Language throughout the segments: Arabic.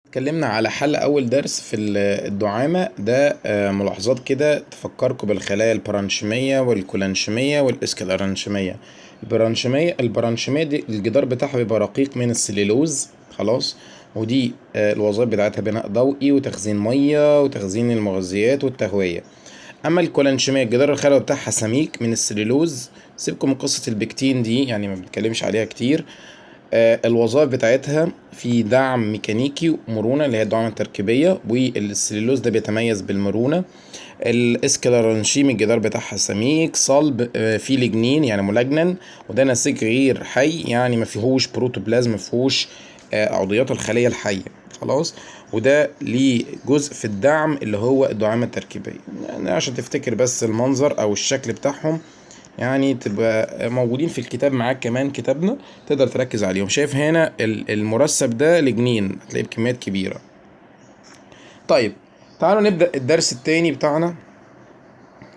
اتكلمنا على حل أول درس في الدعامة ده. ملاحظات كده تفكركم بالخلايا البرانشيمية والكولانشيمية والإسكلارنشيمية. البرانشيمية دي الجدار بتاعها بيبقى رقيق من السليلوز. خلاص. ودي الوظائف بتاعتها بناء ضوئي وتخزين مية وتخزين المغذيات والتهوية. أما الكولانشيمية الجدار الخلوي بتاعها سميك من السليلوز. سيبكم من قصة البكتين دي، يعني ما بنتكلمش عليها كتير. الوظائف بتاعتها في دعم ميكانيكي ومرونة اللي هي الدعامة التركيبية، والسليلوز ده بيتميز بالمرونة. الاسكلارنشيم الجدار بتاعها سميك صلب، فيه لجنين يعني ملجنن، وده نسيج غير حي يعني ما فيهوش بروتوبلازم، ما فيهوش عضويات الخلية الحية. خلاص. وده ليه جزء في الدعم اللي هو الدعامة التركيبية، يعني عشان تفتكر بس المنظر او الشكل بتاعهم، يعني تبقى موجودين في الكتاب معاك كمان كتابنا، تقدر تركز عليهم. شايف هنا المرسب ده لجنين هتلاقيه بكميات كبيرة. طيب تعالوا نبدأ الدرس التاني بتاعنا.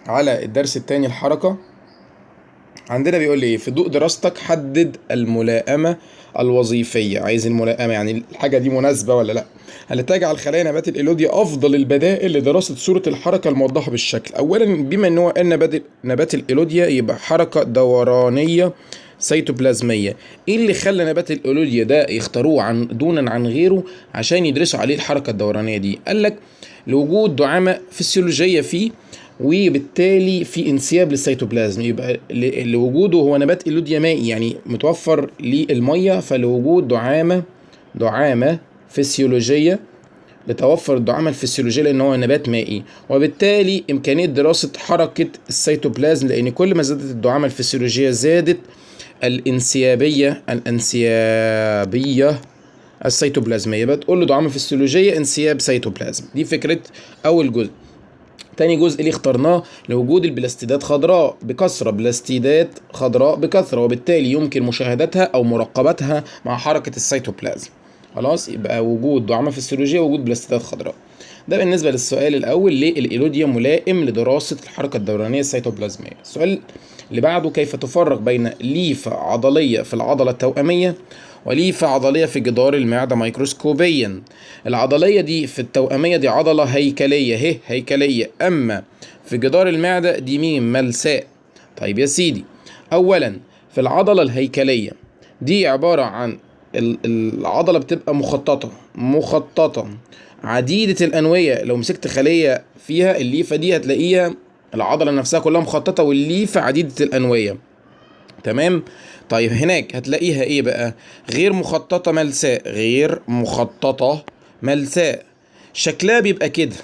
على الدرس التاني الحركة عندنا بيقول لي ايه؟ في ضوء دراستك حدد الملائمة الوظيفية. عايز الملائمة يعني الحاجة دي مناسبة ولا لا. هل تجعل خلايا نبات الإيلوديا أفضل البدائل لدراسة صورة الحركة الموضحة بالشكل؟ أولا بما إن هو نبات الإيلوديا يبقى حركة دورانية سيتوبلازمية. ايه اللي خلى نبات الإيلوديا ده يختاروه دونا عن غيره عشان يدرسوا عليه الحركة الدورانية دي؟ قال لك لوجود دعامة فسيولوجية فيه، وبالتالي في انسياب للسيتوبلازم. يبقى لوجوده هو نبات إيلوديا مائي يعني متوفر للميه، فلوجود دعامه فسيولوجيه، لتوفر الدعامه الفسيولوجيه لان هو نبات مائي، وبالتالي امكانيه دراسه حركه السيتوبلازم، لان كل ما زادت الدعامه الفسيولوجيه زادت الانسيابيه السيتوبلازميه. يبقى تقول له دعامه فسيولوجيه انسياب سيتوبلازم. دي فكره اول جزء. تاني جزء اللي اخترناه لوجود البلاستيدات خضراء بكثرة، بلاستيدات خضراء بكثرة، وبالتالي يمكن مشاهدتها أو مراقبتها مع حركة السيتوبلازم. خلاص. يبقى وجود دعامة فسيولوجية ووجود بلاستيدات خضراء. ده بالنسبة للسؤال الأول، ليه الإيلوديا ملائم لدراسة الحركة الدورانية السيتوبلازمية. السؤال اللي بعده، كيف تفرق بين ليفة عضلية في العضلة التوأمية وليفة عضلية في جدار المعدة ميكروسكوبيا؟ العضلية دي في التوأمية دي عضلة هيكلية، هيكلية، أما في جدار المعدة دي ميم ملساء. طيب يا سيدي، أولا في العضلة الهيكلية دي عبارة عن العضلة بتبقى مخططة عديدة الأنوية. لو مسكت خلية فيها الليفة دي هتلاقيها العضلة نفسها كلها مخططة والليفة عديدة الأنوية. تمام. طيب هناك هتلاقيها ايه بقى؟ غير مخططة ملساء، غير مخططة ملساء. شكلها بيبقى كده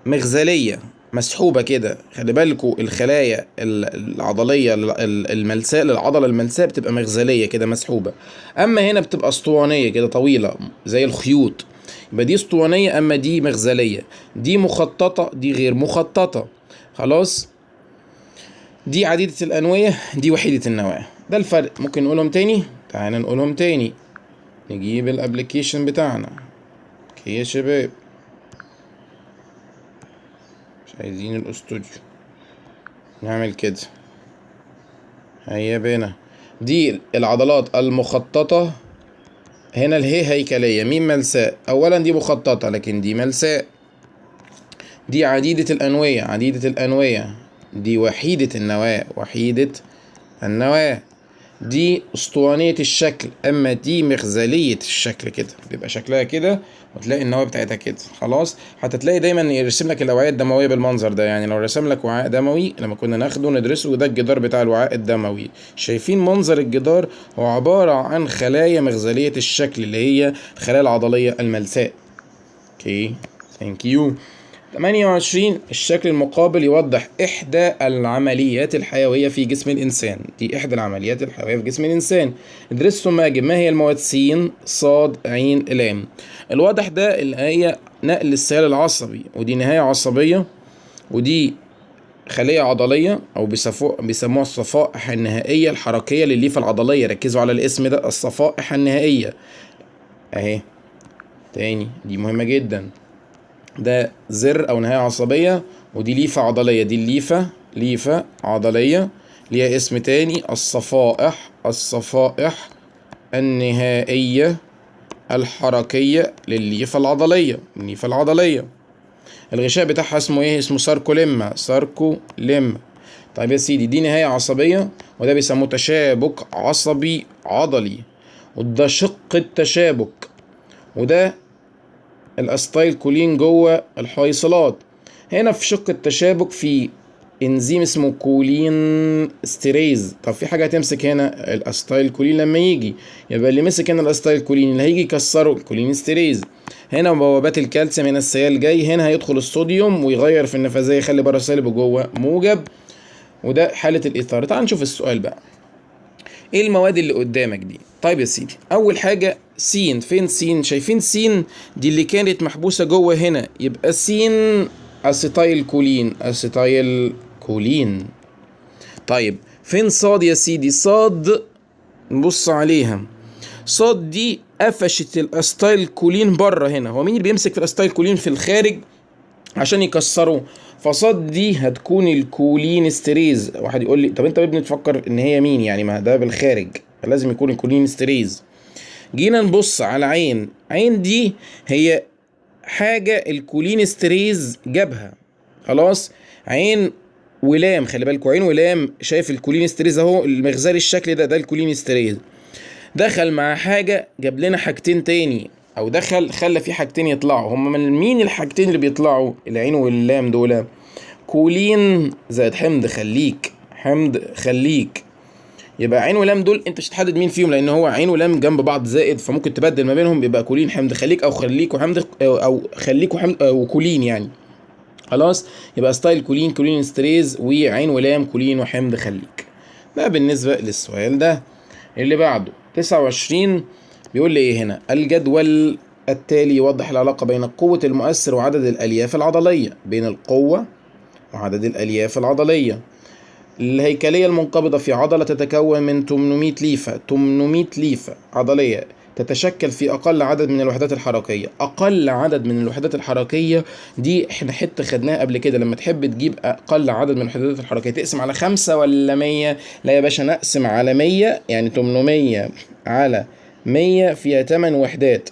مغزلية مسحوبة كده. خلي بالكوا الخلايا العضلية الملساء للعضلة الملساء بتبقى مغزلية كده مسحوبة، أما هنا بتبقى اسطوانية كده طويلة زي الخيوط. يبقى دي اسطوانية أما دي مغزلية. دي مخططة دي غير مخططة. خلاص. دي عديدة الأنوية دي وحيدة النواة. ده الفرق. ممكن نقولهم تاني؟ تعالى نقولهم تاني. نجيب الابليكيشن بتاعنا. اوكي يا شباب، مش عايزين الاستوديو، نعمل كده. هيا بينا. دي العضلات المخططة. هنا الهي هيكلية، ميم ملساء. أولا دي مخططة لكن دي ملساء. دي عديدة الأنوية، عديدة الأنوية. دي وحيدة النواة، وحيدة النواة. دي اسطوانية الشكل، اما دي مغزلية الشكل كده، بيبقى شكلها كده وتلاقي النواة بتاعتها كده. خلاص. حتى تلاقي دايما يرسم لك الاوعية الدموية بالمنظر ده. يعني لو رسم لك وعاء دموي لما كنا ناخده ندرسه، ده الجدار بتاع الوعاء الدموي. شايفين منظر الجدار؟ هو عبارة عن خلايا مغزلية الشكل اللي هي الخلايا العضلية الملساء. اوكي، ثانك يو. 28 الشكل المقابل يوضح إحدى العمليات الحيوية في جسم الإنسان. دي إحدى العمليات الحيوية في جسم الإنسان. ادرس ثم أجب ما هي المواد س ص ع لام. الواضح ده اللي هي نقل السيال العصبي، ودي نهاية عصبية، ودي خلية عضلية أو بيسموها الصفائح النهائية الحركية للليفة العضلية. ركزوا على الاسم ده، الصفائح النهائية أهي. تاني دي مهمة جدا. ده زر او نهاية عصبية، ودي ليفة عضلية. دي ليفة عضلية ليها اسم تاني، الصفائح النهائية الحركية للليفة العضلية. الليفة العضلية الغشاء بتاعها اسمه ايه؟ اسمه ساركوليما. ساركوليما. طيب يا سيدي، دي نهاية عصبية، وده بيسموه تشابك عصبي عضلي، وده شق التشابك، وده الاستايل كولين جوه الحويصلات. هنا في شق التشابك في انزيم اسمه كولين ستيريز. طب في حاجه هتمسك هنا الاستايل كولين لما يجي، يبقى اللي مسك هنا الاستايل كولين اللي هيجي يكسره الكولين ستيريز. هنا بوابات الكالسيوم، هنا السيال جاي، هنا هيدخل الصوديوم ويغير في النفاذيه، يخلي بره سالب وجوه موجب، وده حاله الاثاره. تعال نشوف السؤال بقى. ايه المواد اللي قدامك دي؟ طيب يا سيدي، اول حاجه سين. فين سين؟ شايفين سين دي اللي كانت محبوسه جوه هنا، يبقى سين اسيتايل كولين. اسيتايل كولين. طيب فين صاد يا سيدي؟ صاد نبص عليها. صاد دي قفشت الاستايل كولين بره هنا. هو مين اللي بيمسك في الاستايل كولين في الخارج عشان يكسره؟ فصاد دي هتكون الكولين ستريز. واحد يقول لي طب انت ابني تفكر ان هي مين يعني؟ ما ده بالخارج، لازم يكون الكولين ستريز. جينا نبص على عين. عين دي هي حاجة الكولين ستريز جابها. خلاص. عين ولام، خلي بالكوا، عين ولام. شايف الكولين ستريز اهو، المغزاري الشكل ده الكولين ستريز. دخل مع حاجة جاب لنا حاجتين تاني، او دخل خلى في حاجتين يطلعوا. هم من مين الحاجتين اللي بيطلعوا؟ العين واللام دول كولين زائد حمض خليك. حمض خليك. يبقى عين ولام دول انت مش هتحدد مين فيهم، لان هو عين ولام جنب بعض زائد، فممكن تبدل ما بينهم، يبقى كولين حمض خليك، او خليك وحمض، او خليك وحمض وكولين يعني. خلاص. يبقى ستايل كولين، كولين ستريز، وعين ولام كولين وحمض خليك. ده بالنسبة للسؤال ده. اللي بعده 29 بيقول لي ايه هنا؟ الجدول التالي يوضح العلاقة بين قوة المؤثر وعدد الألياف العضلية. بين القوة وعدد الألياف العضلية. الهيكلية المنقبضة في عضلة تتكون من 800 ليفة. 800 ليفة عضلية تتشكل في أقل عدد من الوحدات الحركية. أقل عدد من الوحدات الحركية دي احنا حتة خدناها قبل كده. لما تحب تجيب أقل عدد من الوحدات الحركية تقسم على 5 ولا 100؟ لا يا باشا، نقسم على 100. يعني 800 على 100 فيها 8 وحدات.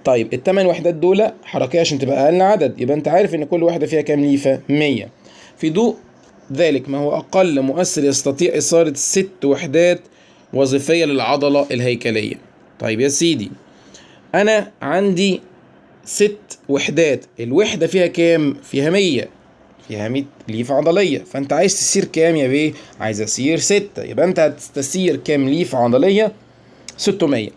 طيب ال8 وحدات دول حركية عشان تبقى أقل عدد، يبقى أنت عارف إن كل واحدة فيها كام ليفة؟ 100. في ضوء ذلك ما هو أقل مؤثر يستطيع إثارة 6 وحدات وظيفية للعضلة الهيكلية. طيب يا سيدي، أنا عندي 6 وحدات، الوحدة فيها كام؟ فيها 100. فيها 100 ليفة عضلية. فأنت عايز تسير كام يا بيه؟ عايز أسير 6. يبقى أنت هتستسير كام ليفة عضلية؟ 600.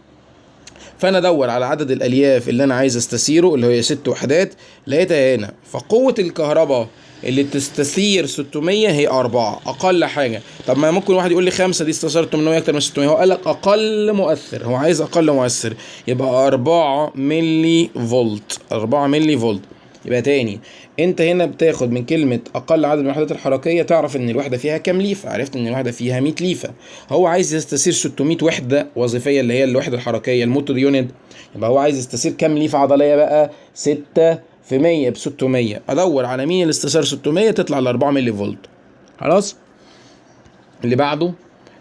فانا ادور على عدد الالياف اللي انا عايز استثيره اللي هي 6 وحدات، لقيتها هنا. فقوة الكهرباء اللي تستثير 600 هي 4 اقل حاجة. طب ما ممكن واحد يقول لي 5 دي استثارت 800 اكتر من 600. هو قال لك اقل مؤثر، هو عايز اقل مؤثر، يبقى 4 ملي فولت. 4 ملي فولت. يبقى تاني، انت هنا بتاخد من كلمة اقل عدد من الوحدات الحركية تعرف ان الوحدة فيها كام ليفة. عرفت ان الوحدة فيها 100 ليفة. هو عايز يستثير 600 وحدة وظيفية اللي هي الوحدة الحركية الموتور يونت. يبقى هو عايز يستثير كام ليفة عضلية بقى؟ 6 في 100 ب 600. ادور على مين اللي استثار 600 تطلع ل 4 ملي فولت. خلاص. اللي بعده،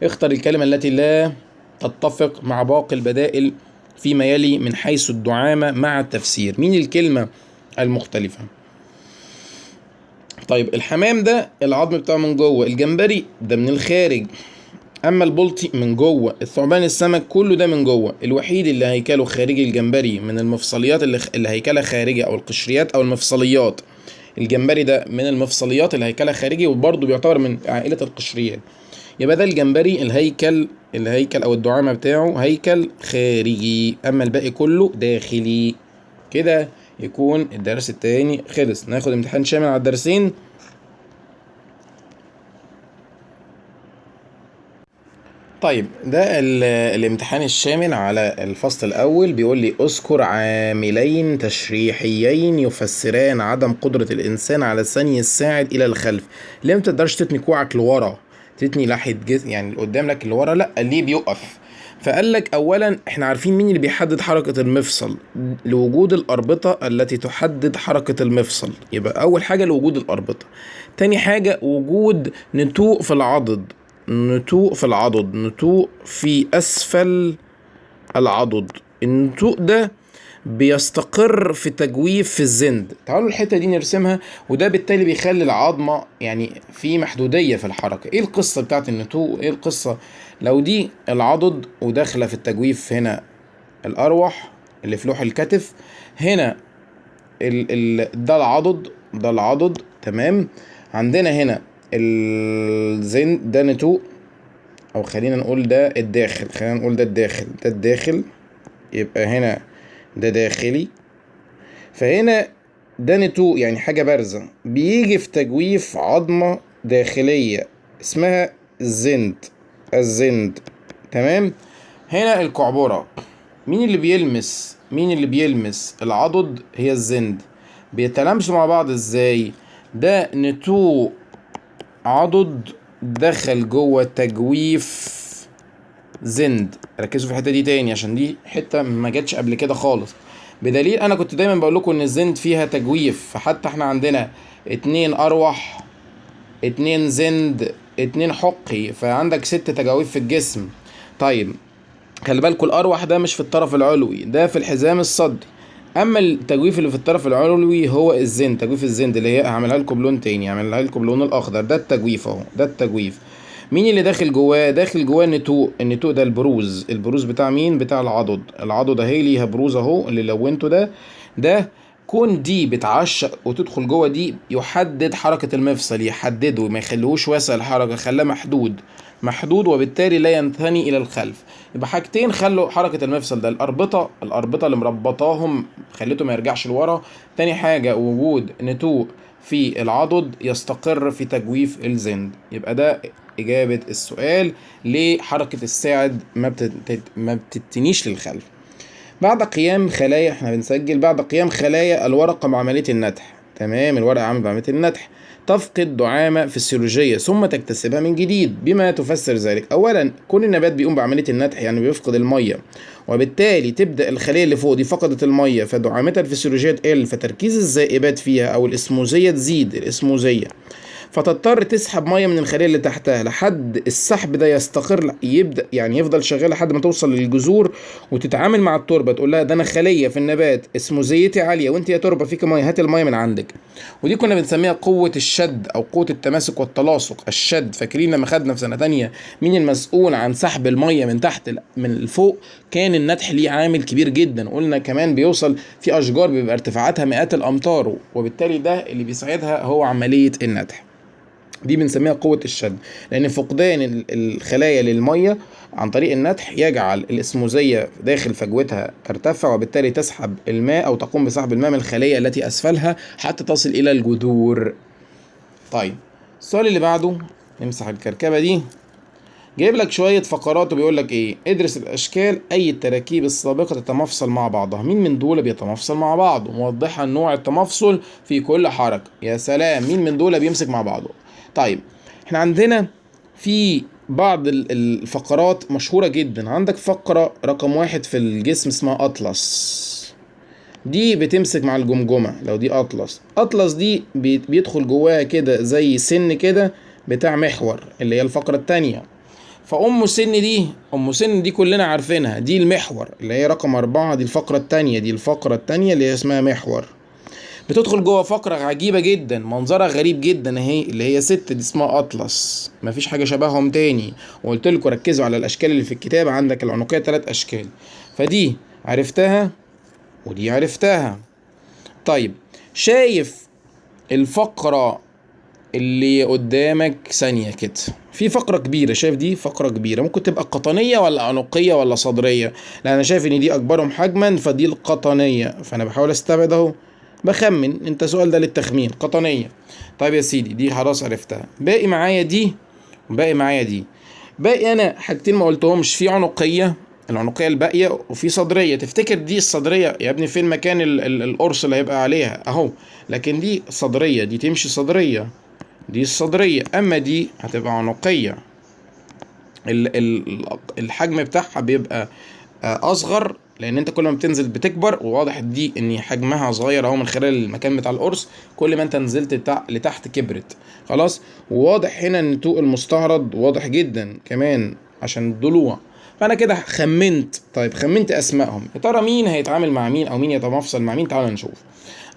اختر الكلمة التي لا تتفق مع باقي البدائل فيما يلي من حيث الدعامة مع التفسير. مين الكلمة المختلفة؟ طيب الحمام ده العظم بتاعه من جوه، الجمبري ده من الخارج، اما البلطي من جوه، الثعبان السمك كله ده من جوه. الوحيد اللي هيكله خارجي الجمبري من المفصليات اللي هيكلها خارجي، او القشريات او المفصليات. الجمبري ده من المفصليات اللي هيكلها خارجي، وبرضه بيعتبر من عائلة القشريات. يبقى ده الجمبري الهيكل او الدعامة بتاعه هيكل خارجي، اما الباقي كله داخلي. كده يكون الدرس التاني خلص. ناخد امتحان شامل على الدرسين. طيب ده الامتحان الشامل على الفصل الأول. بيقول لي اذكر عاملين تشريحيين يفسران عدم قدرة الإنسان على ثني الساعد إلى الخلف. ليه ما تقدرش تتني كوعك لورا؟ تتني ناحية جسم يعني اللي قدام لك اللي ورا، لا ليه بيقف؟ فقال لك أولا احنا عارفين مين اللي بيحدد حركة المفصل، لوجود الأربطة التي تحدد حركة المفصل. يبقى أول حاجة لوجود الأربطة. تاني حاجة وجود نتوء في العضد. نتوء في العضد، نتوء في أسفل العضد. النتوء ده بيستقر في تجويف في الزند. تعالوا الحتة دي نرسمها، وده بالتالي بيخلي العظمة يعني في محدودية في الحركة. ايه القصة بتاعت النتوء؟ ايه القصة؟ لو دي العضد وداخلة في التجويف، هنا الأروح اللي في لوح الكتف، هنا ده العضد، ده العضد، تمام. عندنا هنا الزند ده نتوء، او خلينا نقول ده الداخل، خلينا نقول ده الداخل، ده الداخل، يبقى هنا ده داخلي. فهنا ده نتوء يعني حاجة بارزة بيجي في تجويف عظمة داخلية اسمها الزند، الزند، تمام. هنا الكعبرة، مين اللي بيلمس العضد؟ هي الزند. بيتلامسوا مع بعض ازاي؟ ده نتوء عضد دخل جوه تجويف زند. ركزوا في الحته دي تاني عشان دي حته ما جاتش قبل كده خالص. بدليل انا كنت دايما بقول لكم ان الزند فيها تجويف، فحتى احنا عندنا 2 اروح، 2 زند، 2 حقي، فعندك 6 تجاويف في الجسم. طيب خلي بالكوا الأروح ده مش في الطرف العلوي، ده في الحزام الصدري. أما التجويف اللي في الطرف العلوي هو الزند، تجويف الزند اللي هي هعملها لكم بلون تاني، هعملها لكم باللون الأخضر. ده التجويف أهو، ده التجويف. مين اللي داخل جواه؟ داخل جواه النتوء. النتوء ده البروز، البروز بتاع مين؟ بتاع العضد. العضد اهي ليها بروز اهو اللي لونته ده كون دي بتعشق وتدخل جوه دي يحدد حركة المفصل، يحدده، ما يخليهوش واسع الحركة، خلاه محدود وبالتالي لا ينثني الى الخلف. يبقى حاجتين خلوا حركة المفصل ده، الأربطة اللي مربطاهم خليته ما يرجعش لورا. تاني حاجة وجود نتوء في العضد يستقر في تجويف الزند. يبقى ده إجابة السؤال. ليه حركة الساعد ما بتتنيش للخلف؟ بعد قيام خلايا، احنا بنسجل بعد قيام خلايا الورقة بعملية النتح، تمام، الورقة عامل بعملية النتح تفقد دعامة فسيولوجية ثم تكتسبها من جديد. بما تفسر ذلك؟ أولا كون النبات بيقوم بعملية النتح يعني بيفقد المية، وبالتالي تبدأ الخلية اللي فوق دي فقدت المية فدعامتها الفسيولوجية تقل، فتركيز الذائبات فيها أو الإسموزية تزيد، الإسموزية، فتضطر تسحب ميه من الخليه اللي تحتها لحد السحب ده يستقر، يبدا يعني يفضل شغال لحد ما توصل للجذور وتتعامل مع التربه، تقول لها ده انا خليه في النبات اسموزيتي عاليه وانت يا تربه فيك ميه، هات الميه من عندك. ودي كنا بنسميها قوه الشد او قوه التماسك والتلاصق. الشد، فاكرين لما خدنا في سنه تانية مين المسؤول عن سحب الميه من تحت من الفوق؟ كان النتح ليه عامل كبير جدا. قلنا كمان بيوصل في اشجار بيبقى ارتفاعاتها مئات الامتار، وبالتالي ده اللي بيساعدها هو عمليه النتح. دي بنسميها قوة الشد، لأن فقدان الخلايا للمية عن طريق النتح يجعل الإسموزية داخل فجوتها ترتفع، وبالتالي تسحب الماء أو تقوم بسحب الماء من الخلية التي أسفلها حتى تصل إلى الجذور. طيب السؤال اللي بعده، نمسح الكركبة دي. جايب لك شوية فقرات وبيقول لك إيه؟ ادرس الأشكال أي التراكيب السابقة تتمفصل مع بعضها. مين من دول بيتمفصل مع بعضه؟ موضحة نوع التمفصل في كل حركة. يا سلام، مين من دول بيمسك مع بعضه؟ طيب احنا عندنا في بعض الفقرات مشهورة جدا. عندك فقرة رقم 1 في الجسم اسمها أطلس، دي بتمسك مع الجمجمة. لو دي أطلس دي بيدخل جواها كده زي سن كده بتاع محور اللي هي الفقرة التانية. فأم سن دي كلنا عارفينها، دي المحور اللي هي رقم 4، دي الفقرة التانية، دي الفقرة التانية اللي هي اسمها محور. بتدخل جوه فقرة عجيبة جدا، منظرها غريب جدا اهي، اللي هي 6، دي اسمها أطلس، مفيش حاجة شبههم تاني. وقلت لكم ركزوا على الأشكال اللي في الكتاب، عندك العنقية 3 أشكال، فدي عرفتها ودي عرفتها. طيب شايف الفقرة اللي قدامك ثانية كده، في فقرة كبيرة، شايف دي فقرة كبيرة، ممكن تبقى قطنية ولا عنقية ولا صدرية؟ لا أنا شايف إن دي أكبرهم حجما فدي القطنية، فأنا بحاول أستبعد أهو، بخمن، أنت سؤال ده للتخمين، قطنية. طيب يا سيدي دي خلاص عرفتها، باقي معايا دي وباقي معايا دي. باقي أنا حاجتين ما قلتهمش، في عنقية، العنقية الباقية، وفي صدرية. تفتكر دي الصدرية يا ابني فين مكان القرص اللي هيبقى عليها اهو، لكن دي صدرية، دي تمشي صدرية، دي الصدرية. اما دي هتبقى عنقية، الحجم بتاعها بيبقى اصغر، لان انت كل ما بتنزل بتكبر، وواضح دي ان حجمها صغير اهو من خلال المكان بتاع القرص، كل ما انت نزلت لتحت كبرت خلاص. وواضح هنا ان النتوء المستعرض واضح جدا كمان عشان الضلوع، فانا كده خمنت. طيب خمنت اسمائهم، يا ترى مين هيتعامل مع مين او مين يتمفصل مع مين؟ تعال نشوف.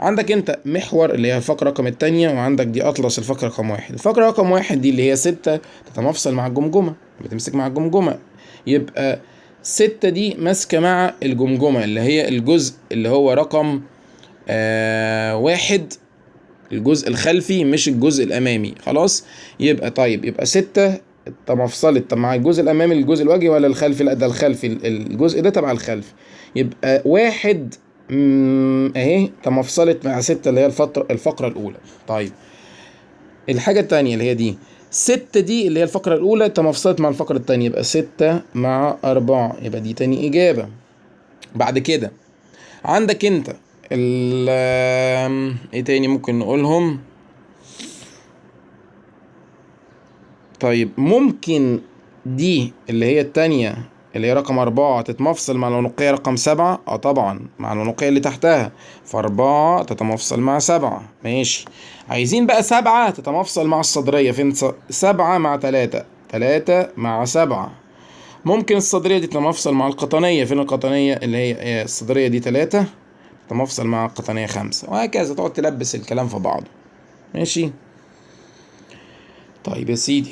عندك انت محور اللي هي الفقره رقم الثانيه، وعندك دي اطلس الفقره رقم واحد. الفقره رقم واحد دي اللي هي 6 تتمفصل مع الجمجمه، بتمسك مع الجمجمه، يبقى 6 دي ماسكه مع الجمجمه اللي هي الجزء اللي هو رقم واحد، الجزء الخلفي مش الجزء الامامي. خلاص، يبقى طيب يبقى 6 تمفصلت. طب مع الجزء الامامي الجزء الوجهي ولا الخلفي؟ لا ده الخلفي، الجزء ده تبع الخلفي. يبقى واحد اهي تمفصلت مع 6 اللي هي الفقرة الأولى. طيب الحاجة التانية اللي هي دي 6 دي اللي هي الفقرة الأولى تمفصلت مع الفقرة التانية، يبقى 6 مع 4، يبقى دي تاني إجابة. بعد كده عندك انت ايه تاني ممكن نقولهم؟ طيب ممكن دي اللي هي التانية اللي هي رقم 4 تتمفصل مع العنقية رقم 7. طبعا مع العنقية اللي تحتها، ف4 تتمفصل مع 7. ماشي. عايزين بقى 7 تتمفصل مع الصدرية. فين 7 مع 3؟ 3 مع 7. ممكن الصدرية دي تتمفصل مع القطنية. فين القطنية؟ اللي هي الصدرية دي 3 تتمفصل مع القطنية 5، وهكذا تقعد تلبس الكلام في بعضه. ماشي. طيب يا سيدي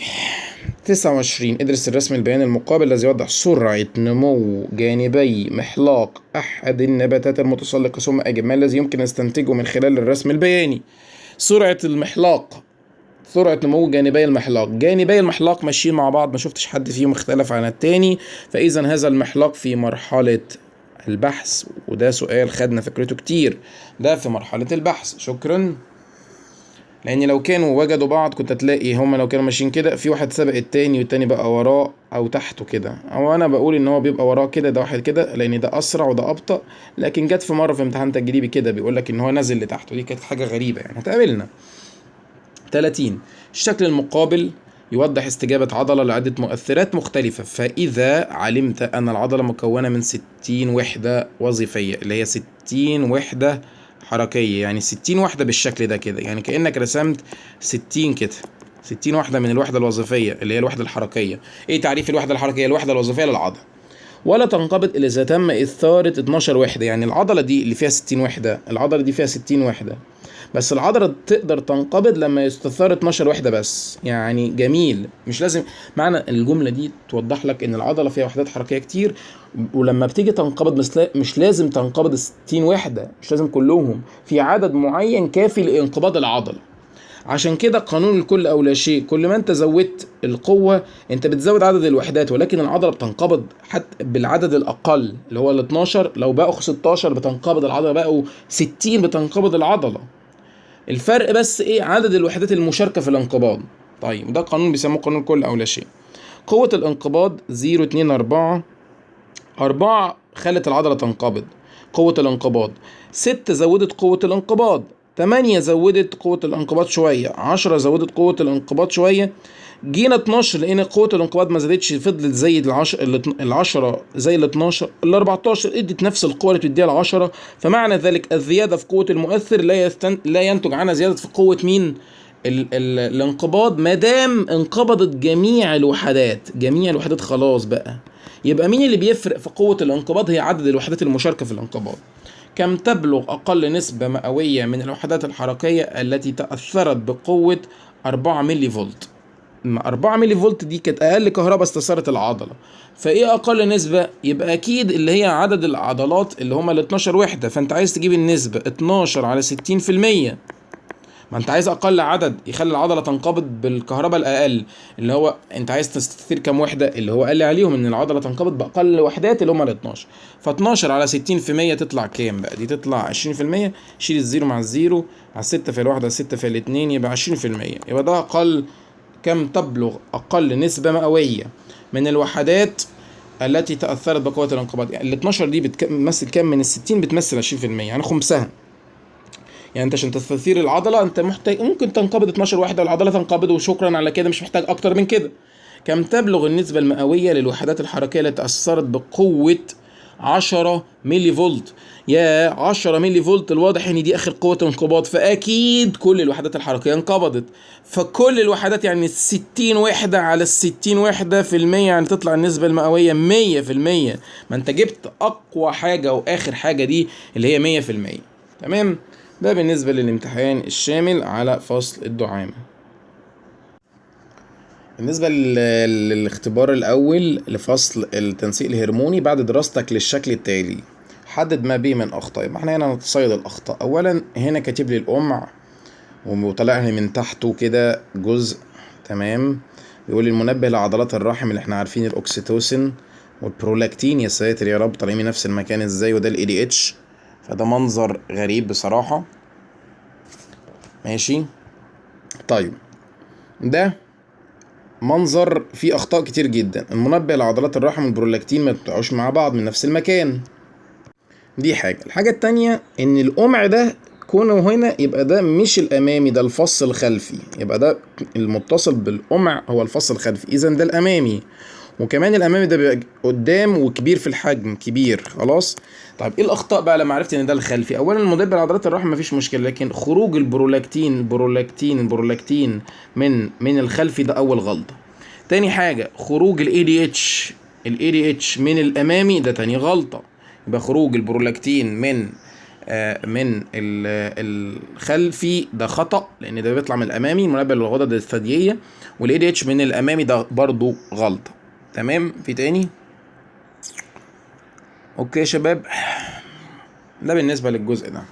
29 ادرس الرسم البياني المقابل الذي يوضح سرعة نمو جانبي محلاق أحد النباتات المتسلقة، ثم أجب ما الذي يمكن أستنتجه من خلال الرسم البياني. سرعة المحلاق، سرعة نمو جانبي المحلاق. جانبي المحلاق ماشيين مع بعض، ما شفتش حد فيهم اختلف عن التاني، فإذا هذا المحلاق في مرحلة البحث، وده سؤال خدنا فكرته كتير، ده في مرحلة البحث. شكرا. لان لو كانوا وجدوا بعض كنت هتلاقي هما لو كانوا ماشيين كده في واحد سبق التاني والتاني بقى وراه او تحته كده، او انا بقول ان هو بيبقى وراه كده، ده واحد كده لان ده اسرع وده ابطأ. لكن جت في مره في امتحان تجريبي كده بيقول لك ان هو نازل لتحته، دي كانت حاجه غريبه يعني هتقابلنا. 30 الشكل المقابل يوضح استجابة عضلة لعدة مؤثرات مختلفة، فإذا علمت أن العضلة مكونة من 60 وحدة وظيفية اللي هي 60 وحدة حركية، يعني 60 وحدة بالشكل ده كده، يعني كأنك رسمت 60 كده، 60 وحدة من الوحدة الوظيفية اللي هي الوحدة الحركية. إيه تعريف الوحدة الحركية؟ الوحدة الوظيفية للعضلة. ولا تنقبض إلا إذا تم إثارة 12 وحدة. يعني العضلة دي اللي فيها 60 وحدة، العضلة دي فيها 60 وحدة، بس العضلة تقدر تنقبض لما يستثار 12 وحدة بس. يعني جميل، مش لازم معنى الجملة دي توضح لك ان العضلة فيها وحدات حركية كتير، ولما بتيجي تنقبض مش لازم تنقبض 60 وحدة، مش لازم كلهم، في عدد معين كافي لانقباض العضلة. عشان كده قانون الكل او لا شيء، كل ما انت زودت القوة انت بتزود عدد الوحدات، ولكن العضلة بتنقبض حتى بالعدد الاقل اللي هو ال 12. لو بقوا 16 بتنقبض العضلة، بقوا 60 بتنقبض العضلة. الفرق بس ايه؟ عدد الوحدات المشاركة في الانقباض. طيب ده قانون بيسموه قانون كل او لا شيء. قوة الانقباض 0 2 4. 4 خلت العضلة تنقبض، قوة الانقباض 6 زودت قوة الانقباض، 8 زودت قوة الانقباض شوية، 10 زودت قوة الانقباض شوية، جينا 12 لقينا قوة الانقباض ما زادتش، فضلت زي ال10 زي ال12، ال14 ادت نفس القوة اللي بتديها ال10. فمعنى ذلك الزيادة في قوة المؤثر لا ينتج عنها زيادة في قوة مين؟ الانقباض، ما دام انقبضت جميع الوحدات خلاص بقى. يبقى مين اللي بيفرق في قوة الانقباض؟ هي عدد الوحدات المشاركة في الانقباض. كم تبلغ أقل نسبة مئوية من الوحدات الحركية التي تأثرت بقوة 4 ملي فولت؟ 4 ملي فولت دي كانت أقل كهرباء استثارت العضلة، فإيه أقل نسبة؟ يبقى أكيد اللي هي عدد العضلات اللي هما ال 12 وحدة، فأنت عايز تجيب النسبة 12 على 60%. ما انت عايز اقل عدد يخلي العضله تنقبض بالكهرباء الاقل، اللي هو انت عايز تستثير كام وحده، اللي هو قال لي عليهم ان العضله تنقبض باقل وحدات اللي هم ال 12. ف12 على 60% تطلع كام بقى؟ دي تطلع 20%. شيل الزيرو مع الزيرو، على 6 في الواحده 6 في الاثنين يبقى 20%. يبقى ده اقل. كم تبلغ اقل نسبه مئويه من الوحدات التي تاثرت بقوه الانقباض؟ يعني ال 12 دي بتمثل كام من ال 60؟ بتمثل 20%، يعني خمسها. يعني انت عشان تستثير العضله انت محتاج ممكن تنقبض 12 وحده والعضله تنقبض وشكرا على كده، مش محتاج اكتر من كده. كم تبلغ النسبه المئويه للوحدات الحركيه التي تاثرت بقوه 10 ملي فولت. يا 10 ملي فولت، الواضح ان دي اخر قوة انقباض، فاكيد كل الوحدات الحركية انقبضت. فكل الوحدات يعني 60 وحدة على 60 وحدة في المية، يعني تطلع النسبة المئوية 100%. ما انت جبت اقوى حاجة واخر حاجة دي اللي هي 100%. تمام. ده بالنسبة للامتحان الشامل على فصل الدعامة. بالنسبة للاختبار الأول لفصل التنسيق الهرموني بعد دراستك للشكل التالي، حدد ما به من أخطاء. يبقى احنا هنا نتصيد الأخطاء. أولا هنا كاتب لي الأمع وطلع لي من تحته كده جزء. تمام. بيقول لي المنبه لعضلات الرحم اللي احنا عارفين الأوكسيتوسين والبرولاكتين. يا ساتر يا رب، طالعين من نفس المكان ازاي؟ وده الاي دي اتش. فده منظر غريب بصراحة. ماشي. طيب ده منظر فيه اخطاء كتير جدا. المنبه لعضلات الرحم والبرولاكتين ما بتقعوش مع بعض من نفس المكان. دي حاجه. الحاجه التانية ان القمع ده كونه هنا يبقى ده مش الامامي، ده الفص الخلفي. يبقى ده المتصل بالقمع هو الفص الخلفي، اذا ده الامامي. وكمان الامامي ده بيبقى قدام وكبير في الحجم، كبير خلاص. طيب ايه الاخطاء بقى لما عرفت ان ده الخلفي؟ اولا المنبه لعضلات الرحم مفيش مشكله، لكن خروج البرولاكتين من الخلفي ده اول غلطه. تاني حاجه خروج الاي دي اتش من الامامي، ده تاني غلطه. يبقى خروج البرولاكتين من الخلفي ده خطأ، لان ده بيطلع من الامامي المنبه للغدد الثدييه. والاي دي اتش من الامامي ده برضو غلطه. تمام. في تاني؟ اوكي يا شباب، ده بالنسبه للجزء ده.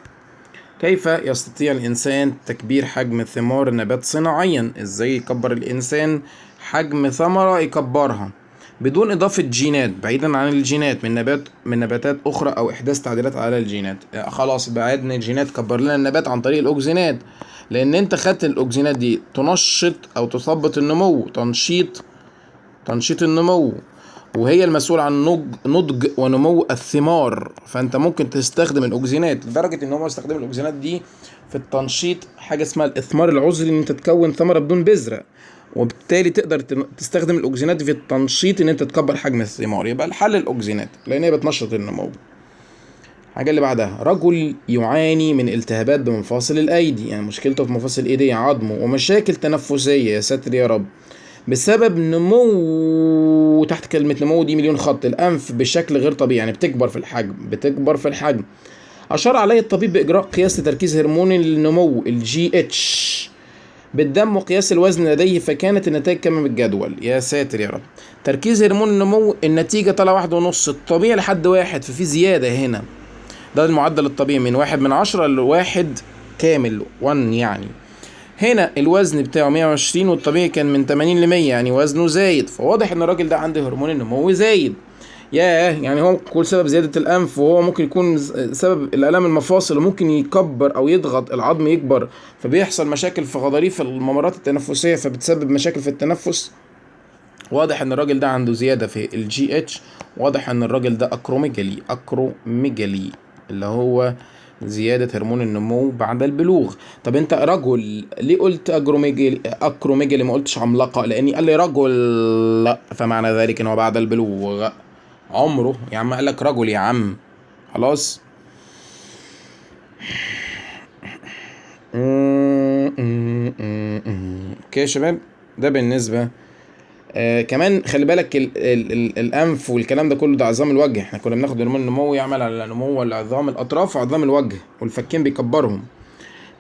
كيف يستطيع الانسان تكبير حجم ثمار النبات صناعيا؟ ازاي يكبر الانسان حجم ثمره يكبرها بدون اضافه جينات، بعيدا عن الجينات من نباتات اخرى او احداث تعديلات على الجينات؟ خلاص بعدنا الجينات، كبر لنا النبات عن طريق الاوكسينات، لان انت خدت الاوكسينات دي تنشط او تثبط النمو، تنشيط النمو، وهي المسؤول عن نضج ونمو الثمار. فانت ممكن تستخدم الاوكسينات، لدرجه ان هم استخدموا الاوكسينات دي في التنشيط حاجه اسمها الاثمار العذري، ان انت تكون ثمره بدون بذره، وبالتالي تقدر تستخدم الاوكسينات دي في التنشيط ان انت تكبر حجم الثمار. يبقى الحل الاوكسينات لان هي بتنشط النمو. الحاجه اللي بعدها، رجل يعاني من التهابات بمفاصل الايدي، يعني مشكلته في مفاصل الايدي عظمه ومشاكل تنفسيه، يا ساتر يا رب، بسبب نمو، تحت كلمة نمو دي مليون خط، الأنف بشكل غير طبيعي، يعني بتكبر في الحجم. أشار عليه الطبيب بإجراء قياس لتركيز هرمون النمو الجي اتش بالدم وقياس الوزن لديه، فكانت النتائج كما بالجدول. يا ساتر يا رب، تركيز هرمون النمو النتيجة طلع 1.5، الطبيعي لحد 1، ففي زيادة هنا. ده المعدل الطبيعي من 1/10 لواحد كامل 1 يعني. هنا الوزن بتاعه 120 والطبيعي كان من 80 ل 100، يعني وزنه زايد، فواضح ان الراجل ده عنده هرمون النمو زايد. ياه، يعني هو كل سبب زيادة الأنف، وهو ممكن يكون سبب الآلام المفاصل، وممكن يكبر أو يضغط العظم يكبر، فبيحصل مشاكل في غضاريف الممرات التنفسية فبتسبب مشاكل في التنفس. واضح ان الراجل ده عنده زيادة في الجي اتش. واضح ان الراجل ده اكروميجالي اللي هو زيادة هرمون النمو بعد البلوغ. طب انت رجل ليه قلت اكروميجالي ما قلتش عملاقة؟ لاني قال لي رجل، فمعنى ذلك ان هو بعد البلوغ. عمره يا عم قال لك رجل يا عم، خلاص. اوكي يا شباب، ده بالنسبة. كمان خلي بالك ال الانف والكلام ده كله ده عظام الوجه. احنا كنا بناخد هرمون النمو يعمل على نمو العظام الاطراف وعظام الوجه والفكين بيكبرهم.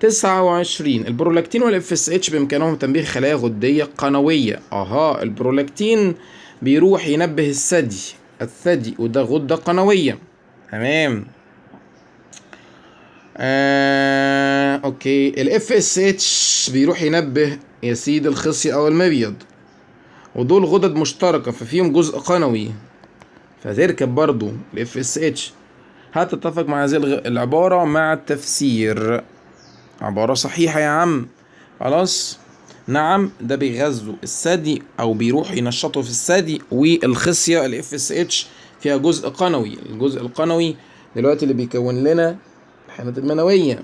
29 البرولاكتين والاف اس اتش بامكانهم تنبيه خلايا غديه قنويه. البرولاكتين بيروح ينبه الثدي وده غده قنويه. تمام. اوكي. الاف اس اتش بيروح ينبه يا سيدي الخصيه او المبيض، ودول غدد مشتركة ففيهم جزء قنوي، فتركب برضو ال FSH. هتتفق مع هذه العبارة مع التفسير؟ عبارة صحيحة يا عم، خلاص. نعم، ده بيغذوا الثدي أو بيروح ينشطوا في الثدي، والخصية ال FSH فيها جزء قنوي. الجزء القنوي دلوقتي اللي بيكون لنا الحالات المنوية،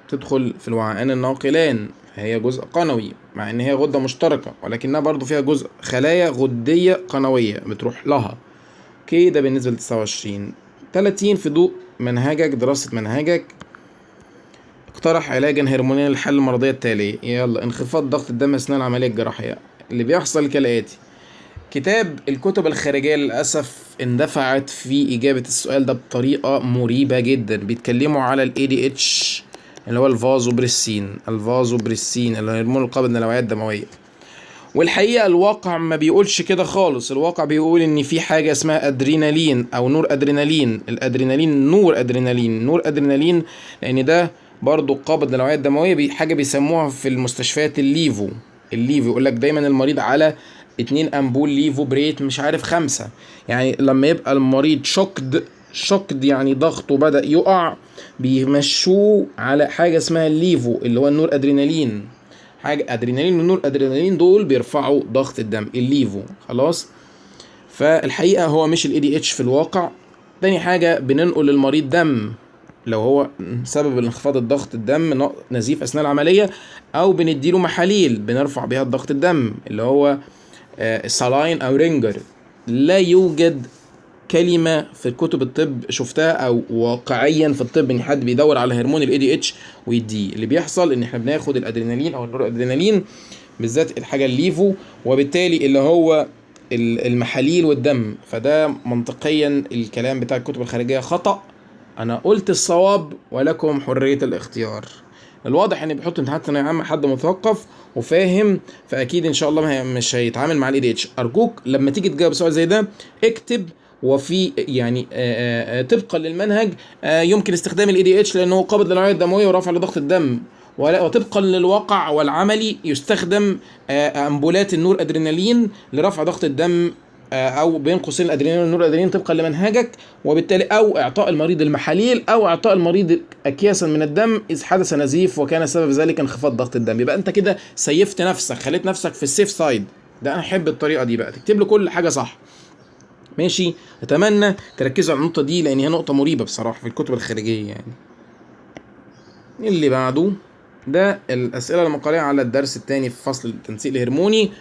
تدخل في الوعاءان الناقلان، فهي جزء قنوي مع ان هي غدة مشتركة، ولكنها برضو فيها جزء خلايا غدية قنوية بتروح لها. اوكي، ده بالنسبة ل 29. 30 في ضوء منهجك دراسة منهجك اقترح علاجا هرمونيا لحل المرضية التالية. يلا، انخفاض ضغط الدم أثناء العملية الجراحية. اللي بيحصل كالآتي: الكتب الخارجية للأسف اندفعت في إجابة السؤال ده بطريقة مريبة جدا. بيتكلموا على ال ADH اللي هو الفازوبريسين اللي هو هرمون القابض للأوعية الدموية. والحقيقة الواقع ما بيقولش كده خالص. الواقع بيقول ان في حاجة اسمها ادرينالين او نور ادرينالين. الادرينالين نور ادرينالين لان ده برضو قابض للأوعية الدموية. حاجة بيسموها في المستشفيات الليفو يقول لك دايما المريض على 2 امبول ليفو بريت مش عارف 5. يعني لما يبقى المريض شوكد يعني ضغطه بدأ يقع، بيمشوه على حاجة اسمها الليفو اللي هو النور ادرينالين. حاجة ادرينالين والنور ادرينالين دول بيرفعوا ضغط الدم، الليفو. خلاص، فالحقيقة هو مش ال ADH في الواقع. تاني حاجة، بننقل للمريض دم لو هو سبب انخفاض الضغط الدم نزيف اثناء العملية، او بنديله محاليل بنرفع بيها ضغط الدم اللي هو سالاين او رينجر. لا يوجد كلمة في كتب الطب شفتها او واقعيا في الطب ان حد بيدور على هرمون ال ADH ويديه. اللي بيحصل ان احنا بناخد الادرينالين او النور ادرينالين، بالذات الحاجة الليفو، وبالتالي اللي هو المحاليل والدم. فده منطقيا الكلام بتاع الكتب الخارجية خطأ. انا قلت الصواب ولكم حرية الاختيار. الواضح ان بيحط امتحانات ثانوية عامة حد مثقف وفاهم، فاكيد ان شاء الله مش هيتعامل مع ال ADH. ارجوك لما تيجي تجاوب سؤال زي ده اكتب وفي يعني طبقا للمنهج يمكن استخدام ال ADH لانه قابض للأوعية الدموية ورافع لضغط الدم، وطبقا للواقع والعملي يستخدم امبولات النور ادرينالين لرفع ضغط الدم، او بين قوسين الادرينالين والنور الادرينالين طبقا لمنهجك. وبالتالي او اعطاء المريض المحاليل او اعطاء المريض اكياسا من الدم اذا حدث نزيف وكان سبب ذلك انخفاض ضغط الدم. يبقى انت كده سيفت نفسك، خليت نفسك في السيف سايد. ده انا احب الطريقه دي، بقى تكتب له كل حاجه صح. ماشي، اتمنى تركزوا على النقطه دي لان هي نقطه مريبه بصراحه في الكتب الخارجيه يعني. اللي بعده ده الاسئله المقاليه على الدرس الثاني في فصل التنسيق الهرموني.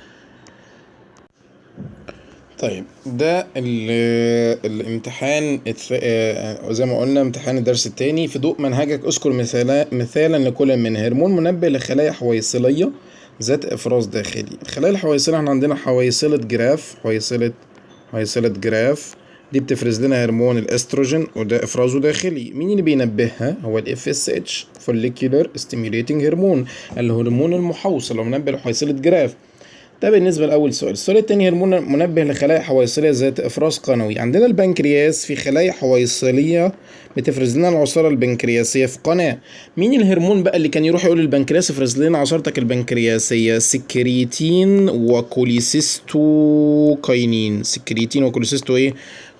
طيب، ده الامتحان زي ما قلنا امتحان الدرس الثاني. في ضوء منهجك اذكر مثالا لكل من هرمون منبه لخلايا حويصلية ذات افراز داخلي. الخلايا الحويصلة احنا عندنا حويصلة جراف دي بتفرز لنا هرمون الاستروجين وده افرازه داخلي. مين اللي بينبهها؟ هو ال FSH follicular stimulating هرمون، الهرمون المحوصل ومنبه لحويصلة جراف. ده بالنسبة لأول سؤال. السؤال التاني هرمون منبه لخلايا حويصلية ذات إفراز قنوي. عندنا البنكرياس في خلايا حويصلية بتفرز لنا العصارة البنكرياسية في قناة. مين الهرمون بقى اللي كان يروح يقول للبنكرياس افرز لنا عصارتك البنكرياسية؟ سكريتين وكوليسيستوكاينين.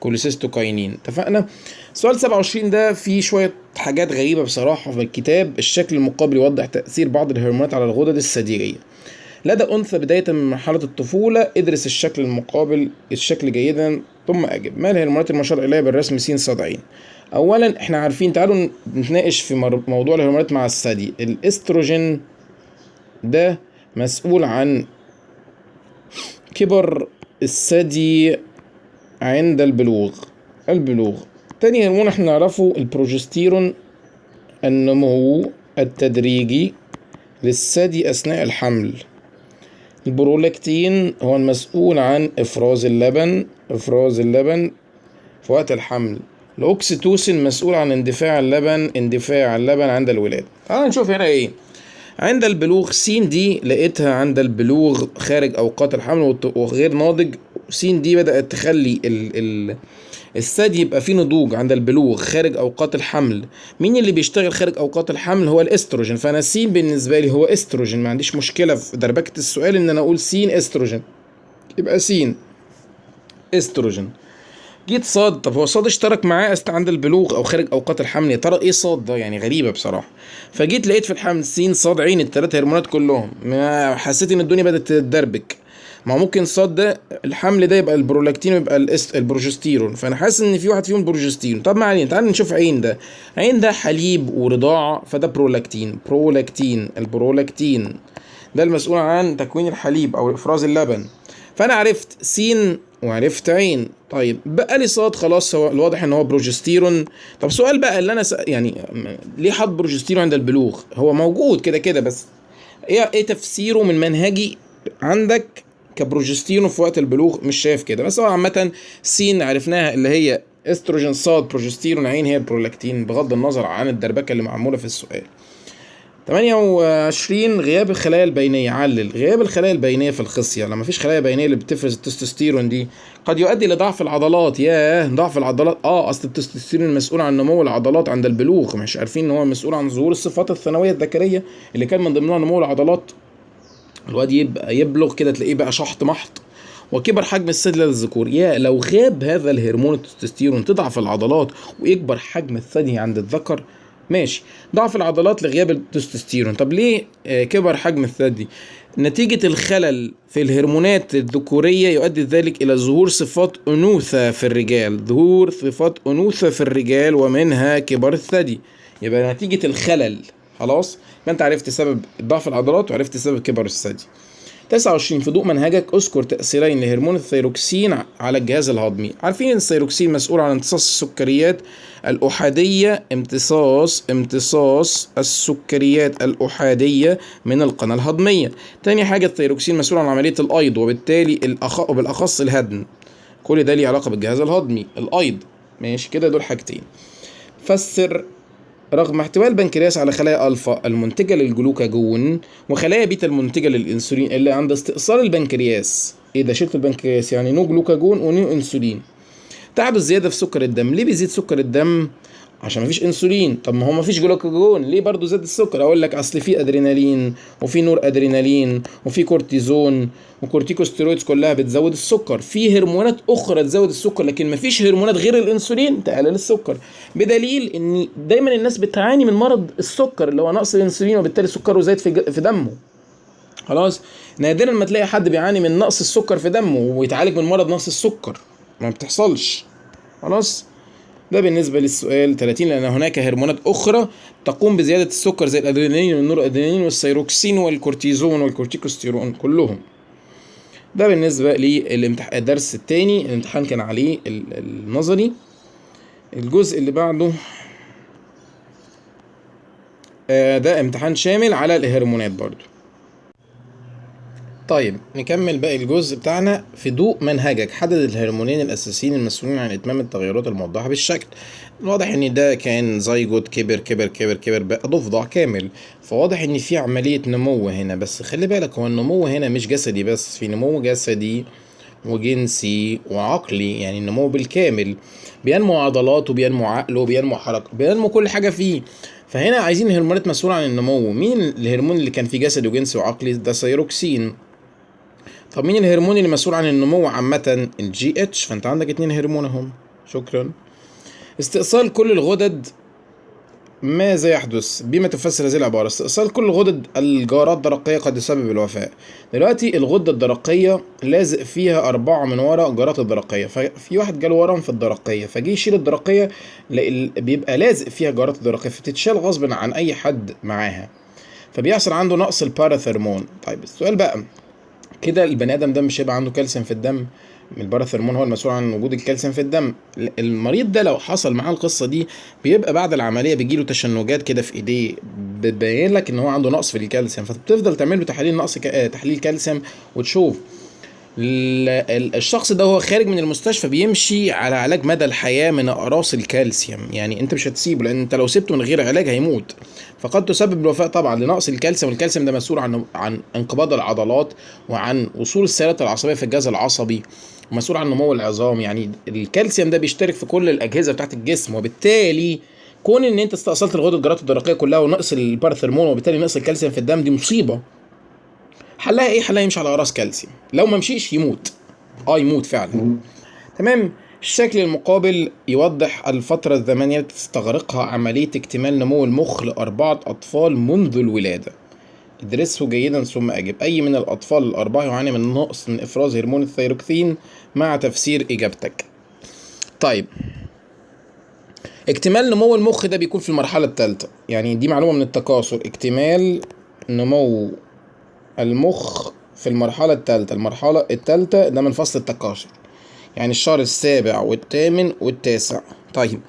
كوليسيستوكاينين. اتفقنا؟ سؤال 27 ده فيه شوية حاجات غريبة بصراحة في الكتاب. الشكل المقابل يوضح تأثير بعض الهرمونات على الغدد الثديية لدى أنثى بداية من مرحلة الطفولة. ادرس الشكل المقابل جيدا ثم أجب. ما الهرمونات المشار إليها بالرسم س ص ع؟ أولا احنا عارفين، تعالوا نتناقش في موضوع الهرمونات مع الثدي. الاستروجين ده مسؤول عن كبر الثدي عند البلوغ. تاني هرمون احنا نعرفه البروجستيرون، النمو التدريجي للثدي أثناء الحمل. البرولاكتين هو المسؤول عن إفراز اللبن في وقت الحمل. الأوكسيتوسين مسؤول عن اندفاع اللبن عند الولادة. تعالوا نشوف هنا إيه. عند البلوغ س دي لقيتها عند البلوغ خارج أوقات الحمل وغير ناضج. س دي بدأت تخلي الثدي يبقى فيه نضوج عند البلوغ خارج اوقات الحمل. مين اللي بيشتغل خارج اوقات الحمل؟ هو الاستروجين. فانا س بالنسبه لي هو استروجين، ما عنديش مشكله في دربكه السؤال ان انا اقول س استروجين، يبقى س استروجين. جيت صاد، طب هو صاد اشترك معاه عند البلوغ او خارج اوقات الحمل؟ يا ترى ايه صاد ده؟ يعني غريبه بصراحه. فجيت لقيت في الحمل س صاد عين، الثلاث هرمونات كلهم. ما حسيت ان الدنيا بدات تتدربك. ما ممكن صاد ده الحمل ده يبقى البرولاكتين ويبقى البروجستيرون، فانا حاسس ان في واحد فيهم بروجستيرون. طب ما علينا، تعال نشوف عين ده حليب ورضاعه، فده البرولاكتين ده المسؤول عن تكوين الحليب او افراز اللبن. فانا عرفت س وعرفت عين. طيب بقى لي صاد، خلاص هو الواضح ان هو بروجستيرون. طب سؤال بقى اللي انا يعني ليه حط بروجستيرون عند البلوغ؟ هو موجود كده كده، بس ايه تفسيره من منهجي عندك كبروجستيرون في وقت البلوغ؟ مش شايف كده. بس هو عامة س عرفناها اللي هي استروجين، صاد بروجستيرون، عين هي البرولاكتين، بغض النظر عن الدربكة اللي معمولة في السؤال. 28 غياب الخلايا البينية. علل غياب الخلايا البينية في الخصية، لما فيش خلايا بينية اللي بتفرز التستوستيرون دي قد يؤدي لضعف العضلات. ياه، ضعف العضلات. اصل التستوستيرون مسؤول عن نمو العضلات عند البلوغ، مش عارفين ان هو مسؤول عن ظهور الصفات الثانوية الذكرية اللي كان من ضمنها نمو العضلات. الواد يبقى يبلغ كده تلاقيه بقى شحط محط وكبر حجم الثدي للذكور. يا لو غاب هذا الهرمون التستوستيرون تضعف العضلات ويكبر حجم الثدي عند الذكر. ماشي، ضعف العضلات لغياب التستوستيرون. طب ليه كبر حجم الثدي؟ نتيجة الخلل في الهرمونات الذكورية يؤدي ذلك إلى ظهور صفات أنوثة في الرجال، ظهور صفات أنوثة في الرجال ومنها كبر الثدي. يبقى نتيجة الخلل. خلاص، ما انت عرفت سبب ضعف العضلات وعرفت سبب كبر الثدي. 29 في ضوء منهجك اذكر تأثيرين لهرمون الثيروكسين على الجهاز الهضمي. عارفين ان الثيروكسين مسؤول عن امتصاص السكريات الأحادية، امتصاص السكريات الأحادية من القناة الهضمية. تاني حاجة الثيروكسين مسؤول عن عملية الأيض وبالتالي وبالأخص الهدم. كل ده ليه علاقة بالجهاز الهضمي، الأيض. ماشي كده، دول حاجتين. فسر رغم احتواء البنكرياس على خلايا ألفا المنتجة للجلوكاجون وخلايا بيتا المنتجة للإنسولين، اللي عند استئصال البنكرياس، إيه ده، شلت البنكرياس يعني نو جلوكاجون ونو إنسولين، تحدث زيادة في سكر الدم. ليه بيزيد سكر الدم؟ عشان مفيش انسولين. طب ما هو مفيش جلوكاجون، ليه برضو زاد السكر؟ اقول لك اصل في ادرينالين وفي نور ادرينالين وفي كورتيزون وكورتيكوستيرويدز كلها بتزود السكر. في هرمونات اخرى تزود السكر، لكن مفيش هرمونات غير الانسولين تقلل السكر. بدليل ان دايما الناس بتعاني من مرض السكر اللي هو نقص الانسولين، وبالتالي سكره زايد في دمه. خلاص، نادرا ما تلاقي حد بيعاني من نقص السكر في دمه ويتعالج من مرض نقص السكر، ما بتحصلش. خلاص، ده بالنسبة للسؤال 30. لأن هناك هرمونات أخرى تقوم بزيادة السكر زي الأدرينالين والنور أدرينالين والسيروكسين والكورتيزون والكورتيكوستيرون كلهم. ده بالنسبة للامتحان الدرس الثاني. الامتحان كان عليه النظري. الجزء اللي بعده ده امتحان شامل على الهرمونات برضو. طيب نكمل باقي الجزء بتاعنا. في ضوء منهجك حدد الهرمونين الأساسيين المسؤولين عن إتمام التغيرات الموضحة بالشكل. واضح إن ده كان زيجوت، كبر بقى ضفدع كامل، فواضح إن في عملية نمو هنا. بس خلي بالك، هو النمو هنا مش جسدي بس، في نمو جسدي وجنسي وعقلي، يعني النمو بالكامل. بينمو عضلاته وبينمو عقله وبينمو حركة، بينمو كل حاجة فيه. فهنا عايزين هرمونات مسؤولة عن النمو. مين الهرمون اللي كان في جسدي وجنسي وعقلي؟ ده ثيروكسين. طب مين الهرمون اللي مسؤول عن النمو عامة؟ الجي اتش. فانت عندك 2 هرمون اهم. شكرا. استئصال كل الغدد. ماذا يحدث؟ بما تفسر هذه العبارة. استئصال كل الغدد الجارات الدرقية قد يسبب الوفاة. دلوقتي الغدة الدرقية لازق فيها 4 من ورا جارات الدرقية، ففي واحد جاله ورم في الدرقية فجي يشيل الدرقية، بيبقى لازق فيها جارات الدرقية فتتشال غصب عن أي حد معاها، فبيحصل عنده نقص الباراثرمون. طيب السؤال بقى، كده البني ادم ده مش هيبقى عنده كالسيوم في الدم؟ الباراثرمون هو المسؤول عن وجود الكالسيوم في الدم. المريض ده لو حصل معاه القصه دي بيبقى بعد العمليه بيجيله تشنجات كده في ايديه بتبين لك ان هو عنده نقص في الكالسيوم، فتفضل تعمل له تحاليل نقص تحليل كالسيوم وتشوف. الشخص ده هو خارج من المستشفى بيمشي على علاج مدى الحياة من أقراص الكالسيوم، يعني انت مش هتسيبه، لان انت لو سبته من غير علاج هيموت، فقد تسبب الوفاة طبعا لنقص الكالسيوم. والكالسيوم ده مسؤول عن انقباض العضلات وعن وصول السيالات العصبية في الجهاز العصبي، ومسؤول عن نمو العظام. يعني الكالسيوم ده بيشترك في كل الأجهزة بتاعت الجسم، وبالتالي كون ان انت استأصلت الغدد الجرات الدرقية كلها ونقص الباراثرمون وبالتالي نقص الكالسيوم في الدم، دي مصيبة. حلها ايه؟ حلها يمشي على اقراص كالسيوم، لو ما مشيش يموت. يموت فعلا. تمام. الشكل المقابل يوضح الفترة الزمنية تستغرقها عملية اكتمال نمو المخ ل4 أطفال منذ الولادة. ادرسه جيدا ثم أجب. أي من الأطفال ال4 يعاني من نقص من إفراز هرمون الثيروكسين مع تفسير إجابتك. طيب، اكتمال نمو المخ ده بيكون في المرحلة الثالثة، يعني دي معلومة من التكاثر. اكتمال نمو المخ في المرحلة الثالثة. المرحلة الثالثة ده من فصل التكاثر، يعني الشهر السابع والثامن والتاسع. طيب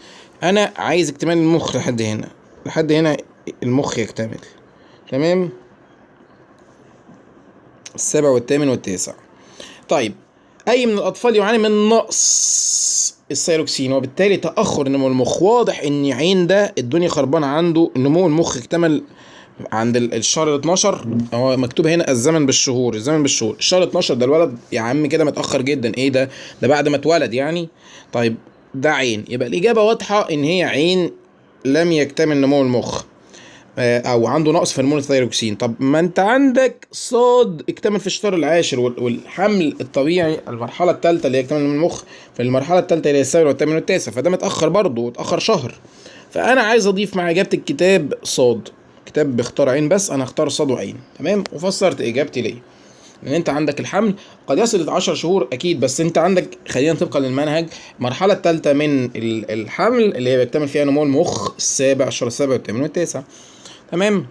انا عايز اكتمال المخ لحد هنا، لحد هنا المخ يكتمل. تمام، السابع والثامن والتاسع. طيب اي من الاطفال يعاني من نقص الثيروكسين وبالتالي تاخر نمو المخ؟ واضح ان عين ده الدنيا خربانه عنده، نمو المخ اكتمل عند الشهر 12. هو مكتوب هنا الزمن بالشهور، الزمن بالشهور. الشهر 12 ده الولد يا عم كده متاخر جدا. ايه ده؟ ده بعد ما اتولد يعني. طيب ده عين، يبقى الاجابه واضحه ان هي عين لم يكتمل نمو المخ او عنده نقص في هرمون الثيروكسين. طب ما انت عندك صاد اكتمل في الشهر العاشر، والحمل الطبيعي المرحله الثالثه اللي هي اكتمل من المخ في المرحله الثالثه اللي هي السابع والثامن والتاسع، فده متاخر برضه، اتاخر شهر. فانا عايز اضيف مع اجابه الكتاب صاد، كتاب بيختار عين بس، انا اختار صاد وعين. تمام، وفسرت اجابتي ليه. لان انت عندك الحمل قد يصل ل 10 شهور اكيد، بس انت عندك، خلينا طبقا للمنهج، المرحله الثالثه من الحمل اللي هي بيكتمل فيها نمو المخ السابع، الشهر السابع والثامن والتاسع. تمام.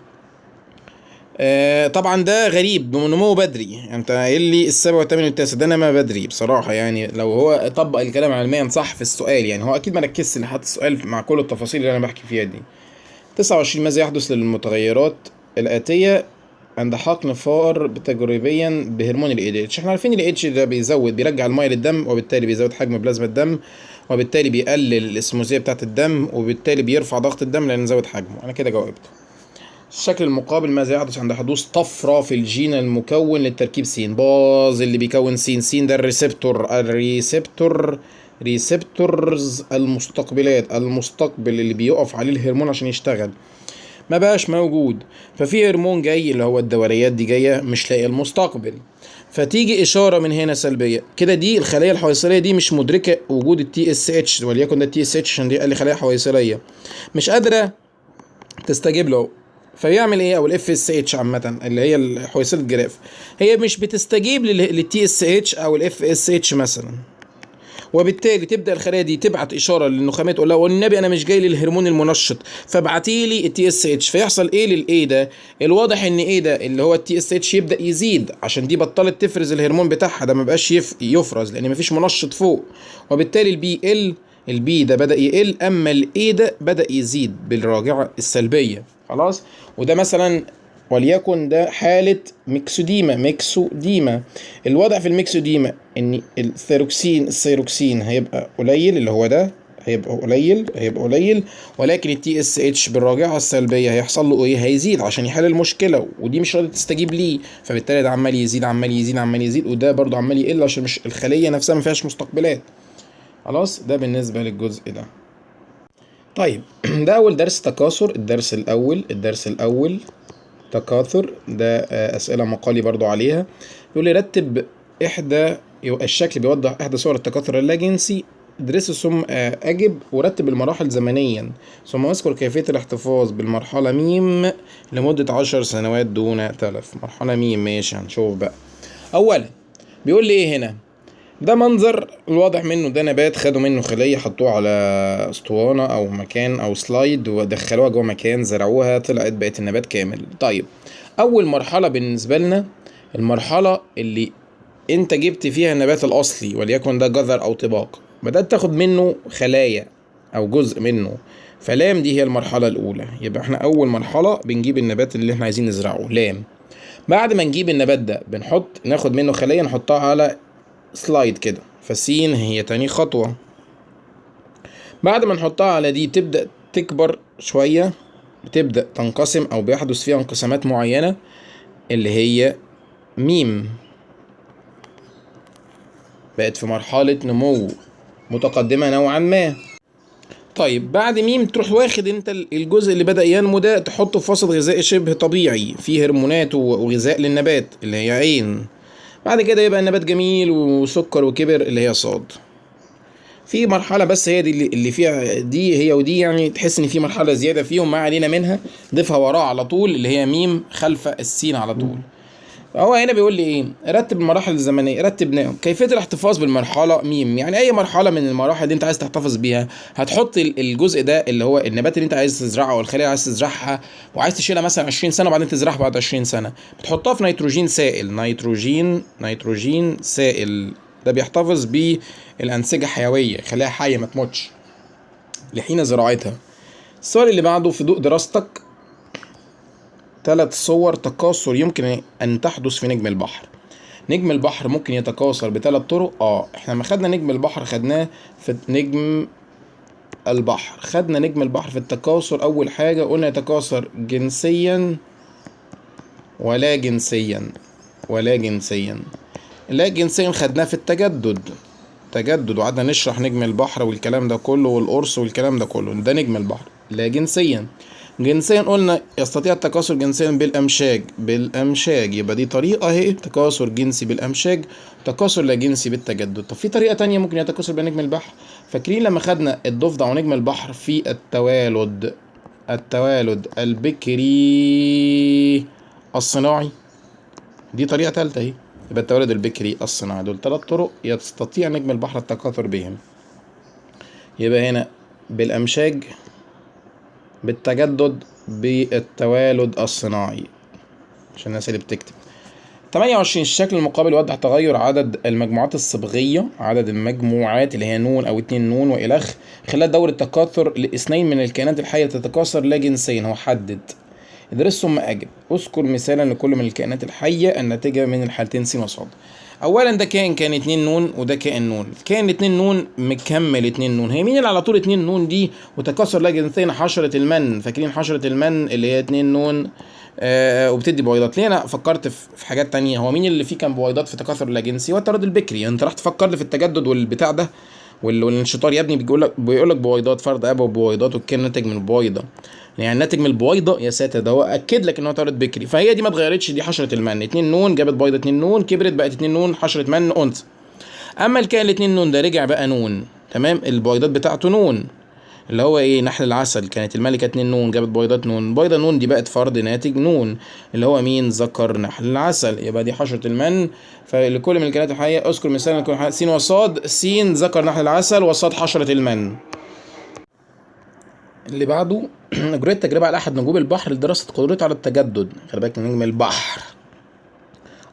طبعا ده غريب، نمو بدري. يعني انت قايل لي السابع والثامن والتاسع، ده نما بدري بصراحه. يعني لو هو طبق الكلام علميا صح في السؤال، يعني هو اكيد ما ركزش لحد السؤال مع كل التفاصيل اللي انا بحكي فيها دي. 29 ماذا يحدث للمتغيرات الآتية عند حقن فار تجريبيا بهرمون ال ADH؟ احنا عارفين ال ADH ده بيرجع المية للدم، وبالتالي بيزود حجم بلازما الدم، وبالتالي بيقلل الاسموزية بتاعة الدم، وبالتالي بيرفع ضغط الدم لأن نزود حجمه. أنا كده جاوبت. الشكل المقابل، ماذا يحدث عند حدوث طفرة في الجين المكون للتركيب س؟ باظ اللي بيكون س ده ريسبتورز المستقبلات، المستقبل اللي بيقف عليه الهرمون عشان يشتغل، ما بقاش موجود. ففي هرمون جاي اللي هو الدوريات دي جايه مش لاقي المستقبل، فتيجي اشاره من هنا سلبيه كده. دي الخلايا الحويصليه دي مش مدركه وجود التي اس اتش، وليكن ده التي اس اتش عشان دي قال لي خلايا حويصليه، مش قادره تستجيب له. فيعمل ايه؟ او الاف اس اتش عامه اللي هي حويصله الجراف، هي مش بتستجيب للتي اس اتش او الاف اس اتش مثلا، وبالتالي تبدا الخلايا دي تبعت اشاره للنخامات تقول لها والنبي انا مش جاي للهرمون المنشط فابعتي لي التي اس اتش. فيحصل ايه للاي ده؟ الواضح ان ايه ده اللي هو التي اس اتش يبدا يزيد عشان دي بطلت تفرز الهرمون بتاعها، ده ما بقاش يفرز لان مفيش منشط فوق، وبالتالي البي ده بدا يقل، اما الاي ده بدا يزيد بالراجعه السلبيه. خلاص، وده مثلا وليكن ده حالة ميكسوديما. الوضع في الميكسوديما ان الثيروكسين هيبقى قليل، اللي هو ده هيبقى قليل، ولكن التي اس اتش بالراجعة السلبية هيحصل له ايه؟ هيزيد عشان يحل المشكلة، ودي مش راضية تستجيب ليه، فبالتالي ده عمال يزيد، وده برضو عمال يقل عشان مش الخلية نفسها ما فيهاش مستقبلات. خلاص، ده بالنسبة للجزء ده. طيب ده اول درس تكاثر، الدرس الاول تكاثر ده أسئلة مقالي برضو عليها. يقول لي رتب الشكل بيوضح إحدى صور التكاثر اللاجنسي، ادرسه ثم أجب ورتب المراحل زمنيا، ثم اذكر كيفية الاحتفاظ بالمرحلة م لمدة 10 سنوات دون تلف. مرحلة م، ماشي هنشوف بقى. أولا بيقول لي إيه هنا؟ ده منظر الواضح منه ده نبات، خدوا منه خلية حطوه على اسطوانة او مكان او سلايد ودخلوها جوه مكان، زرعوها، طلعت بقت النبات كامل. طيب اول مرحلة بالنسبة لنا المرحلة اللي انت جبت فيها النبات الاصلي، وليكن ده جذر او طباق، بدأت تاخد منه خلايا او جزء منه، فلام دي هي المرحلة الاولى. يبقى احنا اول مرحلة بنجيب النبات اللي احنا عايزين نزرعه لام. بعد ما نجيب النبات ده ناخد منه خلية نحطها على سلايد كده، فسين هي تاني خطوة. بعد ما نحطها على دي تبدأ تكبر شوية، بتبدأ تنقسم أو بيحدث فيها انقسامات معينة اللي هي ميم، بقت في مرحلة نمو متقدمة نوعا ما. طيب بعد ميم تروح واخد انت الجزء اللي بدأ ينمو ده تحطه في وسط غذائي شبه طبيعي فيه هرمونات وغذاء للنبات اللي هي عين. بعد كده يبقى النبات جميل وسكر وكبر اللي هي صاد. في مرحلة بس هي دي اللي فيها دي هي ودي، يعني تحس ان في مرحلة زيادة فيهم ما علينا منها، ضيفها وراه على طول اللي هي ميم خلف السين على طول. هو هنا بيقول لي ايه؟ رتب المراحل الزمنيه، رتبناهم. كيفيه الاحتفاظ بالمرحله ميم، يعني اي مرحله من المراحل اللي انت عايز تحتفظ بيها هتحط الجزء ده اللي هو النبات اللي انت عايز تزرعه او الخليه اللي عايز تزرعها وعايز تشيلها مثلا 20 سنه وبعدين تزرعها بعد 20 سنه، بتحطها في نيتروجين سائل. نيتروجين سائل ده بيحتفظ بالانسجه حيويه، خلايا حيه ما تموتش لحين زراعتها. السؤال اللي بعده: في ضوء دراستك 3 صور تكاثر يمكن ان تحدث في نجم البحر. نجم البحر ممكن يتكاثر بثلاث طرق. احنا لما خدنا نجم البحر خدناه في نجم البحر، خدنا نجم البحر في التكاثر. اول حاجة قلنا يتكاثر جنسيا ولا جنسيا ولا جنسيا. لا جنسيا خدناه في التجدد، تجدد، وقعدنا نشرح نجم البحر والكلام ده كله والقرص والكلام ده كله، ده نجم البحر. لا جنسيا، جنسيا قلنا يستطيع التكاثر جنسيا بالامشاج، يبقى دي طريقه اهي، تكاثر جنسي بالامشاج، تكاثر لا جنسي بالتجدد. طب في طريقه تانية ممكن يتكاثر بين نجم البحر. فاكرين لما خدنا الضفدع ونجم البحر في التوالد البكري الصناعي، دي طريقه ثالثه اهي. يبقى التوالد البكري الصناعي، دول 3 طرق يستطيع نجم البحر التكاثر بهم. يبقى هنا بالامشاج، بالتجدد، بالتوالد الصناعي، عشان الناس اللي بتكتب. 28 الشكل المقابل يوضح تغير عدد المجموعات الصبغية، عدد المجموعات اللي هي نون أو 2 نون وإلخ خلال دورة التكاثر لإثنين من الكائنات الحية تتكاثر لا جنسيا. هو حدد. ادرس ثم أجب. اذكر مثالا لكل من الكائنات الحية الناتجة من الحالتين س وص. اولا ده كان 2 نون وده كائن نون. كان 2 نون مكمل 2 نون. هي مين اللي على طول 2 نون دي وتكاثر لا جنسيا؟ حشرة المن. فاكرين حشرة المن اللي هي 2 نون وبتدي بويضات. ليه انا فكرت في حاجات تانية؟ هو مين اللي فيه كان بويضات في تكاثر لا جنسي؟ والتردد البكري. انت راح تفكر لي في التجدد والبتاع ده والانشطار يا ابني، بيقول لك بويضات، فرد ابو بويضات والكائن ناتج من البويضه، يعني ناتج من البويضه. يا ساتر، ده هو اكد لك ان هو تولد بكري. فهي دي ما اتغيرتش، دي حشره المن. 2 نون جابت بويضه 2 نون، كبرت بقت 2 نون، حشره من انثى. اما الكائن 2 نون ده رجع بقى نون، تمام، البويضات بتاعته نون، اللي هو ايه؟ نحل العسل. كانت الملكه 2 نون جابت بويضات نون، بويضه نون دي بقت فرد ناتج نون، اللي هو مين؟ ذكر نحل العسل. يبقى دي حشره المن. فلكل من الكائنات الحيه اذكر مثال لكل حاجه. س وصاد. س ذكر نحل العسل، وصاد حشره المن. اللي بعده اجريت تجربه على احد نجوم البحر لدراسه قدرته على التجدد. خلي بالك من نجم البحر.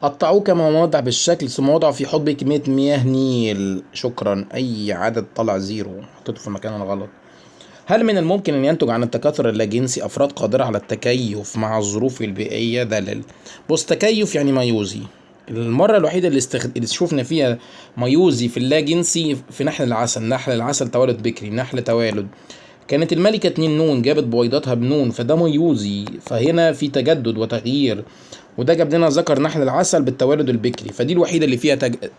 قطعوه كما هو موضع بالشكل ثم وضعوا في حوض كميه مياه نيل. شكرا. اي عدد طلع زيرو، حطيته في المكان الغلط. هل من الممكن ان ينتج عن التكاثر اللاجنسي افراد قادره على التكيف مع الظروف البيئيه؟ دلل. بص، تكيف يعني ميوزي. المره الوحيده اللي شفنا فيها ميوزي في اللاجنسي في نحل العسل. نحل العسل توالد بكري، نحل توالد. كانت الملكة 2 نون جابت بويضاتها بنون، فده ميوزي، فهنا في تجدد وتغيير. وده جاب لنا ذكر نحل العسل بالتوالد البكري، فدي الوحيدة اللي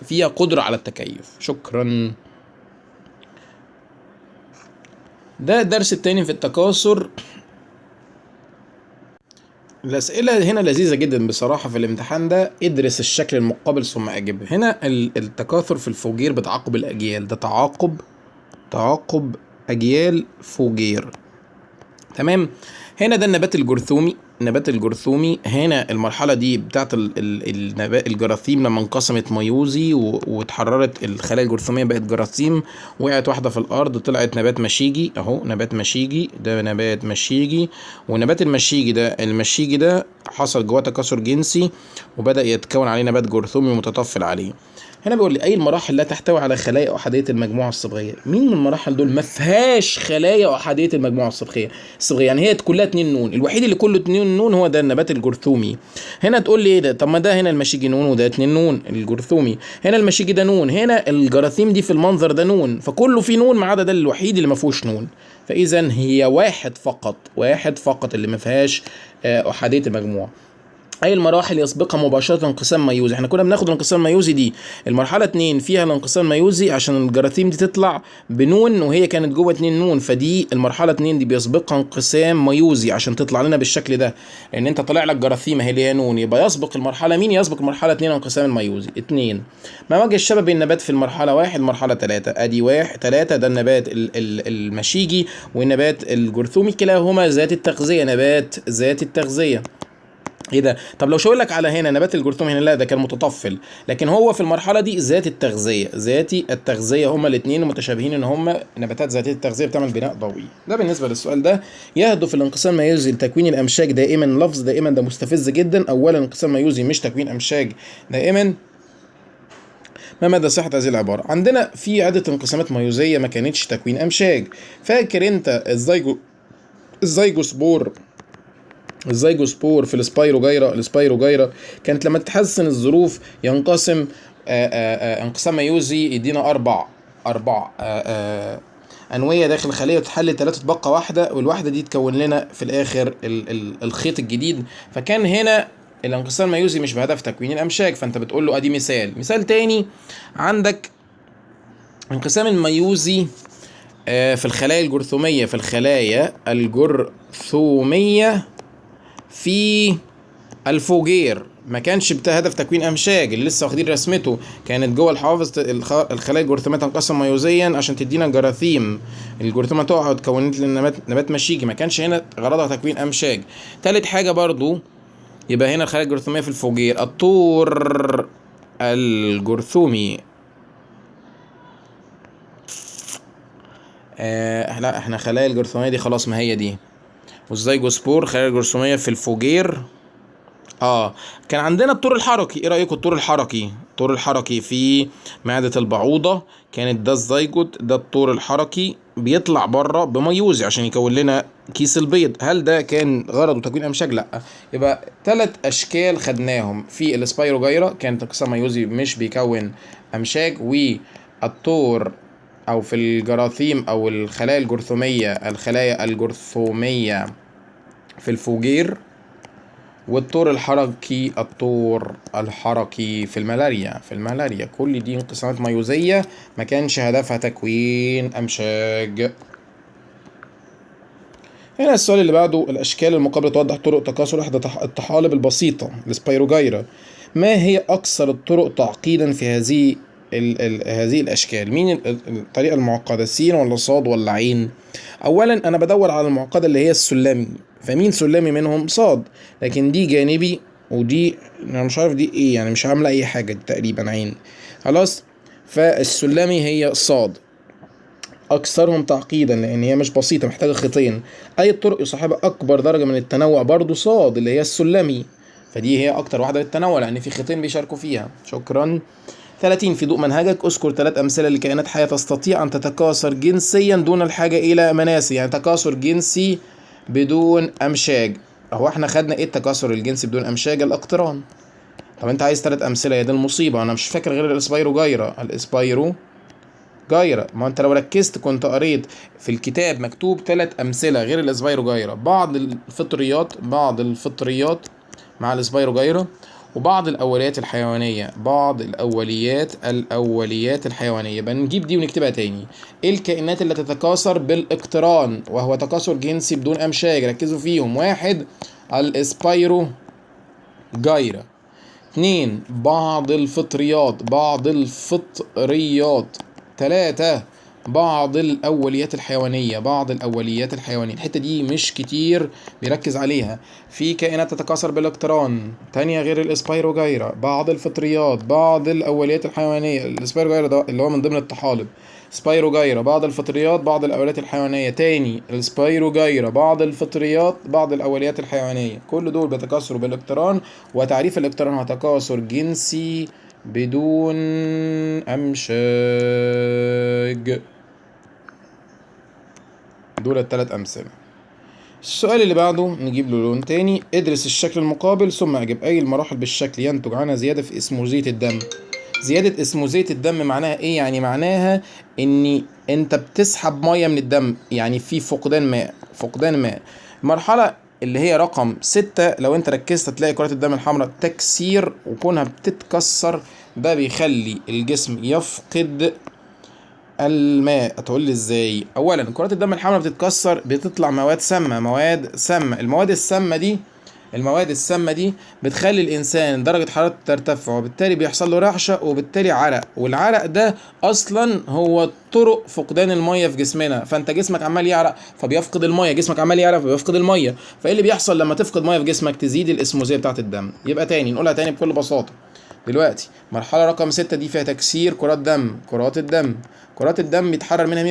فيها قدرة على التكيف. شكرا. ده الدرس التاني في التكاثر. الأسئلة هنا لذيذة جدا بصراحة في الامتحان ده. ادرس الشكل المقابل ثم أجب. هنا التكاثر في الفوجير بتعاقب الأجيال، ده تعاقب أجيال فوجير، تمام. هنا ده النبات الجرثومي. هنا المرحلة دي بتاعت النبات الجراثيم لما انقسمت ميوزي واتحررت الخلايا الجرثومية بقت جراثيم. وقعت واحدة في الأرض طلعت نبات مشيجي أهو، نبات مشيجي، ده نبات مشيجي. ونبات المشيجي ده حصل جواه تكاثر جنسي وبدأ يتكون عليه نبات جرثومي متطفل عليه. هنا بيقول لي اي المراحل لا تحتوي على خلايا احاديه المجموعه الصبغيه. مين من المراحل دول ما فيهاش خلايا احاديه المجموعه الصبغيه؟ يعني هي كلها 2 نون. الوحيد اللي كله 2 نون هو ده النبات الجرثومي. هنا تقول لي ايه ده؟ طب ما ده هنا المشيجي نون وده 2 نون الجرثومي. هنا المشيجي ده نون، هنا الجراثيم دي في المنظر ده نون، فكله فيه نون ما عدا ده الوحيد اللي ما فيهوش نون. فاذا هي واحد فقط اللي ما فيهاش احاديه المجموعه. اي المراحل يسبقها مباشره انقسام ميوزي. احنا كنا بناخد الانقسام الميوزي دي المرحله 2 فيها الانقسام الميوزي عشان الجراثيم دي تطلع بنون وهي كانت جوه 2 نون، فدي المرحله 2 دي بيسبقها انقسام ميوزي عشان تطلع لنا بالشكل ده. لان انت طالع لك جراثيم اللي هي نون، يبقى يسبق المرحله مين؟ يسبق المرحله 2 انقسام الميوزي. 2 ما وجه الشبه بين النبات في المرحله 1 مرحله 3. ادي 1 3 ده النبات المشيجي والنبات الجرثومي، كلاهما ذات التغذيه، نبات ذات التغذيه. ايه ده؟ طب لو شاور لك على هنا نبات الجرثوم هنا، لا ده كان متطفل، لكن هو في المرحله دي ذات التغذيه، ذاتي التغذيه، هما الاثنين متشابهين ان هما نباتات ذاتيه التغذيه بتعمل بناء ضوئي. ده بالنسبه للسؤال ده. يهدف الانقسام الميوزي لتكوين الامشاج دائما. لفظ دائما ده مستفز جدا. اولا انقسام ميوزي مش تكوين امشاج دائما. ما مدى صحة هذه العبارة؟ عندنا في عدة انقسامات ميوزية ما كانتش تكوين أمشاج. فاكر أنت الزيجوسبور الزيجوسبور في السبايروجايرا كانت لما تتحسن الظروف ينقسم انقسام ميوزي، يدينا أربع أنوية داخل الخلية، وتحلل 3 تبقى واحدة، والواحدة دي تكون لنا في الآخر الخيط الجديد. فكان هنا الانقسام الميوزي مش بهدف تكوين الأمشاج، فأنت بتقول له أدي مثال تاني. عندك انقسام الميوزي في الخلايا الجرثومية، في الفوجير ما كانش بهدف تكوين امشاج، اللي لسه واخدين رسمته، كانت جوه الحوافظ الخلايا الجرثوميه تنقسم ميوزيا عشان تدينا جراثيم، الجرثومه تقع وتكونت لنا نبات مشيجي، ما كانش هنا غرضها تكوين امشاج. تالت حاجه برضو، يبقى هنا الخلايا الجرثوميه في الفوجير. الطور الجرثومي لا احنا خلايا الجرثوميه دي خلاص، ما هي دي. والزيجوسبور خلايا الجرثوميه في الفوجير. كان عندنا الطور الحركي. ايه رايكم الطور الحركي في معدة البعوضة، كانت ده الزيجوت، ده الطور الحركي بيطلع بره بميوزي عشان يكون لنا كيس البيض. هل ده كان غرضه تكوين امشاج؟ لا. يبقى 3 اشكال خدناهم في السبايروجايرا، كانت انقسام ميوزي مش بيكون امشاج، والطور او في الجراثيم او الخلايا الجرثومية في الفوجير، والطور الحركي في الملاريا. كل دي انقسامات ميوزية ما كانش هدفها تكوين أمشاج. هنا السؤال اللي بعده، الأشكال المقابلة توضح طرق تكاثر وحدة الطحالب البسيطة السبايروجايرا. ما هي أكثر الطرق تعقيدا في هذه الأشكال؟ مين الطريقة المعقدة، سين ولا صاد ولا عين؟ أولا أنا بدور على المعقدة اللي هي السلمي، فمين سلمي منهم؟ صاد. لكن دي جانبي، ودي أنا مش عارف دي إيه، يعني مش عاملة أي حاجة، تقريبا عين. خلاص، فالسلمي هي صاد. أكثرهم تعقيدا لأن هي مش بسيطة، محتاجة خيطين. أي الطرق يصاحبها أكبر درجة من التنوع؟ برضو صاد اللي هي السلمي، فدي هي أكتر واحدة للتنوع لأن في خيطين بيشاركوا فيها. شكرا. 30. في ضوء منهجك اذكر 3 أمثلة لكائنات حية تستطيع أن تتكاثر جنسيا دون الحاجة إلى مناسل، يعني تكاثر جنسي بدون أمشاج. هو احنا خدنا ايه التكاثر الجنسي بدون أمشاج؟ الاقتران. طب انت عايز 3 أمثلة، يا دي المصيبة، أنا مش فاكر غير الاسبايروجايرا. ما انت لو ركزت كنت قريت في الكتاب مكتوب 3 أمثلة غير الاسبايروجايرا، بعض الفطريات مع الاسبايروجايرا، وبعض الأوليات الحيوانية. بنجيب دي ونكتبها تاني. ايه الكائنات اللي تتكاثر بالاقتران وهو تكاثر جنسي بدون أمشاج؟ ركزوا فيهم. 1 الاسبايروجايرا. 2 بعض الفطريات. 3 بعض الأوليات الحيوانية. الحتة دي مش كتير بيركز عليها. في كائنات تتكاثر بالاقتران تانية غير الاسبايروجايرا، بعض الفطريات، بعض الأوليات الحيوانية. الاسبايروجايرا ده اللي هو من ضمن الطحالب. سبايروجايرا، بعض الفطريات، بعض الأوليات الحيوانية. تاني السبايروجايرا، بعض الفطريات، بعض الأوليات الحيوانية. كل دول بيتكاثروا بالاقتران، وتعريف الاقتران هو تكاثر جنسي بدون أمشاج. دول 3 أمثلة. السؤال اللي بعده نجيب له لون تاني. ادرس الشكل المقابل ثم اجب أي المراحل بالشكل ينتج عنها زيادة في اسموزية الدم. زيادة اسموزية الدم معناها ايه؟ يعني معناها ان انت بتسحب مية من الدم، يعني في فقدان ماء. المرحلة اللي هي رقم 6 لو انت ركزت هتلاقي كرات الدم الحمراء تكسير، وكونها بتتكسر ده بيخلي الجسم يفقد الماء. هتقول لي ازاي؟ اولا كرات الدم الحمراء بتتكسر، بتطلع مواد سامة. المواد السامة دي المواد السامة دي بتخلي الإنسان درجة حرارته ترتفع، وبالتالي بيحصل له رعشة وبالتالي عرق، والعرق ده أصلا هو طرق فقدان المية في جسمنا. فأنت جسمك عمال يعرق فبيفقد المية، جسمك عمال يعرق فبيفقد المية. فإيه اللي بيحصل لما تفقد مية في جسمك؟ تزيد الإسموزية بتاعة الدم. يبقى تاني نقولها تاني بكل بساطة. دلوقتي مرحلة رقم 6 دي فيها تكسير كرات دم، كرات الدم. كرات الدم بيتحرر منها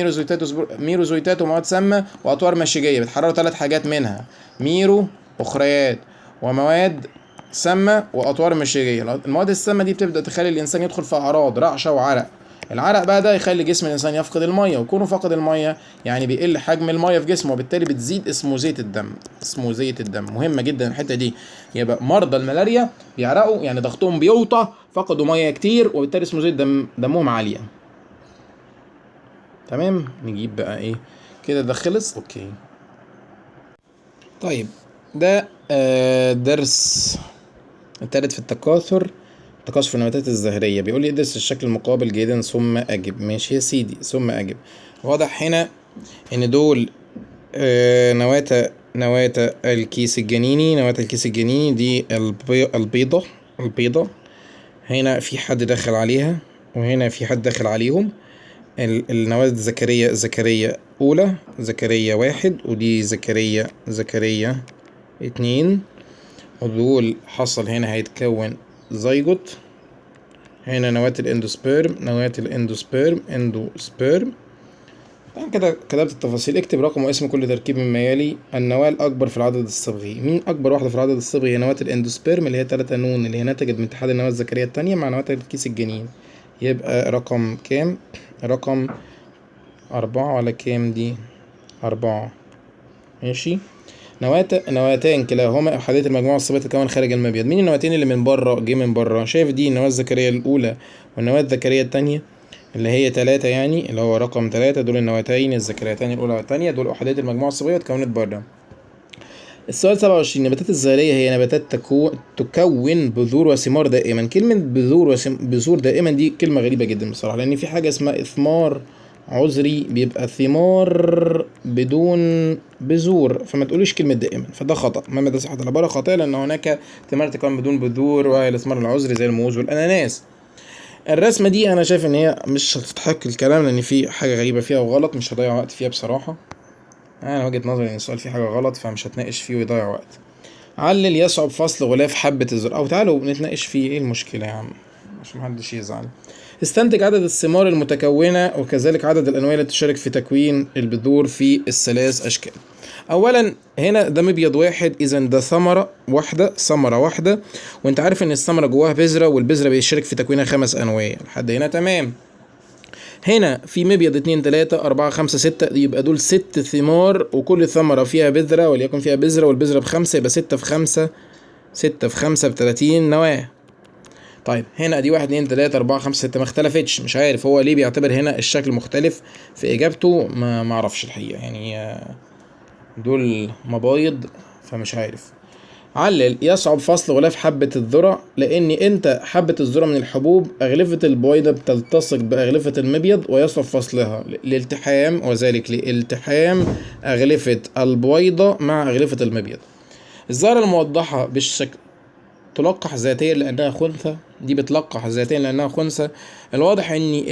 ميروزويتات ومواد سامة وأطوار مشيجية. بيتحرروا 3 حاجات منها: ميرو، أخريات، ومواد سامة وأطوار مشيجية. المواد السامة دي بتبدأ تخلي الإنسان يدخل في أعراض رعشة وعرق. العرق بقى ده يخلي جسم الإنسان يفقد المية، وكونه فقد المية يعني بيقل حجم المية في جسمه، وبالتالي بتزيد اسموزية الدم. اسموزية الدم مهمة جدا الحتة دي. يبقى مرضى الملاريا بيعرقوا يعني ضغطهم بيوطى، فقدوا مية كتير، وبالتالي اسموزية دمهم عالية. تمام. نجيب بقى ايه كده، ده خلص. اوكي طيب، ده درس التالت في التكاثر في النباتات الزهرية. بيقول لي ادرس الشكل المقابل جيدا ثم أجب. ماشي يا سيدي، ثم أجب. واضح هنا إن دول نواة الكيس الجنيني. نواة الكيس الجنيني دي البيضة. هنا في حد داخل عليها، وهنا في حد داخل عليهم. النواة زكريا أولى، زكريا واحد، ودي زكريا اتنين. ودول حصل هنا هيتكون زيجوت. هنا نواة اندوسبيرم. طبعا كده كتبت التفاصيل. اكتب رقم واسم كل تركيب مما يلي. النواة الأكبر في العدد الصبغي. مين أكبر واحدة في العدد الصبغي؟ هي نواة الاندوسبيرم اللي هي 3 نون، اللي هي نتجت من اتحاد النواة الذكرية التانية مع نواة الكيس الجنين. يبقى رقم كام؟ رقم 4 ولا كام دي؟ 4. ماشي. نواتان كلاهما أحادية المجموعة الصبغية تتكون خارج المبيض. مين النواتين اللي من بره جه من بره؟ شايف دي النواة الذكرية الأولى والنواة الذكرية التانية اللي هي 3، يعني اللي هو رقم 3. دول النواتين الذكريتين الأولى والتانية، دول أحادية المجموعة الصبغية اتكونت بره. السؤال 27. النباتات الزهرية هي نباتات تكون بذور وثمار دائما. كلمة بذور دائما دي كلمة غريبة جدا بصراحة، لأن في حاجة اسمها إثمار عذري بيبقى ثمار بدون بذور، فما تقوليش كلمة دائما، فده خطأ. ما ده صح، ده عبارة خاطئة، لأن هناك ثمار تكون بدون بذور وهي الإثمار العذري زي الموز والأناناس. الرسمة دي أنا شايف إن هي مش هتستحق الكلام، لأن في حاجة غريبة فيها وغلط، مش هضيع وقت فيها بصراحة. أنا وجهة نظري إن السؤال فيه حاجة غلط، فمش هتناقش فيه ويضيع وقت. علل يصعب فصل غلاف حبة الذرة، أو تعالوا نتناقش فيه. إيه المشكلة يا عم؟ مش محدش يزعل. استنتج عدد الثمار المتكونة وكذلك عدد الأنواع التي تشارك في تكوين البذور في ال3 أشكال. أولا هنا ده مبيض واحد، إذا ده ثمرة واحدة، وأنت عارف إن الثمرة جواها بذرة، والبذرة بيشارك في تكوينها 5 أنواع. لحد هنا تمام. هنا في مبيض 2 3 4 5 6، يبقى دول 6 ثمار، وكل ثمرة فيها بذرة، وليكن فيها بذرة والبذرة ب5، يبقى 6 في 5 ب30 نواة. طيب هنا دي 1 2 3 4 5 6 ما اختلفتش. مش عارف هو ليه بيعتبر هنا الشكل مختلف في إجابته، ما اعرفش الحقيقة يعني. دول مبايض فمش عارف. علل يصعب فصل غلاف حبة الذرة، لأن أنت حبة الذرة من الحبوب أغلفة البويضة بتلتصق بأغلفة المبيض ويصعب فصلها لالتحام، وذلك لالتحام أغلفة البويضة مع أغلفة المبيض. الزهرة الموضحة بالشكل تلقح ذاتيا لأنها خنثى. دي بتلقح ذاتيا لأنها خنثى. الواضح أن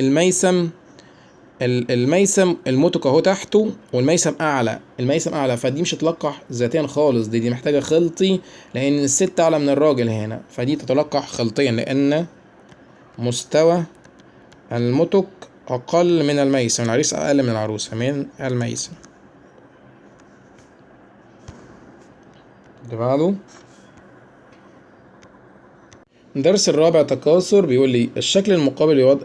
الميسم الموتك اهو تحته، والميسم اعلى، فدي مش هتلقح ذاتيا خالص. دي محتاجه خلطي، لان الست اعلى من الراجل هنا، فدي تتلقح خلطيا لان مستوى الموتك اقل من الميسم. العريس اقل من العروسه من الميسم. اللي بعده الدرس الرابع تكاثر. بيقول لي الشكل المقابل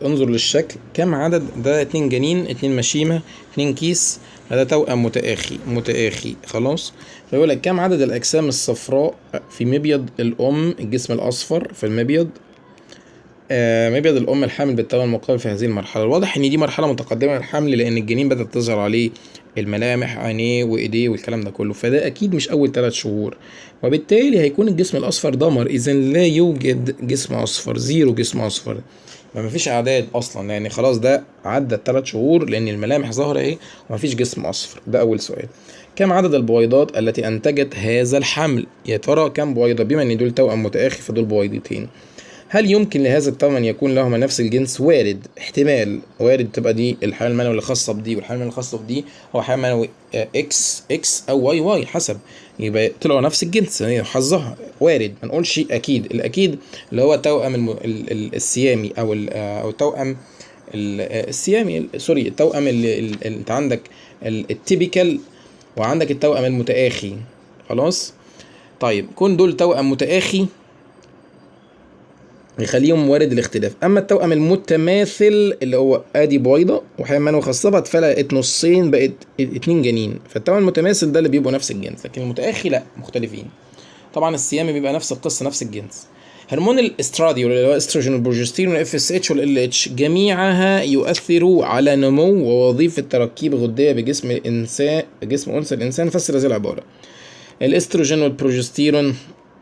انظر للشكل. كم عدد؟ ده 2 جنين، 2 مشيمة، 2 كيس، ده توأم متآخي خلاص. فيقول لك كم عدد الأجسام الصفراء في مبيض الأم، الجسم الأصفر في المبيض. مبيض الأم الحامل بالتوأم المقابل في هذه المرحلة. الواضح إن دي مرحلة متقدمة للحمل، لأن الجنين بدأت تظهر عليه الملامح، عينيه وإيديه والكلام ده كله، فده أكيد مش أول 3 شهور، وبالتالي هيكون الجسم الأصفر ضمر. إذا لا يوجد جسم أصفر، 0 جسم أصفر. ما فيش اعداد اصلا، يعني خلاص ده عدى ال3 شهور لان الملامح ظاهره ايه وما فيش جسم اصفر. ده اول سؤال. كم عدد البويضات التي انتجت هذا الحمل؟ يا ترى كم بويضه؟ بما ان دول توأم متآخي فدول بويضتين. هل يمكن لهذا التوأم ان يكون لهما نفس الجنس؟ وارد، احتمال وارد تبقى دي الحمل المنوي اللي خاصه بدي والحمل المنوي الخاصه بدي هو حمل منوي اكس اكس او واي واي حسب، يبقى طلعوا نفس الجنس يعني حظها. وارد، ما نقولش اكيد. الاكيد اللي هو التوأم السيامي او او التوأم السيامي، سوري، التوأم اللي انت عندك التيبيكال وعندك التوأم المتآخي. خلاص. طيب كون دول توأم متآخي يخليهم وارد الاختلاف. اما التوأم المتماثل اللي هو ادي بويضه وحمل منوي خصبها اتفلقت نصين بقت 2 جنين، فالتوأم المتماثل ده اللي بيبقوا نفس الجنس، لكن المتآخي لا، مختلفين. طبعا السيامي بيبقى نفس القصه نفس الجنس. هرمون الاستراديول اللي هو استروجين والبروجستيرون والاف اس اتش والال اتش جميعها يؤثروا على نمو ووظيفه تركيب غديه بجسم الانسان، جسم انثى الانسان. فسر هذه العباره. الاستروجين والبروجستيرون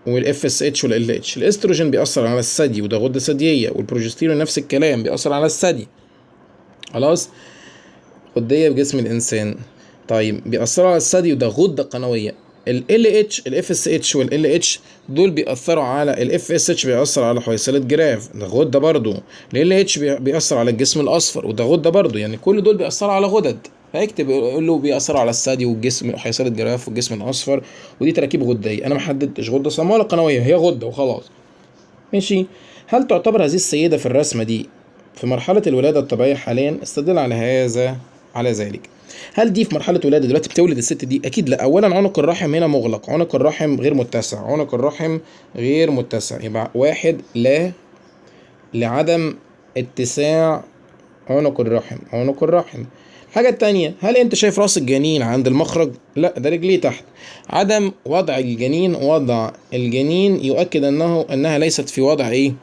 والاف اس اتش والال اتش. الاستروجين بيأثر على الثدي وده غده ثدييه، والبروجستيرون نفس الكلام بيأثر على الثدي. خلاص، غديه بجسم الانسان. طيب بيأثروا على الثدي وده غده قنويه. ال اتش الاف اس اتش والال اتش دول بيأثروا على الاف اس اتش بيأثر على حويصلة جراف ده غده برضو. ال اتش بيأثر على الجسم الاصفر وده غده برضو، يعني كل دول بيأثروا على غدد. فيكتب يقول له بيأثروا على الثدي والجسم حويصلة جراف والجسم الاصفر، ودي تراكيب غديه. انا ما حددتش غده صماء ولا قنويه، هي غده وخلاص. ماشي. هل تعتبر هذه السيده في الرسمه دي في مرحله الولاده الطبيعيه حاليا؟ استدل على هذا على ذلك. هل دي في مرحله ولاده دلوقتي بتولد الست دي؟ اكيد لا. اولا عنق الرحم هنا مغلق، عنق الرحم غير متسع، عنق الرحم غير متسع. يبقى واحد، لا، لعدم اتساع عنق الرحم، عنق الرحم. الحاجة التانية، هل انت شايف راس الجنين عند المخرج؟ لا، ده رجليه تحت. عدم وضع الجنين، وضع الجنين يؤكد انها ليست في وضع ايه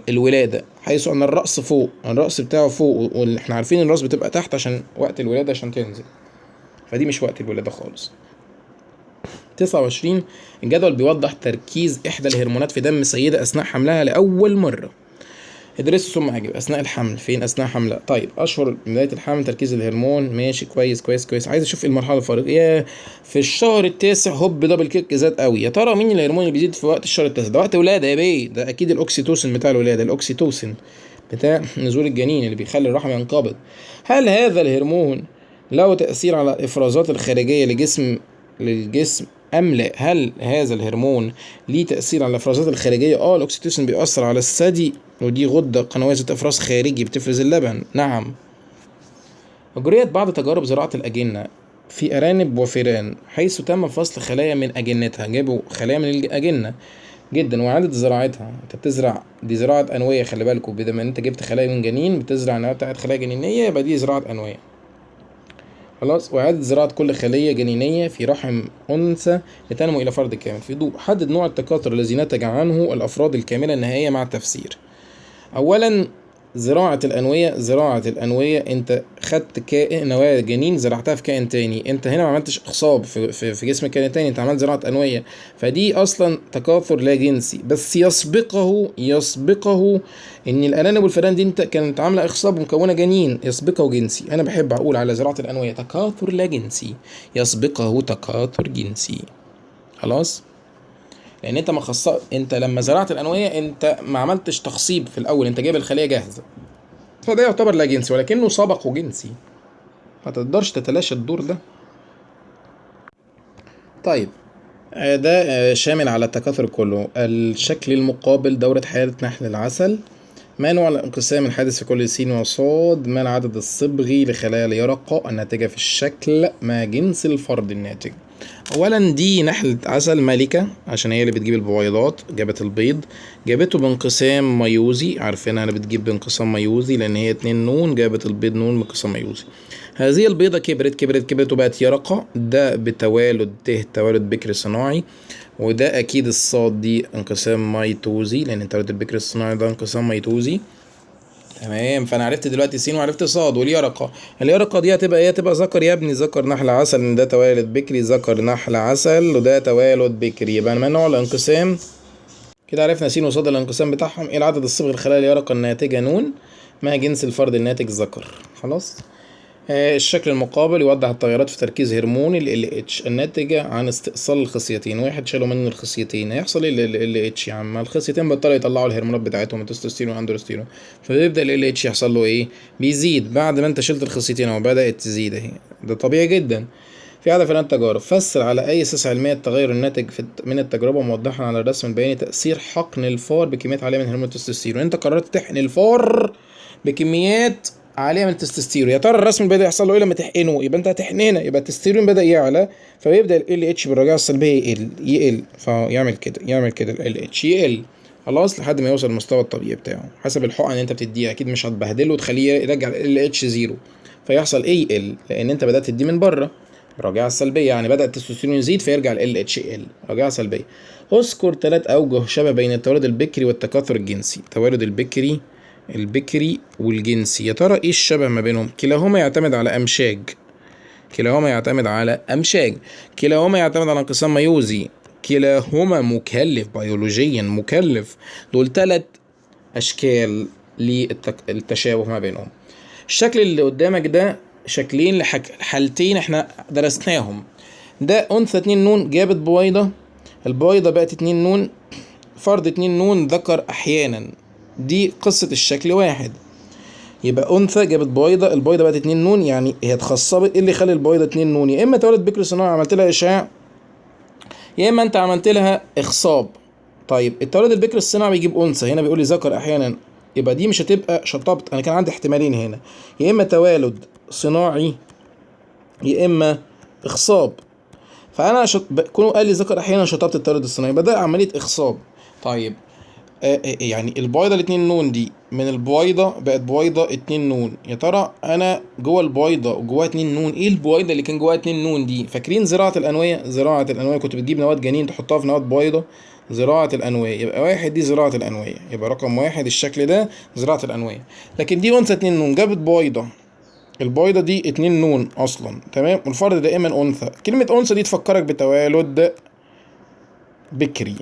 الولادة، حيث ان الرأس فوق، الرأس بتاعه فوق، واحنا عارفين الراس بتبقى تحت عشان وقت الولادة عشان تنزل، فدي مش وقت الولادة خالص. 29. الجدول بيوضح تركيز احدى الهرمونات في دم السيدة اثناء حملها لاول مرة. ادرسوا ثم اجب. اثناء الحمل فين؟ اثناء حملها. طيب اشهر بدايه الحمل تركيز الهرمون، ماشي، كويس كويس كويس. عايز اشوف المرحله الفارقه. في الشهر التاسع هوب دبل كيك زاد قوي. يا ترى مين الهرمون اللي بيزيد في وقت الشهر التاسع؟ ده وقت ولاده يا بيه، ده اكيد الاوكسيتوسين بتاع الولاده، الاوكسيتوسين بتاع نزول الجنين اللي بيخلي الرحم ينقبض. هل هذا الهرمون له تاثير على الافرازات الخارجيه للجسم ام لا؟ هل هذا الهرمون ليه تاثير على الافرازات الخارجيه؟ الاوكسيتوسين بيأثر على الثدي ودي غده قنويه ذات افراز خارجي بتفرز اللبن. نعم. أجريت بعض تجارب زراعة الأجنة في أرانب وفئران، حيث تم فصل خلايا من أجنتها، جابوا خلايا من الأجنة جدا وإعادة زراعتها. أنت بتزرع، دي زراعة أنوية، خلي بالكوا، بدل ما أنت جبت خلايا من جنين بتزرع نواه بتاعت خلايا جنينية، يبقى دي زراعة أنوية. خلاص. وإعادة زراعة كل خلية جنينية في رحم أنثى لتنمو إلى فرد كامل. في ضوء حدد نوع التكاثر الذي نتج عنه الأفراد الكاملة النهائية مع التفسير. أولا زراعة الأنوية، زراعة الأنوية أنت خدت كائن نواة جنين زرعتها في كائن تاني، أنت هنا ما عملتش إخصاب في جسم كائن تاني، أنت عملت زراعة أنوية، فدي أصلا تكاثر لا جنسي. بس يسبقه إن الأرانب والفئران دي أنت كانت عاملة إخصاب ومكونة جنين، يسبقه جنسي. أنا بحب أقول على زراعة الأنوية تكاثر لا جنسي يسبقه تكاثر جنسي. خلاص. لان انت ما انت لما زرعت الانويه انت ما عملتش تخصيب في الاول، انت جايب الخليه جاهزه، فده يعتبر لا جنسي ولكنه سبق جنسي، ما تقدرش تتلاشى الدور ده. طيب ده شامل على التكاثر كله. الشكل المقابل دورة حياة نحل العسل. ما نوع الانقسام الحادث في كل س وصاد؟ ما العدد الصبغي لخلايا اليرقة الناتجة في الشكل؟ ما جنس الفرد الناتج؟ اولا دي نحلة عسل ملكة عشان هي اللي بتجيب البويضات، جابت البيض، جابته بانقسام ميوزي، عارفينها انا بتجيب بانقسام ميوزي لان هي 2 نون، جابت البيض نون بانقسام ميوزي. هذه البيضة كبرت وبقت يرقة، ده بتوالد توالد بكري صناعي، وده اكيد الصاد دي انقسام ميتوزي لان التوالد البكري الصناعي ده انقسام ميتوزي. تمام. فانا عرفت دلوقتي س وعرفت صاد. واليرقة، اليرقة دي هتبقى ايه؟ هتبقى ذكر يا ابني، ذكر نحل عسل، ان ده توالد بكري، ذكر نحل عسل وده توالد بكري. يبقى ما نوع الانقسام؟ كده عرفنا س وص الانقسام بتاعهم. ايه العدد الصبغ الخلايا اليرقة الناتجة ن مع جنس الفرد الناتج ذكر. خلاص. الشكل المقابل يوضح التغيرات في تركيز هرمون ال LH الناتجة عن استئصال الخصيتين. واحد شالوا منه الخصيتين، هيحصل ايه ال LH يا عم؟ الخصيتين بطلوا يطلعوا الهرمونات بتاعتهم التستوستيرون والاندروستيرون، فبيبدأ ال LH يحصل له ايه؟ بيزيد بعد ما انت شلت الخصيتين اهو، بدأت تزيد اهي، ده طبيعي جدا. في هدف الآن تجارب. فسر على أي أساس علمية التغير الناتج من التجربة موضحا على الرسم البياني تأثير حقن الفار بكميات عالية من هرمون التستوستيرون. أنت قررت تحقن الفار بكميات عالية من التستوستيرون، يا ترى الرسم بدأ يحصل له إيه لما تحقنه؟ يبقى أنت هتحقن هنا، يبقى التستوستيرون بدأ يعلى، فبيبدأ ال LH بالرجعة السلبية يقل، فيعمل كده، يعمل كده ال LH يقل خلاص لحد ما يوصل المستوى الطبيعي بتاعه حسب الحقن اللي أنت بتديها. أكيد مش هتبهدله وتخليه يرجع ال LH زيرو، فيحصل إيه؟ يقل، لأن أنت بدأت تديه من بره. الراجعة السلبية يعني بدأ التستوستيرون يزيد فيرجع ال LH يقل، راجعة سلبية. اذكر 3 أوجه شبه بين التوالد البكري والتكاثر الجنسي. التوالد البكري والجنسي، يا ترى ايه الشبه ما بينهم؟ كلاهما يعتمد على أمشاج، كلاهما يعتمد على انقسام ميوزي، كلاهما مكلف بيولوجيا، مكلف. دول 3 أشكال للتشابه ما بينهم. الشكل اللي قدامك ده شكلين حالتين احنا درسناهم. ده أنثى 2 نون جابت بويضة، البويضة بقت 2 نون، فرد 2 نون ذكر أحيانا. دي قصة الشكل واحد. يبقى أنثى جابت بويضة، البويضة بقت 2 نون، يعني هي اتخصبت. ايه اللي يخلي البويضة 2 نون؟ يا إما تولد بكر صناعي عملت لها إشعاع، يا إما أنت عملت لها إخصاب. طيب التولد البكر الصناعي بيجيب أنثى، هنا بيقول لي ذكر أحيانا، يبقى دي مش هتبقى شطبت. أنا كان عندي احتمالين هنا، يا إما توالد صناعي يا إما إخصاب. فانا كونه قال لي ذكر احيانا شطبت التولد الصناعي، بدا عمليه اخصاب. طيب يعني البويضه الاتنين نون دي من البويضه بقت بويضه 2 نون، يا ترى انا جوه البويضه وجواها 2 نون، ايه البويضه اللي كان جواها 2 نون دي؟ فاكرين زراعه الانويه كنت بتجيب نواه جنين تحطها في نواه بويضه، زراعه الانويه. يبقى واحد دي زراعه الانويه، يبقى رقم واحد الشكل ده زراعه الانويه. لكن دي انثى 2 نون جابت بويضه، البويضة دي 2 نون أصلا، تمام، والفرد دائما أنثى. كلمة أنثى دي تفكرك بتوالد بكري،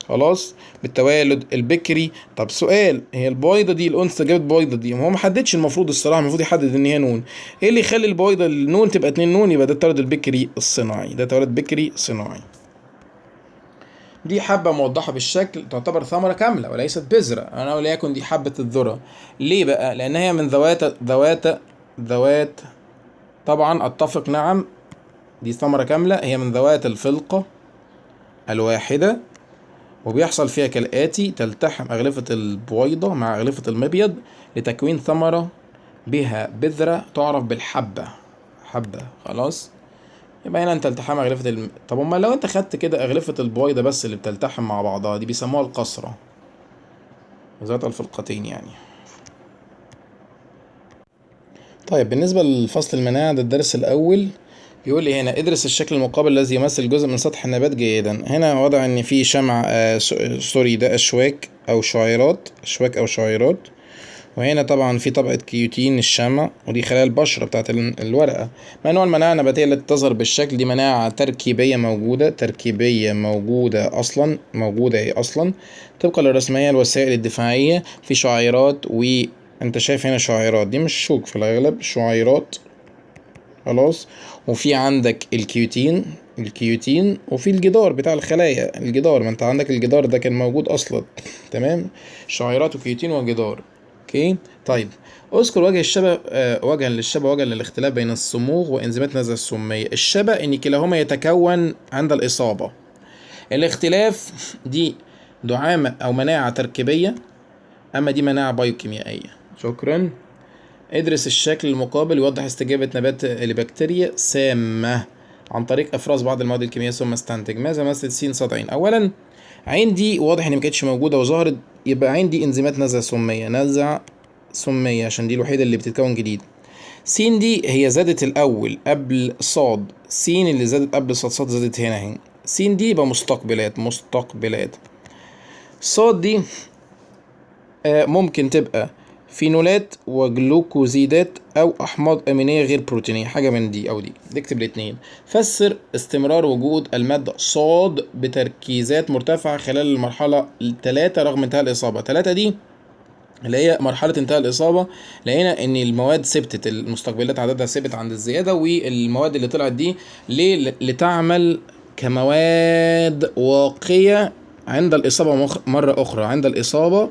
خلاص، بالتوالد البكري. طب سؤال، هي البويضة دي الأنثى جابت بويضة دي، هو ما حددش المفروض الصراحة، المفروض يحدد إن هي نون. إيه اللي يخلي البويضة النون تبقى 2 نون؟ يبقى ده التوالد البكري الصناعي، ده تولد بكري صناعي. دي حبة موضحة بالشكل تعتبر ثمرة كاملة وليست بذرة، أنا وليكن دي حبة الذرة. ليه بقى؟ لأن هي من ذوات طبعا اتفق، نعم، دي ثمرة كاملة، هي من ذوات الفلقة الواحدة، وبيحصل فيها كالآتي: تلتحم أغلفة البويضة مع أغلفة المبيض لتكوين ثمرة بها بذرة تعرف بالحبة، حبة. خلاص، يبقى هنا انت التحام أغلفة طب امال لو انت خدت كده أغلفة البويضة بس اللي بتلتحم مع بعضها، دي بيسموها القصرة، ذات الفلقتين يعني. طيب بالنسبة لفصل المناعة، ده الدرس الأول. بيقول لي هنا: ادرس الشكل المقابل الذي يمثل جزء من سطح النبات جيدا. هنا وضع ان في شمع سوري، ده اشواك او شعيرات، وهنا طبعا في طبقة كيوتين الشمع، ودي خلايا البشرة بتاعت الورقة. ما نوع المناعة النباتية التي تظهر بالشكل دي؟ مناعة تركيبية موجودة أصلا، طبقا للرسمية الوسائل الدفاعية في شعيرات، وانت شايف هنا شعيرات، دي مش شوك في الأغلب، شعيرات. خلاص، وفي عندك الكيوتين وفي الجدار بتاع الخلايا، الجدار، ما انت عندك الجدار ده كان موجود اصلا، تمام، شعيرات وكيوتين وجدار. اوكي. طيب اذكر وجه الشبه، وجها للشبه وجها للاختلاف بين الصموغ وانزيمات نزع السمية. الشبه ان كلاهما يتكون عند الاصابة، الاختلاف دي دعامة او مناعة تركيبية، اما دي مناعة بايوكيميائية. شكرا. ادرس الشكل المقابل يوضح استجابة نبات لبكتيريا سامة عن طريق افراز بعض المواد الكيميائية ثم استنتج ماذا مثل س ص ع. اولا عين دي واضح ان ما كانتش موجودة وظهرت، يبقى عين دي انزيمات نزع سمية عشان دي الوحيدة اللي بتتكون جديد. س دي هي زادت الاول قبل صاد، س اللي زادت قبل صاد زادت هنا اهي، س دي يبقى مستقبلات. صاد دي ممكن تبقى فينولات وجلوكوزيدات او احماض امينيه غير بروتينيه، حاجه من دي او دي، نكتب الاثنين. فسر استمرار وجود الماده صاد بتركيزات مرتفعه خلال المرحله الثلاثه رغم انتهاء الاصابه. ثلاثه دي اللي هي مرحله انتهاء الاصابه، لقينا ان المواد ثبتت، المستقبلات عددها ثبت عند الزياده، والمواد اللي طلعت دي ليه؟ لتعمل كمواد واقيه عند الاصابه مره اخرى، عند الاصابه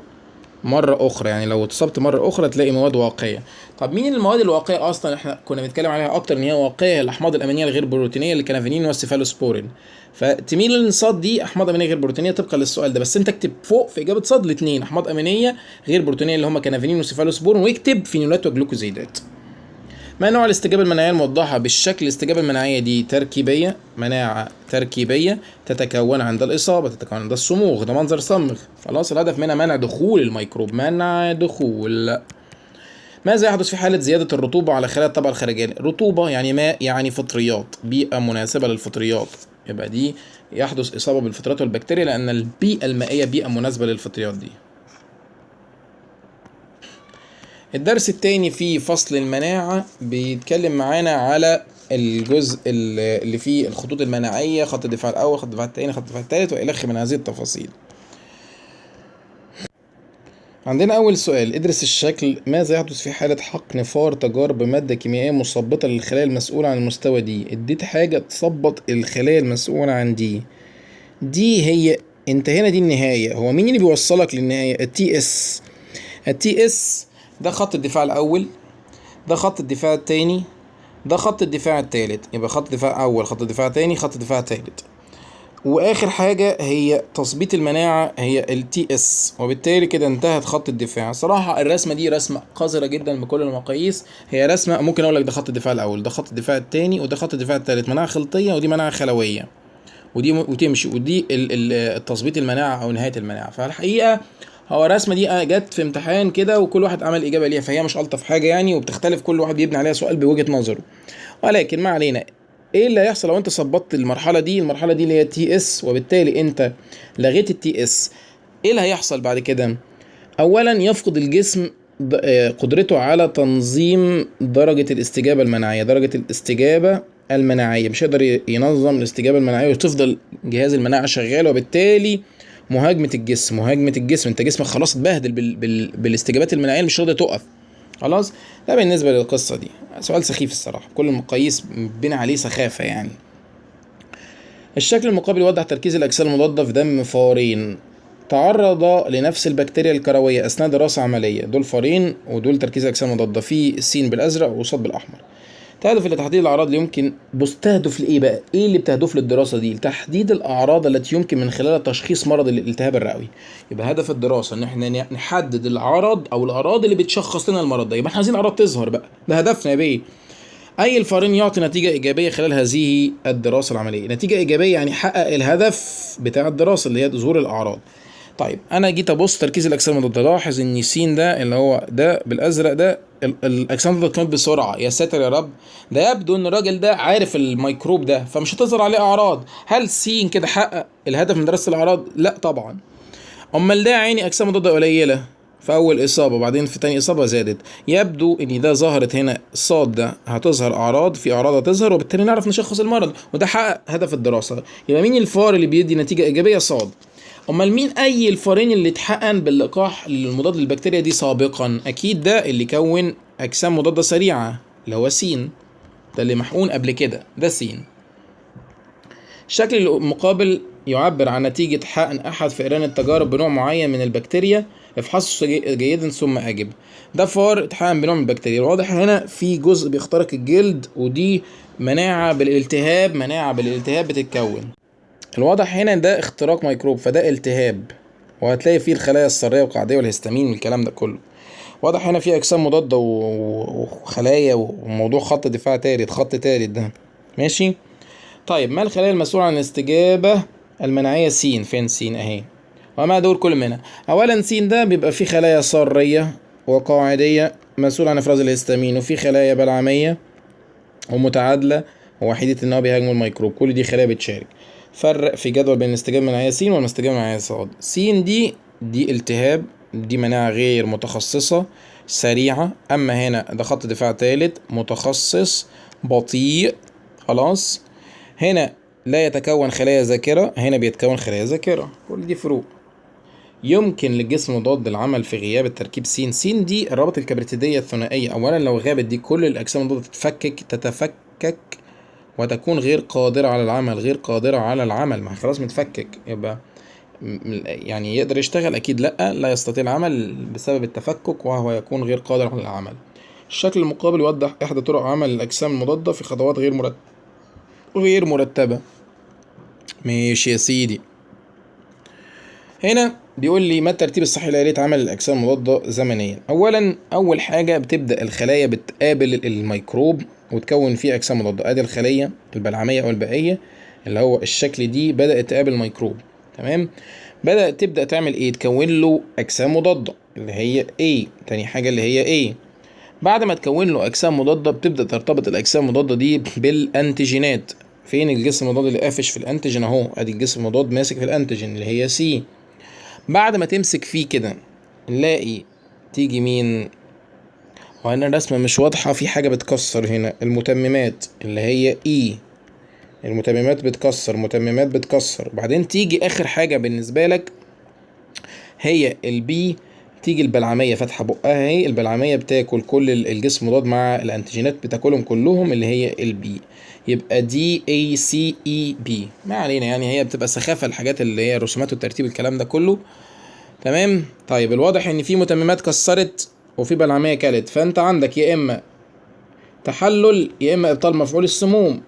مرة أخرى، يعني لو اتصبت مرة أخرى تلاقي مواد واقية. طب مين المواد الواقية أصلا؟ إحنا كنا بنتكلم عليها أكتر إن هي واقية، الأحماض الأمينية الغير بروتينية، الكنافينين والسيفالوسبورين. فتميل للصاد دي أحماض أمينية غير بروتينية طبقا للسؤال ده، بس أنت اكتب فوق في إجابة صاد الاتنين أحماض أمينية غير بروتينية اللي هم كنافينين وسيفالوسبورين، واكتب فينولات وجلوكوزيدات. ما نوع الاستجابة المناعية الموضحة بالشكل؟ الاستجابة المناعية دي تركيبية، مناعة تركيبية تتكون عند الإصابة، تتكون عند الصموغ، ده منظر صمغ، خلاص الهدف منها منع دخول الميكروب، منع دخول. ماذا يحدث في حالة زيادة الرطوبة على خلايا الطبقة الخارجية؟ رطوبة يعني ماء يعني فطريات، بيئة مناسبة للفطريات، يبقى دي يحدث إصابة بالفطريات والبكتيريا لأن البيئة المائية بيئة مناسبة للفطريات دي. الدرس التاني في فصل المناعة بيتكلم معانا على الجزء اللي فيه الخطوط المناعية، خط الدفاع الأول، خط الدفاع الثاني، خط الدفاع الثالث وإلخ من هذه التفاصيل. عندنا أول سؤال، ادرس الشكل. ماذا يحدث في حالة حقن فار تجارب بمادة كيميائية مثبطة للخلايا المسؤولة عن المستوى دي؟ اديت حاجة تثبط الخلايا المسؤولة عن دي هي انت هنا دي النهاية. هو مين اللي بيوصلك للنهاية؟ التي اس. التي اس ده خط الدفاع الأول، ده خط الدفاع الثاني، ده خط الدفاع الثالث، يبقى خط دفاع أول، خط دفاع ثاني، خط دفاع ثالث، واخر حاجه هي تثبيط المناعه هي التي اس، وبالتالي كده انتهت خط الدفاع. صراحه الرسمه دي رسمه قذره جدا بكل المقاييس، هي رسمه ممكن اقول لك ده خط الدفاع الاول، ده خط الدفاع الثاني، وده خط الدفاع الثالث، مناعه خلطيه ودي مناعه خلويه، ودي وتمشي، ودي التثبيط المناعه او نهايه المناعه. فالحقيقه هو الرسمه دي جت في امتحان كده وكل واحد عمل اجابه ليها، فهي مش الطف حاجه يعني، وبتختلف كل واحد بيبني عليها سؤال بوجهه نظره، ولكن ما علينا. ايه اللي هيحصل لو انت ثبطت المرحله دي؟ المرحله دي اللي هي تي اس، وبالتالي انت لغيت التي اس. ايه اللي هيحصل بعد كده؟ اولا يفقد الجسم قدرته على تنظيم درجه الاستجابه المناعيه، درجه الاستجابه المناعيه مش هيقدر ينظم الاستجابه المناعيه، وتفضل جهاز المناعه شغال، وبالتالي مهاجمه الجسم انت جسمك خلاص اتبهدل بالاستجابات المناعيه اللي مش راضيه تقف. خلاص، ده بالنسبه للقصه دي. سؤال سخيف الصراحه، كل المقاييس بين عليه سخافه يعني. الشكل المقابل يوضح تركيز الاجسام المضاده في دم فارين تعرض لنفس البكتيريا الكرويه اثناء دراسه عمليه. دول فارين ودول تركيز اجسام مضاده، في سين بالازرق وصاد بالاحمر. تهدف لتحديد الاعراض اللي يمكن، بص تهدف لايه بقى؟ ايه اللي بتهدف للدراسه دي؟ لتحديد الاعراض التي يمكن من خلالها تشخيص مرض الالتهاب الرئوي. يبقى هدف الدراسه ان احنا نحدد العرض او الاعراض اللي بتشخص لنا المرض ده، يبقى احنا عايزين اعراض تظهر بقى، ده هدفنا يا بيه. اي الفارين يعطي نتيجه ايجابيه خلال هذه الدراسه العمليه. نتيجه ايجابيه يعني حقق الهدف بتاع الدراسه اللي هي ظهور الاعراض. طيب انا جيت ابص تركيز الاجسام المضاده، لاحظ ان س ده اللي هو ده بالازرق ده الاجسام المضاده كانت بسرعه، يا ساتر يا رب. ده يبدو ان الراجل ده عارف الميكروب ده فمش هتظهر عليه اعراض. هل س كده حقق الهدف من دراسه الاعراض؟ لا طبعا. امال ده عيني اجسام مضاده قليله في اول اصابه وبعدين في تاني اصابه زادت، يبدو ان ده ظهرت هنا صاد ده هتظهر اعراض، في اعراض هتظهر وبالتالي نعرف نشخص المرض، وده حقق هدف الدراسه. يبقى مين الفار اللي بيدي نتيجه ايجابيه؟ صاد. امال مين اي الفارين اللي اتحقن باللقاح المضاد للبكتيريا دي سابقا؟ اكيد ده اللي كون اجسام مضاده سريعه اللي هو س، ده اللي محقون قبل كده، ده س. الشكل المقابل يعبر عن نتيجة حقن أحد فئران التجارب بنوع معين من البكتيريا، افحصه جيدا ثم أجب. ده فار اتحقن بنوع من البكتيريا، واضح هنا في جزء بيخترق الجلد، ودي مناعة بالالتهاب بتتكون. الواضح هنا ده اختراق ميكروب، فده التهاب، وهتلاقي فيه الخلايا السرية والقاعدية والهستامين والكلام ده كله. واضح هنا في أجسام مضادة وخلايا وموضوع خط دفاع تالت، خط تالت ده ماشي. طيب ما الخلايا المسؤولة عن الاستجابة المناعية؟ س. فين س اهي، وما دور كل منها؟ اولا س ده بيبقى فيه خلايا سارية وقاعدية مسؤولة عن افراز الهستامين، وفي خلايا بلعمية ومتعادلة ووحيدة النوع بيهاجموا الميكروب، كل دي خلايا بتشارك. فرق في جدول بين الاستجابة المناعية س والاستجابة المناعية ص. س دي التهاب، دي مناعة غير متخصصة، سريعة، اما هنا ده خط دفاع ثالث متخصص بطيء. خلاص، هنا لا يتكون خلايا ذاكرة، هنا بيتكون خلايا ذاكرة. كل دي فروق. يمكن للجسم المضاد العمل في غياب التركيب س. س دي الروابط الكبريتيدية الثنائية. أولا لو غابت دي كل الأجسام المضادة تتفكك وتكون غير قادرة على العمل. غير قادرة على العمل، ما خلاص متفكك، يبقى يعني يقدر يشتغل؟ أكيد لأ، لا يستطيع العمل بسبب التفكك وهو يكون غير قادر على العمل. الشكل المقابل يوضح إحدى طرق عمل الأجسام المضادة في خطوات غير مرتبة. ماشي يا سيدي. هنا بيقول لي ما الترتيب الصحيح لآلية عمل الأجسام المضادة زمنيا؟ أولا أول حاجة بتبدأ الخلايا بتقابل الميكروب وتكون فيه أجسام مضادة. أدي الخلية البلعمية أو البائية اللي هو الشكل دي بدأت تقابل الميكروب. تمام، بدأت تبدأ تعمل إيه؟ تكون له أجسام مضادة اللي هي A. تاني حاجة اللي هي A. بعد ما تكون له أجسام مضادة بتبدأ ترتبط الأجسام المضادة دي بالأنتيجينات. فين الجسم المضاد اللي قافش في الأنتيجين؟ أهو أدي الجسم المضاد ماسك في الأنتيجين اللي هي C. بعد ما تمسك فيه كده نلاقي تيجي مين؟ وهنا الرسمة مش واضحة، في حاجة بتكسر هنا، المتممات اللي هي E. المتممات بتكسر. بعدين تيجي آخر حاجة بالنسبة لك هي البي. تيجي البلعمية فاتحة بقها اهي، البلعمية بتاكل كل الجسم المضاد مع الانتيجينات بتاكلهم كلهم اللي هي البي. يبقى دي اي سي اي بي. ما علينا، يعني هي بتبقى سخافة الحاجات اللي هي الرسومات والترتيب الكلام ده كله. تمام. طيب الواضح ان في متممات كسرت وفي بلعمية كلت، فانت عندك يا اما تحلل يا اما ابطال مفعول السموم.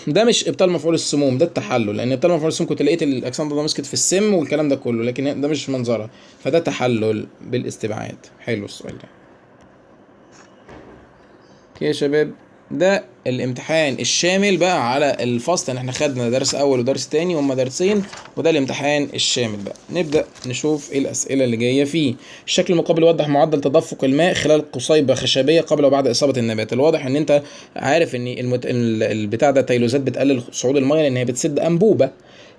ده مش ابطال مفعول السموم، ده التحلل، لان ابطال مفعول السموم كنت لقيت الاجسام ده مسكت في السم والكلام ده كله، لكن ده مش منظرها، فده تحلل بالاستبعاد. حلو السؤال ده. اوكي يا شباب، ده الامتحان الشامل بقى على الفصل. احنا خدنا درس اول ودرس تاني، هما درسين، وده الامتحان الشامل بقى. نبدأ نشوف ايه الاسئلة اللي جاية فيه. الشكل المقابل يوضح معدل تدفق الماء خلال قصيبة خشبية قبل وبعد اصابة النبات. الواضح ان انت عارف ان البتاع ده التيلوزات بتقلل صعود المياه لان هي بتسد انبوبة.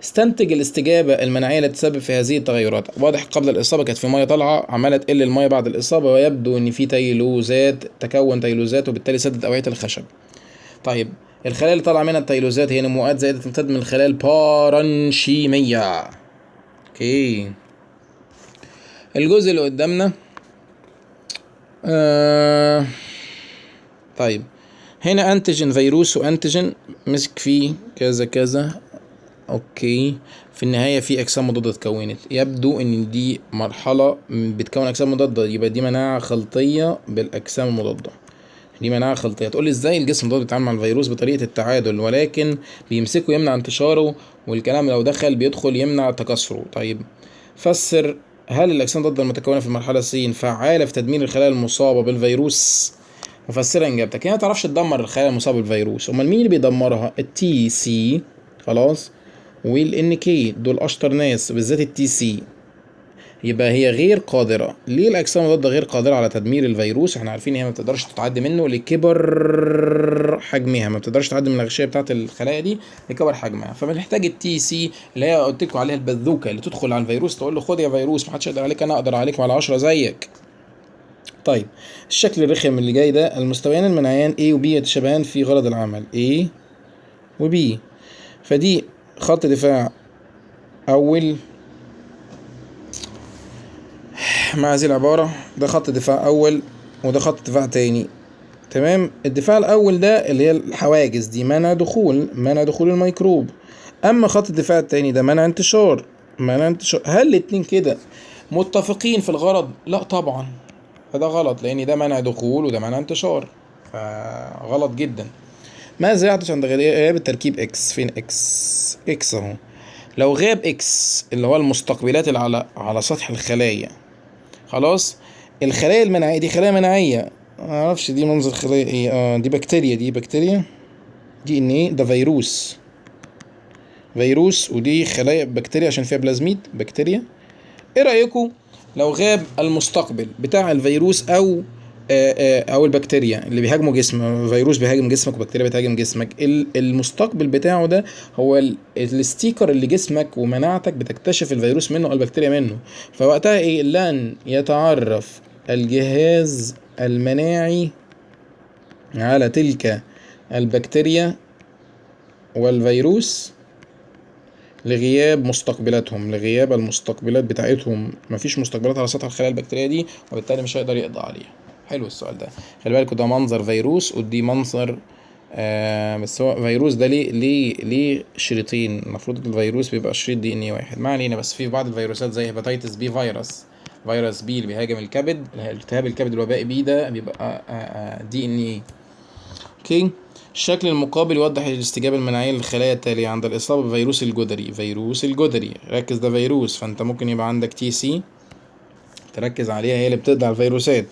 استنتج الاستجابة المناعية التي تسبب في هذه التغيرات. واضح قبل الإصابة كانت في مية طالعة، عمالة تقل المية بعد الإصابة، ويبدو إن في تيلوزات، تكون تيلوزات وبالتالي سدت أوعية الخشب. طيب الخلايا اللي طالعة منها التيلوزات هي نموءات زائدة تمتد من الخلايا البارنشيمية. اوكي. الجزء اللي قدامنا طيب هنا أنتيجين فيروس وأنتيجين مسك فيه كذا كذا. اوكي، في النهاية في اجسام مضادة اتكونت. يبدو ان دي مرحلة بتكون اجسام مضادة، يبقى دي مناعة خلطية بالاجسام المضادة. دي مناعة خلطية. تقول لي ازاي الجسم المضاد بيتعامل مع الفيروس؟ بطريقة التعادل، ولكن بيمسكه يمنع انتشاره، والكلام لو دخل بيدخل يمنع تكاثره. طيب فسر. هل الاجسام المضادة المتكونة في المرحلة س فعالة في تدمير الخلايا المصابة بالفيروس؟ مفسرة اجابتك. هي ما تعرفش تدمر الخلايا المصابة بالفيروس، امال مين اللي بيدمرها؟ التي سي. خلاص، والان كي دول اشطر ناس، بالذات التي سي. يبقى هي غير قادره. ليه الاجسام المضاده غير قادره على تدمير الفيروس؟ احنا عارفين هي ما بتقدرش تتعدي منه لكبر حجمها، ما بتقدرش تعدي من الغشاء بتاعه الخلايا دي لكبر حجمها، فبنحتاج التي سي اللي هي قلت لكم عليها البذوكه، اللي تدخل على الفيروس تقول له خد يا فيروس، ما حدش يقدر عليك، انا اقدر عليك وعلى 10 زيك. طيب الشكل الرخم اللي جاي ده، المستويان المناعيان A و B يتشابهان في غرض العمل A و B. فدي خط دفاع أول مع هذه العبارة، ده خط دفاع أول وده خط دفاع تاني. تمام. الدفاع الأول ده اللي هي الحواجز دي منع دخول الميكروب، أما خط الدفاع التاني ده منع انتشار. هل الاتنين كده متفقين في الغرض؟ لا طبعا، فده غلط، لأن ده منع دخول وده منع انتشار، فغلط جدا. ماذا يحدث عند غياب التركيب اكس؟ فين اكس اهو. لو غاب اكس اللي هو المستقبلات اللي على سطح الخلايا، خلاص الخلايا المناعيه دي خلايا مناعيه، معرفش دي منظر خلايا ايه. دي بكتيريا، دي ان ايه، ده فيروس ودي خلايا بكتيريا عشان فيها بلازميد بكتيريا. ايه رايكم لو غاب المستقبل بتاع الفيروس او البكتيريا اللي بيهاجموا جسم؟ فيروس بيهاجم جسمك وبكتيريا بتهاجم جسمك، المستقبل بتاعه ده هو الستيكر اللي جسمك ومناعتك بتكتشف الفيروس منه او البكتيريا منه. فوقتها ايه؟ لن يتعرف الجهاز المناعي على تلك البكتيريا والفيروس لغياب مستقبلاتهم، لغياب المستقبلات بتاعتهم، مفيش مستقبلات على سطح الخلايا البكتيرية دي، وبالتالي مش هيقدر يقضي عليها. حلو السؤال ده. خلي بالكوا ده منظر فيروس ودي منظر بس هو فيروس ده ليه شريطين. المفروض الفيروس بيبقى شريط دي ان ايه واحد، ما علينا. بس في بعض الفيروسات زي هيباتيتس بي فيروس بي اللي بيهاجم الكبد، التهاب الكبد الوبائي بي ده بيبقى دي ان ايه. اوكي. الشكل المقابل يوضح الاستجابة المناعية للخلايا التالية عند الإصابة بفيروس الجدري. فيروس الجدري، ركز ده فيروس، فأنت ممكن يبقى عندك تي سي تركز عليها، هي اللي بتقضي على الفيروسات،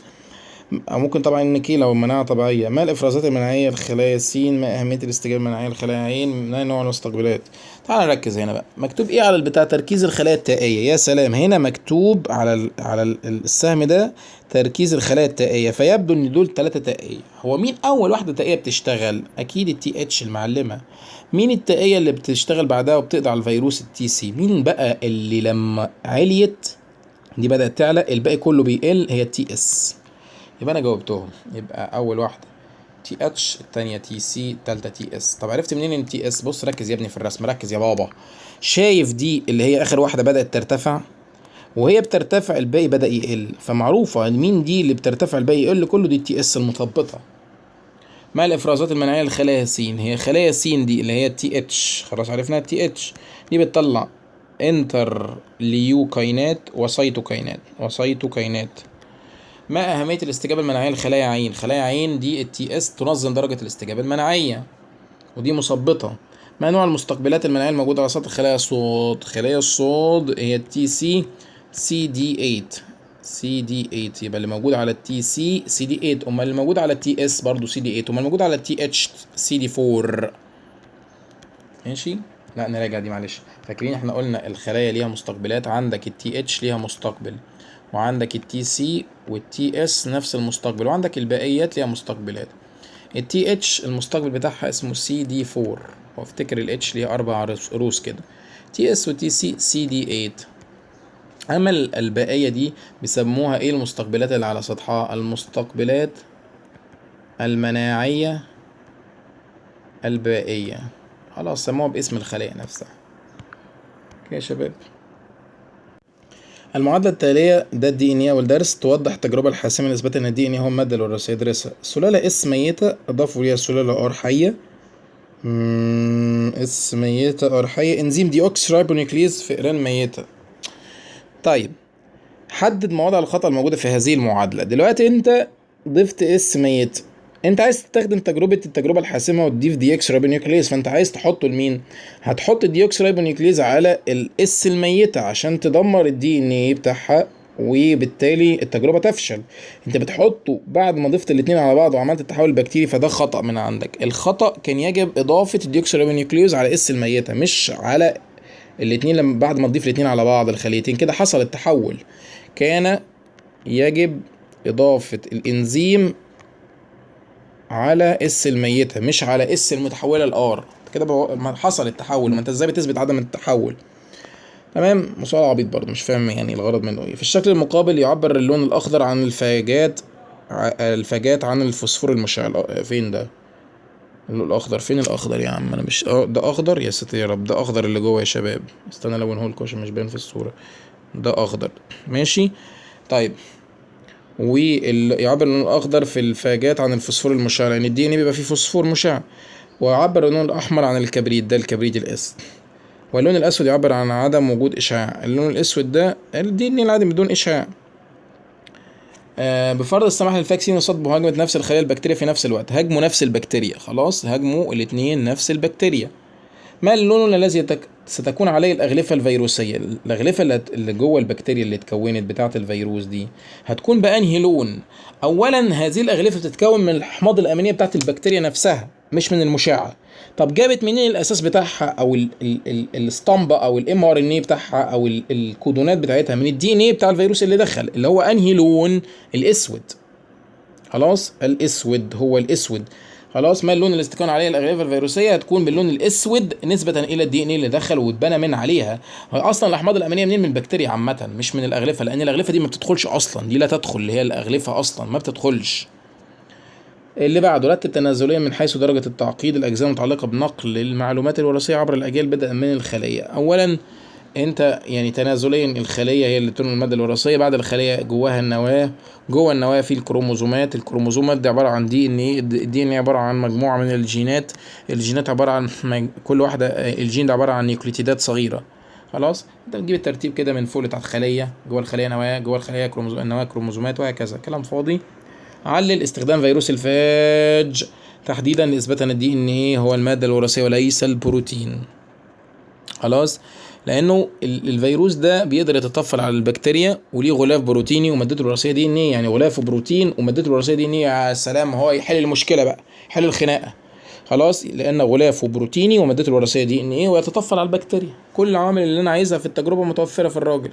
أو ممكن طبعا النكي لو المناعة طبيعية. ما الإفرازات المناعية للخلايا س؟ ما أهمية الاستجابة المناعية للخلايا ع؟ من نوع المستقبلات؟ تعال نركز هنا بقى. مكتوب إيه على البتاع؟ تركيز الخلايا التائية. يا سلام، هنا مكتوب على السهم ده تركيز الخلايا التائية، فيبدو إن دول 3 تائية. هو مين أول واحدة تائية بتشتغل؟ أكيد التي اتش المعلمة. مين التائية اللي بتشتغل بعدها وبتقضي على الفيروس؟ التي سي. مين بقى اللي لما عليت دي بدأت تعلى الباقي كله بيقل؟ هي التي اس. يبقى انا جاوبتهم. يبقى اول واحده تي اتش، التانية تي سي، التالتة تي اس. طب عرفت منين ان تي اس؟ بص ركز يا ابني في الرسم، ركز يا بابا. شايف دي اللي هي اخر واحده بدات ترتفع، وهي بترتفع الباقي بدا يقل، فمعروفه مين دي اللي بترتفع الباقي يقل كله؟ دي التي اس المثبطه. ما الافرازات المناعيه للخلايا س؟ هي خلايا س دي اللي هي التي اتش، خلاص عرفناها. التي اتش دي بتطلع انتر ليوكاينات وسيتوكاينات. ما أهمية الاستجابة المناعية لخلايا عين؟ خلايا عين دي التي اس تنظم درجة الاستجابة المناعية ودي مثبطة. ما نوع المستقبلات المناعية الموجودة على سطح خلايا الصوت؟ خلايا الصوت هي التي سي سي دي 8. سي دي 8 يبقى اللي موجود على التي سي سي دي 8، امال اللي موجود على التي اس برضو سي دي 8، امال الموجود على التي اتش سي دي 4. ماشي. لا نراجع دي معلش. فاكرين احنا قلنا الخلايا ليها مستقبلات؟ عندك التي اتش ليها مستقبل، وعندك التي سي والتي اس نفس المستقبل، وعندك البقيات ليها مستقبلات. التي اتش المستقبل بتاعها اسمه سي دي 4، وافتكر الاتش ليها 4 روس كده. تي اس والتي سي سي دي 8. اما البقية دي بيسموها ايه المستقبلات اللي على سطحها؟ المستقبلات المناعية البائية. خلاص سموها باسم الخلايا نفسها. اوكي يا شباب. المعادلة التالية ده الدي ان ايه والدرس توضح التجربة الحاسمة لإثبات ان الدي ان ايه هو المادة الوراثية. ادرسها. السلالة اس ميتة اضافوا ليها سلالة ار حية. اس ميتة ار حية. انزيم دي اوكس رايبونيوكليز فئران ميتة. طيب حدد مواضع الخطأ الموجودة في هذه المعادلة. دلوقتي انت ضفت اس ميت، انت عايز تستخدم التجربة الحاسمة وتضيف دي اكس رايبونيوكليز، فانت عايز تحطه لمين؟ هتحط الدي اكس رايبونيوكليز على الاس الميتة عشان تدمر الدي ان ايه بتاعها، وبالتالي التجربة تفشل. انت بتحطه بعد ما ضفت الاتنين على بعض وعملت التحول البكتيري، فده خطأ من عندك. الخطأ كان يجب اضافة الدي اكس رايبونيوكليز على اس الميتة، مش على الاتنين. لما بعد ما تضيف الاتنين على بعض الخليتين كده حصل التحول. كان يجب إضافة الإنزيم على اس الميتة مش على اس المتحولة الار، كده حصل التحول. ما انت ازاي بتثبت عدم التحول؟ تمام. سؤال عبيط برضه، مش فاهم يعني الغرض منه ايه. في الشكل المقابل يعبر اللون الأخضر عن الفاجات عن الفوسفور المشع. فين ده اللون الأخضر؟ فين الأخضر يا عم؟ أنا مش ده أخضر يا ستي يا رب، ده أخضر اللي جوه يا شباب. استنى ألونهولكوا عشان مش باين في الصورة. ده أخضر ماشي. طيب ويعبر اللون الاخضر في الفاجات عن الفوسفور المشع، لان الدي ان بيبقى فيه فوسفور مشع. ويعبر اللون الاحمر عن الكبريت، ده الكبريت الاسود. واللون الاسود يعبر عن عدم وجود اشعاع. اللون الاسود ده الدي ان العادي بدون اشعاع. بفرض السماح للفاكسين يصاب بهجمة نفس الخلايا البكتيريا في نفس الوقت. هاجموا نفس البكتيريا، خلاص هاجموا الاتنين نفس البكتيريا. ما اللون الذي ستكون عليه الأغلفة الفيروسية؟ الأغلفة اللي جوه البكتيريا اللي اتكونت بتاعة الفيروس دي هتكون بأنهي لون؟ أولا هذه الأغلفة بتتكون من الأحماض الأمينية بتاعة البكتيريا نفسها مش من المشعة. طب جابت منين الأساس بتاعها أو الاسطمبة أو الام ار ان اي بتاعها أو الكودونات بتاعتها؟ من الدي ان اي بتاع الفيروس اللي دخل، اللي هو أنهي لون؟ الأسود. خلاص الأسود هو الأسود. خلاص، ما اللون اللي استكون عليه الاغلفه الفيروسيه؟ هتكون باللون الاسود نسبه الى الدي ان ايه اللي دخل واتبنى من عليها. هو اصلا الاحماض الامينيه منين؟ من البكتيريا عامه، مش من الاغلفه، لان الاغلفه دي ما بتدخلش اصلا، دي لا تدخل، اللي هي الاغلفه اصلا ما بتدخلش. اللي بعده، رتب تنازليا من حيث درجه التعقيد الاجزاء المتعلقه بنقل المعلومات الوراثيه عبر الاجيال بدءا من الخليه. اولا انت يعني تنازليا الخليه هي اللي تنقل الماده الوراثيه، بعد الخليه جواها النواه، جوه النواه في الكروموزومات، الكروموزومات دي عباره عن دي ان ايه، الدي ان ايه عباره عن مجموعه من الجينات، الجينات عباره عن كل واحده الجين ده عباره عن نيوكليتيدات صغيره. خلاص، انت بتجيب الترتيب كده من فوق لتحت، خليه جوه الخليه نواه، جوه الخليه كروموزوم، النواه كروموزومات، وهكذا، كلام فاضي. علل استخدام فيروس الفاج تحديدا لاثبات ان الدي ان ايه هو الماده الوراثيه وليس البروتين. خلاص، لانه الفيروس ده بيقدر يتطفل على البكتيريا وليه غلاف بروتيني ومادته الوراثيه دي ان ايه، يعني غلافه بروتين ومادته الوراثيه دي ان ايه، يا سلام، هو يحل المشكله بقى، يحل الخناقه. خلاص، لان غلافه بروتيني ومادته الوراثيه دي ان ايه، ويتطفل على البكتيريا، كل العوامل اللي انا عايزها في التجربه متوفره في الراجل.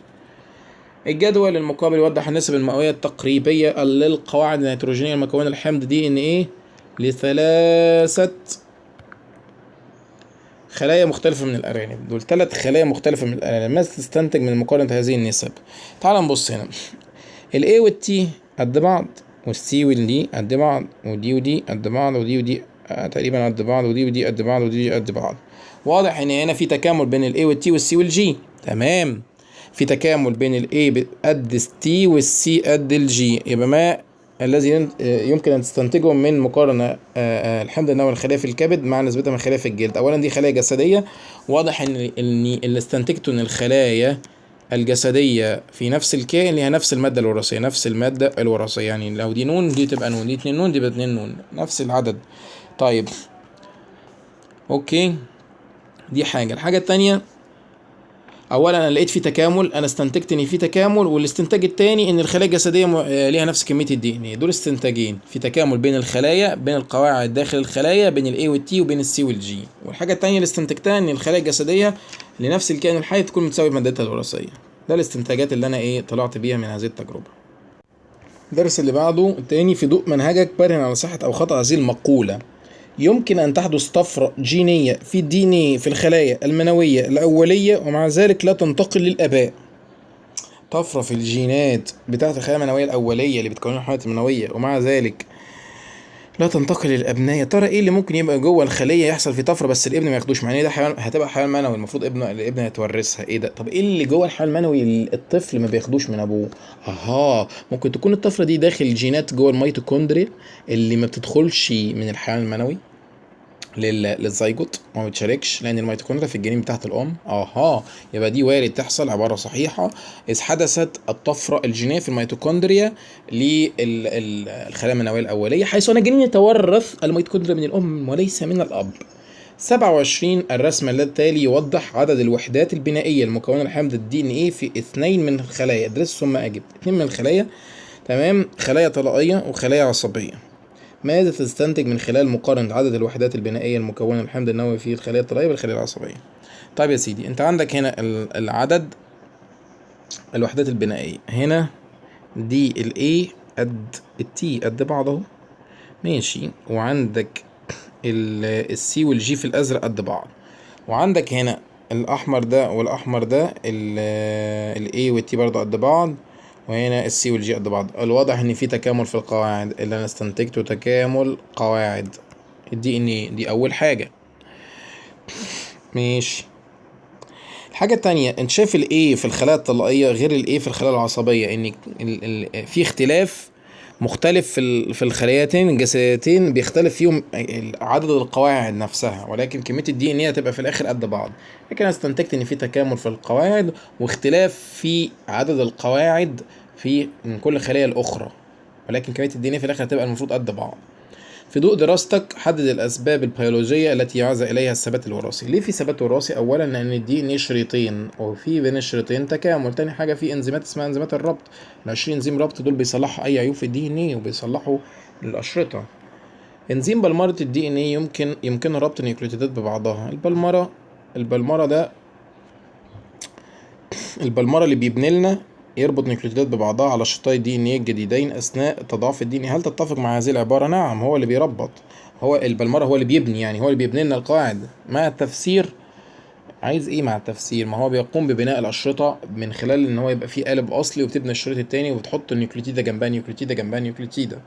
الجدول المقابل يوضح النسب المئويه التقريبيه للقواعد النيتروجينيه المكونه الحمض دي ان ايه لثلاثه خلايا مختلفة من الأرانب. دول 3 خلايا مختلفة من الأرانب. ماذا تستنتج من مقارنة هذه النسب؟ تعال نبص هنا. ال A وال T قد بعض، وال C وال D قد بعض، ودي ودي قد بعض، ودي ودي تقريبا قد بعض، ودي ودي قد بعض، ودي قد بعض. واضح إن هنا في تكامل بين ال A وال T وال C وال G. تمام. في تكامل بين ال A قد ال T وال C قد ال G. يبقى ما الذي يمكن أن تستنتجه من مقارنة الحمض النووي الخلايا في الكبد مع نسبتها من الخلايا في الجلد؟ أولا دي خلايا جسدية، واضح إن اللي استنتجته إن الخلايا الجسدية في نفس الكائن ليها نفس المادة الوراثية، نفس المادة الوراثية، يعني لو دي نون دي تبقى نون، دي 2 نون دي تبقى 2 نون، نفس العدد. طيب أوكي، دي الحاجة التانية، اولا انا لقيت في تكامل، انا استنتجت ان في تكامل، والاستنتاج الثاني ان الخلايا الجسديه ليها نفس كميه الدي ان ايه. دول استنتاجين، في تكامل بين الخلايا، بين القواعد داخل الخلايا، بين الاي والتي وبين السي والجي. والحاجه الثانيه اللي استنتجتها ان الخلايا الجسديه لنفس الكائن الحي تكون متساويه بمادتها الوراثيه. ده الاستنتاجات اللي انا طلعت بيها من هذه التجربه. الدرس اللي بعده التاني، في ضوء منهجك برهن على صحه او خطا هذه المقوله. يمكن أن تحدث طفرة جينية في الدي ان ايه في الخلايا المنوية الأولية ومع ذلك لا تنتقل للآباء. طفرة في الجينات بتاعة الخلايا المنوية الأولية اللي بتكون الحملات المنوية ومع ذلك لا تنتقل للأبناء. يا ترى إيه اللي ممكن يبقى جوه الخلية يحصل في طفرة بس الابن ما ياخدوش؟ معناه ده حيوان، هتبقى حيوان منوي، المفروض الابن هيتورثها. إيه ده؟ طب إيه اللي جوه الحيوان المنوي الطفل ما بياخدوش من أبوه؟ ممكن تكون الطفرة دي داخل جينات جوه الميتوكوندريا اللي ما بتدخلش من الحيوان المنوي للزيجوت وما بتشاركش، لان الميتوكوندريا في الجنين بتاعت الام. يبقى دي وارد تحصل، عباره صحيحه، اذ حدثت الطفره الجينيه في الميتوكوندريا للخلايا المنويه الاوليه، حيث ان الجنين يتورث الميتوكوندريا من الام وليس من الاب. 27 الرسم التالي يوضح عدد الوحدات البنائيه المكونه لحمض الدي ان ايه في 2 من الخلايا. ادرس ثم اجب. 2 من الخلايا، تمام، خلايا طلائيه وخلايا عصبيه. ماذا تستنتج من خلال مقارنة عدد الوحدات البنائية المكونة للحمض النووي في الخلايا الطلائية بالخلايا العصبية؟ طيب يا سيدي، انت عندك هنا العدد الوحدات البنائية هنا، دي ال A قد ال T قد بعض اهو، ماشي، وعندك ال C وال G في الأزرق قد بعض، وعندك هنا الأحمر ده والأحمر ده ال A وال T برضه قد بعض، وهنا السي والجي قد بعض. الواضح ان في تكامل في القواعد، اللي انا استنتجته تكامل قواعد الدي ان ايه، دي اول حاجة. ماشي. الحاجة التانية، انت شايف الايه في الخلايا الطلائية غير الايه في الخلايا العصبية، ان في اختلاف مختلف في الخليتين الجسديتين، بيختلف فيهم عدد القواعد نفسها، ولكن كمية الدي ان ايه هتبقى في الاخر قد بعض. لكن انا استنتجت ان في تكامل في القواعد واختلاف في عدد القواعد من كل خلية الاخرى، ولكن كمية الدي ان ايه في الاخر هتبقى المفروض قد بعض. في ضوء دراستك حدد الأسباب البيولوجية التي يعزى إليها الثبات الوراثي. ليه في ثبات وراثي؟ أولا لأن الدي إن إيه شريطين، وفي بين الشريطين تكامل. تاني حاجة في إنزيمات اسمها إنزيمات الربط، ال20 إنزيم ربط دول بيصلحوا أي عيوب في الدي إن إيه وبيصلحوا الأشرطة. إنزيم بلمرة الدي إن إيه يمكنه ربط النيوكليوتيدات ببعضها. البلمرة اللي بيبني لنا يربط نيوكليوتيدات ببعضها على شريطي دي ان ايه الجديدين اثناء تضاعف الدي ان ايه. هل تتفق مع هذه العباره؟ نعم، هو اللي بيربط، هو البلمره هو اللي بيبني، يعني هو اللي بيبني لنا القواعد مع التفسير. عايز ايه مع التفسير؟ ما هو بيقوم ببناء الاشرطه من خلال ان هو يبقى فيه قالب اصلي، وبتبني الشريط التاني وبتحط النيوكليوتيده جنبها نيوكليوتيده جنبها نيوكليوتيده.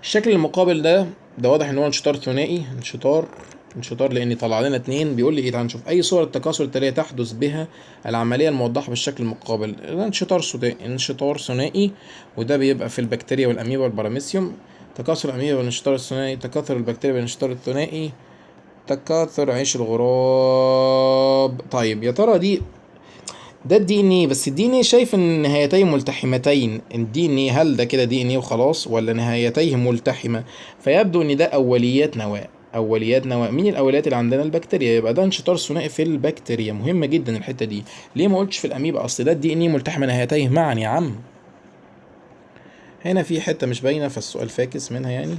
الشكل المقابل ده واضح ان هو انشطار ثنائي، انشطار لان طلع لنا اتنين. بيقول لي ايه؟ تعال نشوف اي صور التكاثر التاليه تحدث بها العمليه الموضحه بالشكل المقابل. ده انشطار ثنائي، وده بيبقى في البكتيريا والاميبا والبراميسيوم. تكاثر الاميبا بالانشطار الثنائي، تكاثر البكتيريا بالانشطار الثنائي، تكاثر عيش الغراب. طيب يا ترى ده الدي ان ايه، بس الدي ان ايه شايف ان نهايتين ملتحمتين. الدي ان ايه هل ده كده دي ان ايه وخلاص، ولا نهايتيه ملتحمه؟ فيبدو ان ده اوليات نواه. اوليات نواه، مين الاوليات اللي عندنا؟ البكتيريا، يبقى ده انشطار ثنائي في البكتيريا. مهمه جدا الحته دي. ليه ما قلتش في الاميبا؟ اصل ده الدي ان ايه ملتحم نهايتيه معا يا عم. هنا في حته مش باينه فالسؤال فاكس منها يعني.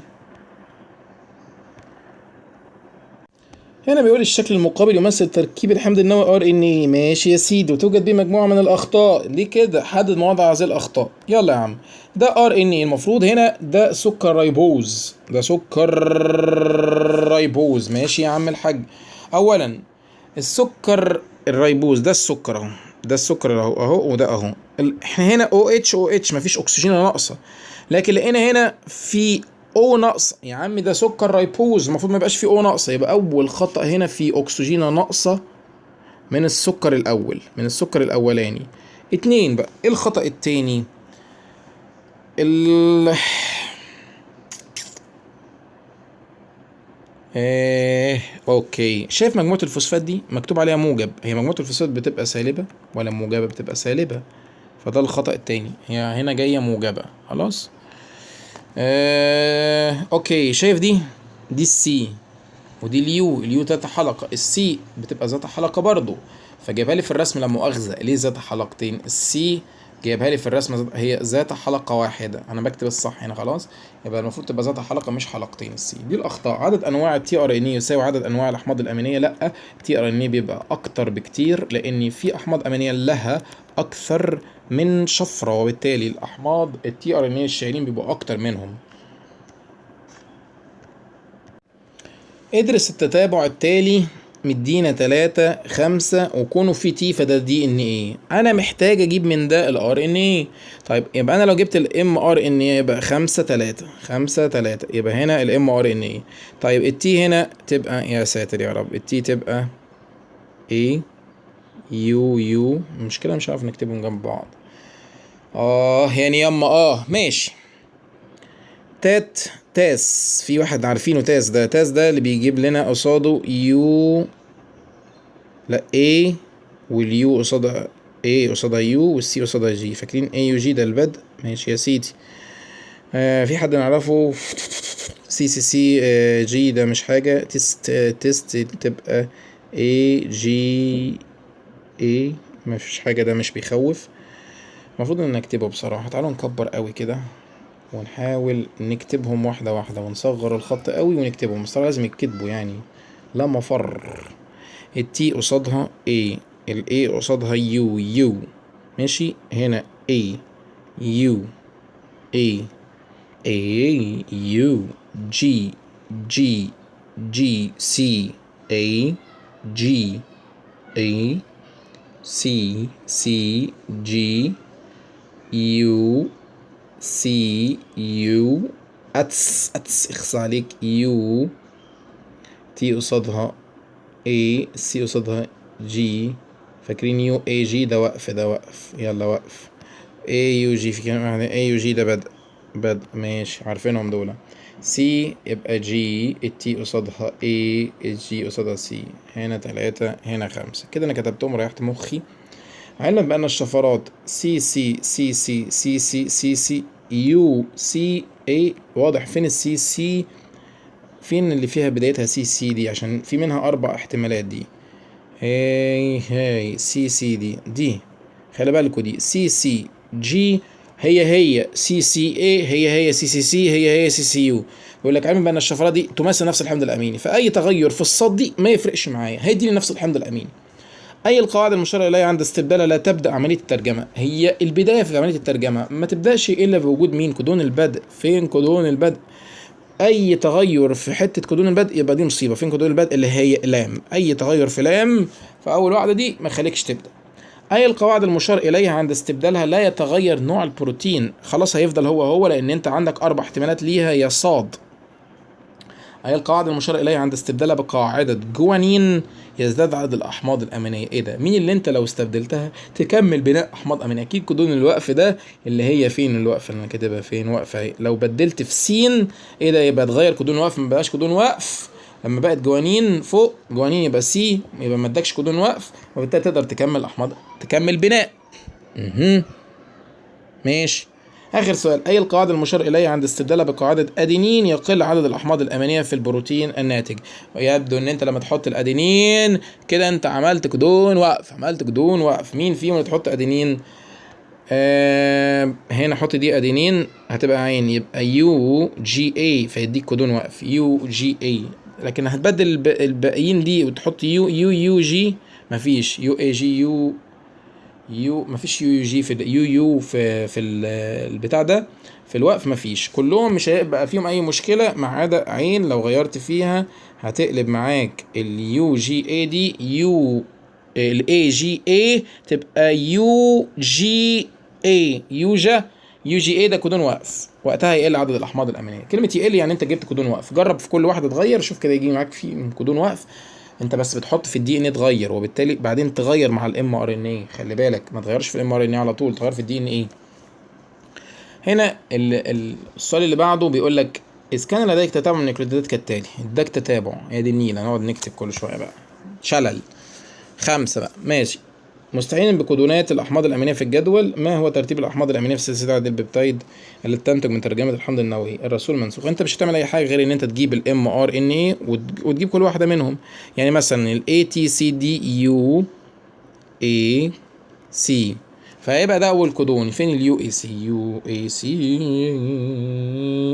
هنا بيقول الشكل المقابل يمثل تركيب الحمض النووي ار ان اي. ماشي يا سيدي، وتوجد به مجموعه من الاخطاء. ليه كده؟ حدد مواضع هذه الاخطاء. يلا يا عم. ده ار ان اي المفروض هنا ده سكر ريبوز، ده سكر ريبوز. ماشي يا عم الحاج. اولا السكر الريبوز ده السكر اهو، ده السكر اهو وده اهو. احنا هنا او اتش او اتش، مفيش اكسجين ناقصه، لكن لقينا هنا في او ناقصه. يا عم ده سكر ريبوز، المفروض ما يبقاش في او ناقصه. يبقى اول خطأ هنا في اكسجين ناقصه من السكر الاول، من السكر الاولاني. اتنين بقى، ايه الخطأ التاني؟ ال ايه اوكي، شايف مجموعة الفوسفات دي مكتوب عليها موجب، هي مجموعة الفوسفات بتبقى سالبة ولا موجبة؟ بتبقى سالبة. فده الخطأ التاني، هي هنا جاية موجبة. خلاص. اوكي، شايف دي السي، ودي اليو ذات حلقة. السي بتبقى ذات حلقة برضو، فجايبها لي في الرسم لا مؤاخذة. ليه ذات حلقتين؟ السي جايبها لي في الرسم هي ذات حلقة واحدة. أنا بكتب الصح هنا خلاص. يبقى المفروض تبقى ذات حلقة مش حلقتين. السي دي الأخطاء. عدد أنواع التي ار ان اي يساوي عدد أنواع الأحماض الأمينية. لأ، تي ار ان اي بيبقى أكتر بكتير، لأن في أحماض أمينية لها أكثر من شفرة، وبالتالي الأحماض التي ار ان اي الشائعين بيبقوا أكتر منهم. ادرس التتابع التالي. مدينا 3 5 وكونوا في تي، فده دي ان ايه. انا محتاج اجيب من ده الار ان ايه. طيب يبقى انا لو جبت الام ار ان ايه يبقى 5 3 5 3، يبقى هنا الام ار ان ايه. طيب التي هنا تبقى، يا ساتر يا رب، التي تبقى ايه يو. المشكلة مش عارف نكتبهم جنب بعض. يعني يما ماشي. تات تاس، في واحد عارفينه تاس. ده اللي بيجيب لنا قصاده يو، لا ايه، واليو قصادها ايه، قصادها يو، والسي قصادها جي. فاكرين ايه يو جي ده البدء؟ ماشي يا سيدي. في حد نعرفه؟ سي جي ده مش حاجة. تيست تبقى اي جي ايه، مفيش حاجة، ده مش بيخوف. المفروض ان نكتبه بصراحة. تعالوا نكبر قوي كده ونحاول نكتبهم واحدة واحدة، ونصغر الخط قوي ونكتبهم، بس لازم يتكتبوا يعني، لا مفر. التي قصادها A، الاي قصادها يو. ماشي. هنا A يو A يو جي سي جي سي جي يو يو. اتس اخصى عليك. يو تي قصادها A، سي قصادها جي. فاكرين يو اي جي ده وقف، ده وقف، يلا وقف. اي يو جي، في كلمة اي يو جي ده بدء ماشي، عارفينهم دول. سي يبقى جي، التي قصادها اي، الجي قصادها سي. هنا 3 هنا 5 كده انا كتبتهم ريحت مخي. علما بأن الشفرات سي يو سي اي. واضح فين السي فين اللي فيها بدايتها سي دي، عشان في منها 4 احتمالات دي. هاي سي دي خلي بالكوا، دي سي جي هي سي اي، هي سي هي سي يو. يقول لك علما بان الشفرات دي تمثل نفس الحمض الاميني، فاي تغير في الصاد دي ما يفرقش معايا، هي دي نفس الحمض الاميني. اي القواعد المشار اليها عند استبدالها لا تبدا عمليه الترجمه. هي البدايه في عمليه الترجمه ما تبداش الا بوجود مين؟ كودون البدء. فين كودون البدء؟ اي تغير في حته كودون البدء يبقى دي مصيبه. فين كودون البدء؟ اللي هي لام. اي تغير في لام في اول واحده دي ما خليكش تبدا. اي القواعد المشار اليها عند استبدالها لا يتغير نوع البروتين. خلاص هيفضل هو لان انت عندك 4 احتمالات ليها يا صاد. اي القواعد المشار اليها عند استبدالها بقاعده جوانين يزداد عدد الاحماض الامينيه. ايه ده؟ مين اللي انت لو استبدلتها تكمل بناء احماض امينيه؟ اكيد كودون الوقف ده اللي هي فين الوقف اللي انا كاتبها فين؟ وقفه اهي. لو بدلت في سين ايه ده؟ يبقى اتغير كودون وقف، ما بقاش كودون وقف. لما بقت جوانين فوق جوانين يبقى سي، يبقى ما ادكش كودون وقف، وبالتالي تقدر تكمل احماض، تكمل بناء. ماشي. آخر سؤال، أي القواعد المشار إليها عند استبدالها بقاعدة أدينين يقل عدد الأحماض الأمينية في البروتين الناتج؟ ويبدو إن أنت لما تحط الأدينين كده أنت عملت كدون وقف، عملت كدون وقف. مين فيهم اللي تحط أدينين؟ هنا حط دي أدينين هتبقى عين، يبقى يو جي اي فيديك كدون وقف يو جي اي. لكن هتبدل الباقيين دي وتحط يو جي، مفيش يو اي جي يو، مفيش يو جي في في البتاع ده في الوقف، مفيش. كلهم مش هيبقى فيهم اي مشكله ما عدا عين لو غيرت فيها هتقلب معاك اليو جي اي دي يو، الاي جي اي تبقى يو جي اي يو جي اي ده كودون وقف، وقتها يقل عدد الاحماض الامينيه. كلمه يقل يعني انت جبت كودون وقف. جرب في كل واحده تغير، شوف كده يجي معاك في كودون وقف. انت بس بتحط في الدي ان ايه تغير، وبالتالي بعدين تغير مع الام ار ان ايه. خلي بالك ما تغيرش في الام ار ان ايه على طول، تغير في الدي ان ايه. هنا السؤال اللي بعده بيقول لك اذا كان لديك تتابع من النيوكليدات كالتالي. اداك تتابع، هي دي النيله، هنقعد نكتب كل شويه بقى شلل. 5 بقى ماشي. مستعينا بكودونات الاحماض الامينيه في الجدول، ما هو ترتيب الاحماض الامينيه في سلسله عدد البيبتايد اللي تنتج من ترجمه الحمض النووي الرسول المنسوخ؟ انت مش هتعمل اي حاجه غير ان انت تجيب الام ار ان اي وتجيب كل واحده منهم. يعني مثلا الاي تي سي دي يو اي سي، فهيبقى ده اول كودون. فين اليو اي سي؟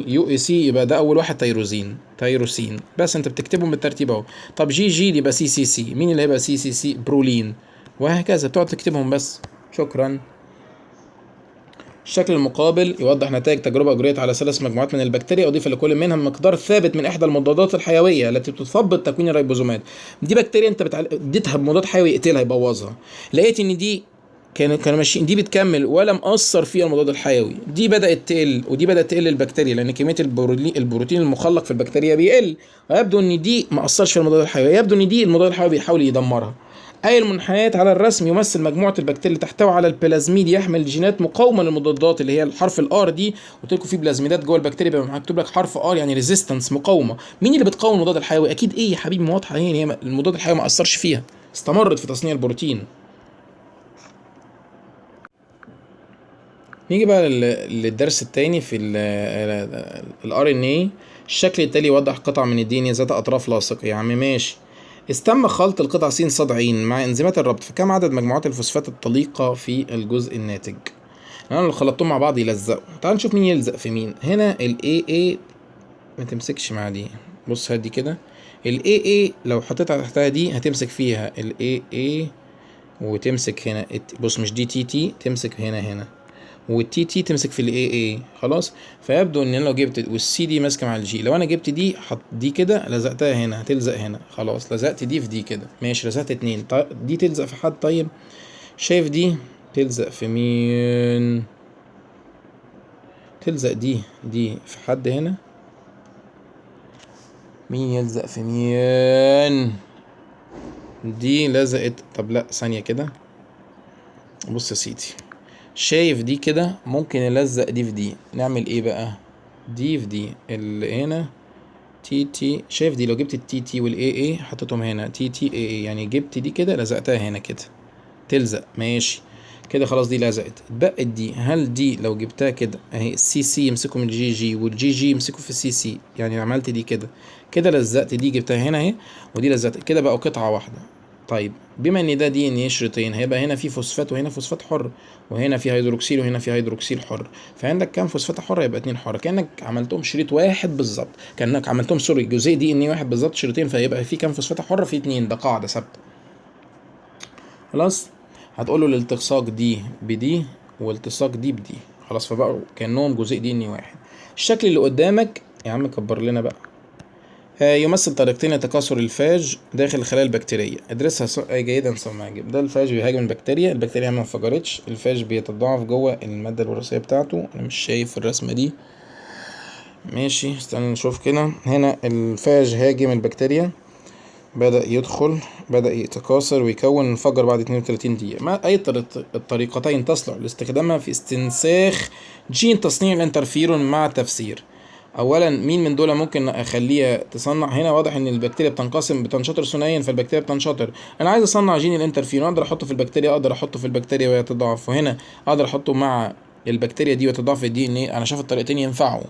يو اي سي يبقى ده اول واحد تيروسين. بس انت بتكتبهم بالترتيب اهو. طب جي جي يبقى سي سي سي. مين اللي هيبقى سي سي سي؟ برولين. وهكذا بتقعد تكتبهم بس. شكرا. الشكل المقابل يوضح نتائج تجربة أجريت على 3 مجموعات من البكتيريا، أضيف لكل منها مقدار ثابت من إحدى المضادات الحيوية التي تثبط تكوين الريبوزومات. دي بكتيريا أنت اديتها مضاد حيوي يقتلها يبوظها، لقيت إن دي كانوا ماشيين، دي بتكمل ولا مأثر فيها المضاد الحيوي، دي بدأت تقل ودي بدأت تقل البكتيريا لأن كمية البروتين المخلق في البكتيريا بيقل، ويبدو إن دي ما أثرش في المضاد الحيوي، يبدو إن دي المضاد الحيوي بيحاول يدمرها. أي المنحنيات على الرسم يمثل مجموعة البكتيريا اللي تحتوي على البلازميد يحمل جينات مقاومة للمضادات اللي هي الحرف الار دي. قلت لكم في بلازميدات جوه البكتيريا بيبقى مكتوب لك حرف ار يعني ريزيستنس، مقاومة. مين اللي بتقاوم المضاد الحيوي؟ أكيد إيه يا حبيبي، ما واضحة هي المضاد الحيوي ما أثرش فيها، استمرت في تصنيع البروتين. نيجي بقى للدرس الثاني في الار ان اي. الشكل التالي يوضح قطع من الدي ان ذات اطراف لاصقه. يا عم ماشي. استم خلط القطع س ص ع مع انزيمات الربط، فكم عدد مجموعات الفوسفات الطليقه في الجزء الناتج؟ انا لو خلطتهم مع بعض يلزقوا. تعال نشوف مين يلزق في مين. هنا الاي اي ما تمسكش مع دي، بص هدي كده. الاي اي لو حطيتها تحتها دي هتمسك فيها الاي اي، وتمسك هنا بص مش دي تي تي، تمسك هنا والتي تي تمسك في الاي اي. خلاص. فيبدو ان انا لو جبت والسي دي ماسكه مع الجي، لو انا جبت دي حط دي كده لزقتها هنا هتلزق هنا. خلاص لزقت دي في دي كده ماشي، لزقت 2. دي تلزق في حد؟ طيب شايف دي تلزق في مين؟ تلزق دي في حد هنا. مين يلزق في مين؟ دي لزقت. طب لا ثانيه كده، بص يا سيدي، شايف دي كده ممكن نلزق دي في دي. نعمل ايه بقى؟ دي في دي اللي هنا تي تي. شايف دي لو جبت التي تي والاي اي حطيتهم هنا تي تي اي اي، يعني جبت دي كده لزقتها هنا كده تلزق ماشي كده. خلاص دي لزقت. اتبقت دي. هل دي لو جبتها كده اهي السي سي يمسكوا من الجي جي والجي جي يمسكوا في السي سي، يعني عملت دي كده كده لزقت دي، جبتها هنا اهي ودي لزقت كده بقوا قطعة واحدة. طيب بما ان ده دي ان ايه شريطين، هيبقى هنا في فوسفات وهنا فوسفات حر، وهنا في هيدروكسيل وهنا في هيدروكسيل حر، فعندك كام فوسفات حره؟ يبقى 2 حر، كانك عملتهم شريط واحد بالظبط، كانك عملتهم سوري جزيء دي ان ايه واحد بالظبط شريطين، فيبقى في كام فوسفات حره؟ في 2. ده قاعده ثابته. خلاص. هتقول له الالتصاق دي بدي والتصاق دي بدي، خلاص، فبقوا كأنهم جزيء دي ان واحد. الشكل اللي قدامك يا عم كبر لنا بقى، يمثل طريقتين لتكاثر الفاج داخل الخلايا البكتيرية. ادرسها جيدا ثم اجب. ده الفاج بيهاجم البكتيريا ما انفجرتش، الفاج بيتضاعف جوه المادة الوراثية بتاعته. انا مش شايف الرسمة دي، ماشي استنى نشوف كده. هنا الفاج هاجم البكتيريا، بدأ يدخل، بدأ يتكاثر ويكون، انفجر بعد 32 دقيقة. ما أي الطريقتين تصلح لاستخدامها في استنساخ جين تصنيع الانترفيرون مع تفسير. اولا مين من دول ممكن اخليها تصنع؟ هنا واضح ان البكتيريا بتنشطر ثنائيا، فالبكتيريا بتنشطر. انا عايز اصنع جين الانترفيرون، اقدر احطه في البكتيريا، اقدر احطه في البكتيريا ويتضاعف، وهنا اقدر احطه مع البكتيريا دي ويتضاعف في الدي ان ايه. انا شايف الطريقتين ينفعوا،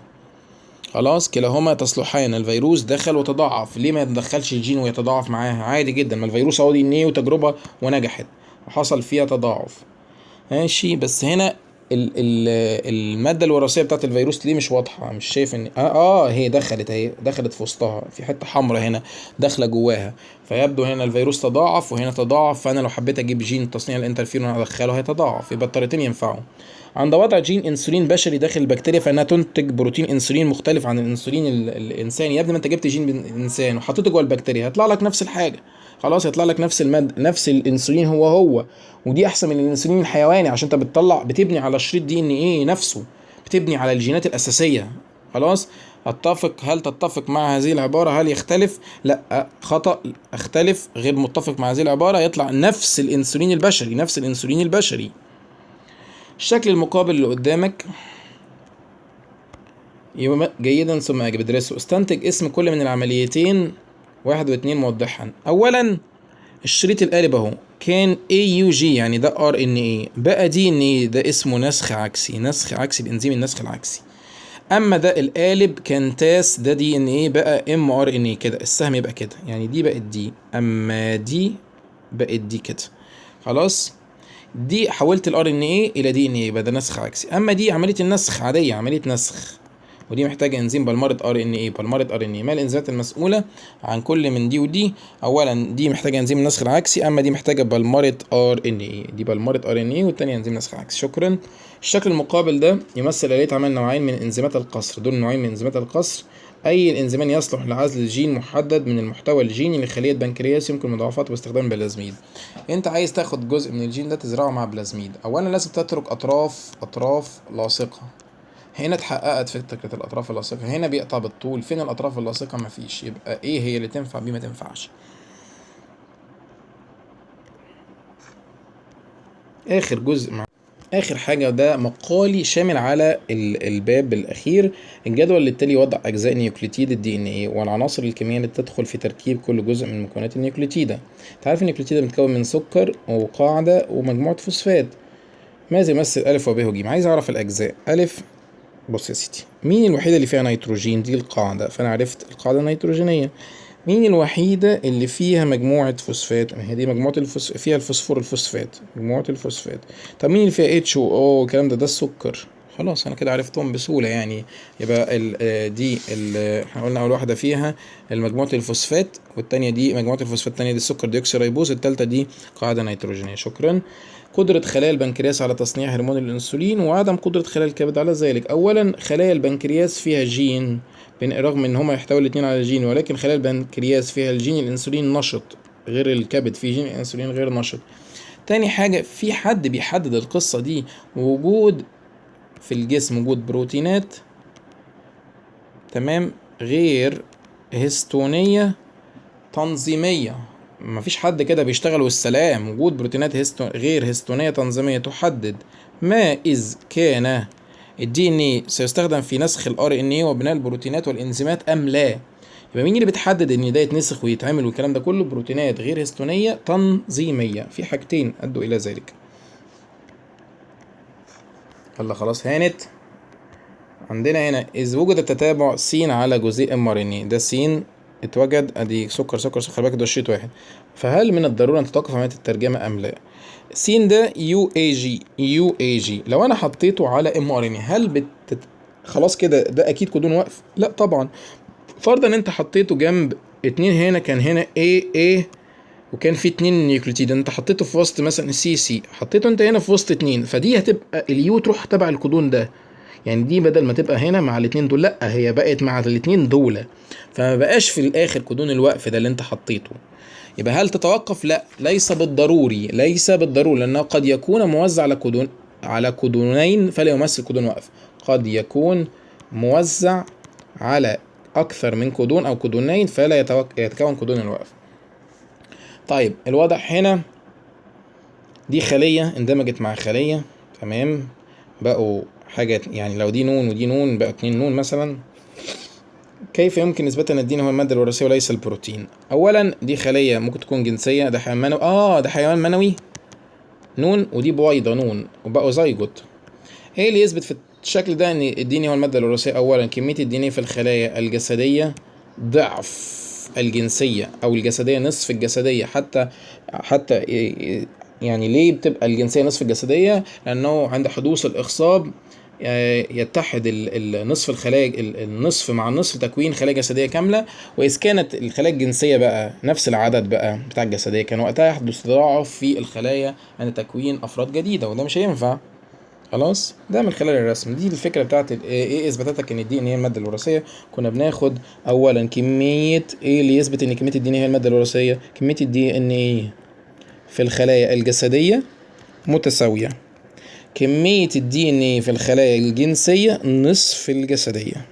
خلاص كلاهما تصلحان. الفيروس دخل وتضاعف، ليه ما يتدخلش الجين ويتضاعف معاها؟ عادي جدا، ما الفيروس هو دي ان ايه وتجربه ونجحت وحصل فيها تضاعف، ماشي. بس هنا الماده الوراثيه بتاعت الفيروس ليه مش واضحه؟ مش شايف ان هي دخلت اهي، دخلت في وسطها في حته حمراء هنا داخله جواها، فيبدو هنا الفيروس تضاعف وهنا تضاعف. فانا لو حبيت اجيب جين تصنيع الانترفيرون ادخله هيتضاعف، يبقى الطريقتين ينفعوا. عند وضع جين انسولين بشري داخل البكتيريا فانها تنتج بروتين انسولين مختلف عن الانسولين الانساني. يا ابني ما انت جبت جين انسان وحطيته جوه البكتيريا هيطلع لك نفس الحاجه، خلاص هيطلع لك نفس الماده، نفس الانسولين هو. ودي احسن من الانسولين الحيواني عشان انت بتبني على الشريط دي ان ايه نفسه، بتبني على الجينات الاساسيه. خلاص. هل تتفق مع هذه العباره؟ هل يختلف؟ لا خطأ، اختلف، غير متفق مع هذه العباره. يطلع نفس الانسولين البشري، نفس الانسولين البشري. الشكل المقابل اللي قدامك جيدا ثم اجب. ادرسه. استنتج اسم كل من العمليتين واحد واثنين موضحا. اولا الشريط القالب اهو كان AUG يعني ده RNA، بقى DNA ده اسمه نسخ عكسي، نسخ عكسي بإنزيم النسخ العكسي. اما ده القالب كان تاس ده DNA بقى mRNA كده، السهم يبقى كده، يعني دي بقت دي، اما دي بقت دي كده، خلاص. دي حولت ال RNA الى DNA يبقى ده نسخ عكسي. اما دي عملية النسخ عادية، عملية نسخ، ودي محتاجة انزيم بلمرة RNA. بلمرة RNA ما الانزيمات المسؤولة عن كل من دي ودي؟ اولا دي محتاجة انزيم النسخ العكسي، اما دي محتاجة بلمرة RNA. دي بلمرة RNA والتانية انزيم نسخ عكسي. شكرا. الشكل المقابل ده يمثل آلية عمل نوعين من انزيمات القصر. دول نوعين من انزيمات القصر. اي الانزيمان يصلح لعزل الجين محدد من المحتوى الجيني لخلية بنكرياس يمكن مضاعفته باستخدام بلازميد. انت عايز تاخد جزء من الجين ده تزرعه مع بلازميد، اولا لازم تترك اطراف لاصقة. هنا اتحققت فكرة الأطراف اللاصقة، هنا بيقطع بالطول. فين الأطراف اللاصقة؟ مفيش. يبقى إيه هي اللي تنفع بيه ما تنفعش. آخر حاجة، وده مقالي شامل على الباب الأخير. الجدول التالي يوضح أجزاء نيوكليتيد الدي إن إيه والعناصر الكيميائية اللي تدخل في تركيب كل جزء من مكونات النيوكليتيدة. تعرف النيوكليتيدة بتتكون من سكر وقاعدة ومجموعة فوسفات. ماذا يمثل ألف وب وج؟ عايز أعرف الأجزاء. ألف، بص يا سيدي، مين الوحيدة اللي فيها نيتروجين؟ دي القاعدة، فأنا عرفت القاعدة نيتروجينية. مين الوحيدة اللي فيها مجموعة فوسفات؟ هي دي مجموعة فيها الفوسفور الفوسفات، مجموعة الفوسفات. طب مين اللي فيها اتش و او الكلام ده؟ ده السكر. خلاص انا كده عرفتهم بسهولة يعني. يبقى احنا قلنا اول واحدة فيها مجموعة الفوسفات، والتانية دي مجموعة الفوسفات التانية دي السكر ديوكسي ريبوز، التالتة دي قاعدة نيتروجينية. شكرا. قدرة خلايا البنكرياس على تصنيع هرمون الانسولين وعدم قدرة خلايا الكبد على ذلك. اولا خلايا البنكرياس فيها جين، رغم ان هما يحتوي الاثنين على الجين، ولكن خلايا البنكرياس فيها الجين الانسولين نشط، غير الكبد فيه جين الانسولين غير نشط. تاني حاجة، في حد بيحدد القصة دي، وجود في الجسم وجود بروتينات، تمام، غير هستونية تنظيمية. مفيش حد كده بيشتغل والسلام. وجود بروتينات غير هستونية تنظيمية تحدد ما إذ كان الدي ان ايه سيستخدم في نسخ الار ان ايه وبناء البروتينات والانزيمات ام لا. يبقى مين اللي بتحدد ان ده يتنسخ ويتعمل والكلام ده كله؟ بروتينات غير هستونية تنظيمية. في حاجتين ادوا الى ذلك. يلا خلاص هانت. عندنا هنا إذ وجد التتابع س على جزيء ام ار ان ايه، ده س اتوجد، ادي سكر خلي بالك ده شريط واحد، فهل من الضرورة ان تتوقف عملية الترجمة ام لا؟ س ده يو اي جي لو انا حطيته على ام ار ان هل خلاص كده ده اكيد كودون وقف؟ لا طبعا. فرضا ان انت حطيته جنب اتنين، هنا كان هنا اي وكان في 2 نيوكليوتيد، انت حطيته في وسط مثلا CC، حطيته انت هنا في وسط 2، فدي هتبقى اليو تروح تبع الكودون ده. يعني دي بدل ما تبقى هنا مع الاتنين دول، لا هي بقت مع الاتنين دول، فما بقاش في الاخر كودون الوقف ده اللي انت حطيته. يبقى هل تتوقف؟ لا، ليس بالضروري، ليس بالضروري، لانه قد يكون موزع على كودون، على كودونين فلا يمثل كودون وقف. قد يكون موزع على اكثر من كودون او كودونين فلا يتكون كودون الوقف. طيب الوضع هنا دي خلية اندمجت مع خلية، تمام، بقوا حاجة، يعني لو دي نون ودي نون بقى 2 نون مثلا. كيف يمكن إثبات أن الدين هو المادة الوراثية وليس البروتين؟ أولا دي خلية ممكن تكون جنسية، ده حيوان منوي، ده حيوان منوي نون، ودي بويضة نون وبقوا زيجوت. ايه اللي يثبت في الشكل ده ان الدين هو المادة الوراثية؟ أولا كمية الدين في الخلايا الجسدية ضعف الجنسية، أو الجسدية نصف الجسدية. حتى يعني ليه بتبقى الجنسية نصف الجسدية؟ لأنه عند حدوث الإخصاب يتحد النصف الخلايا، النصف مع النصف، تكوين خلايا جسدية كاملة. وإذا كانت الخلايا الجنسية بقى نفس العدد بقى بتاع الجسدية، كان وقتها يحدث تضاعف في الخلايا عند تكوين أفراد جديدة، وده مش هينفع. خلاص، ده من خلال الرسم. دي الفكرة بتاعت ايه اثباتاتك ان الدي ان هي المادة الوراثية. كنا بناخد اولا كمية ايه اللي يثبت ان كمية الدي ان هي المادة الوراثية. كمية الدي ان ايه في الخلايا الجسدية متساوية. كمية الدي ان ايه في الخلايا الجنسية نصف الجسدية.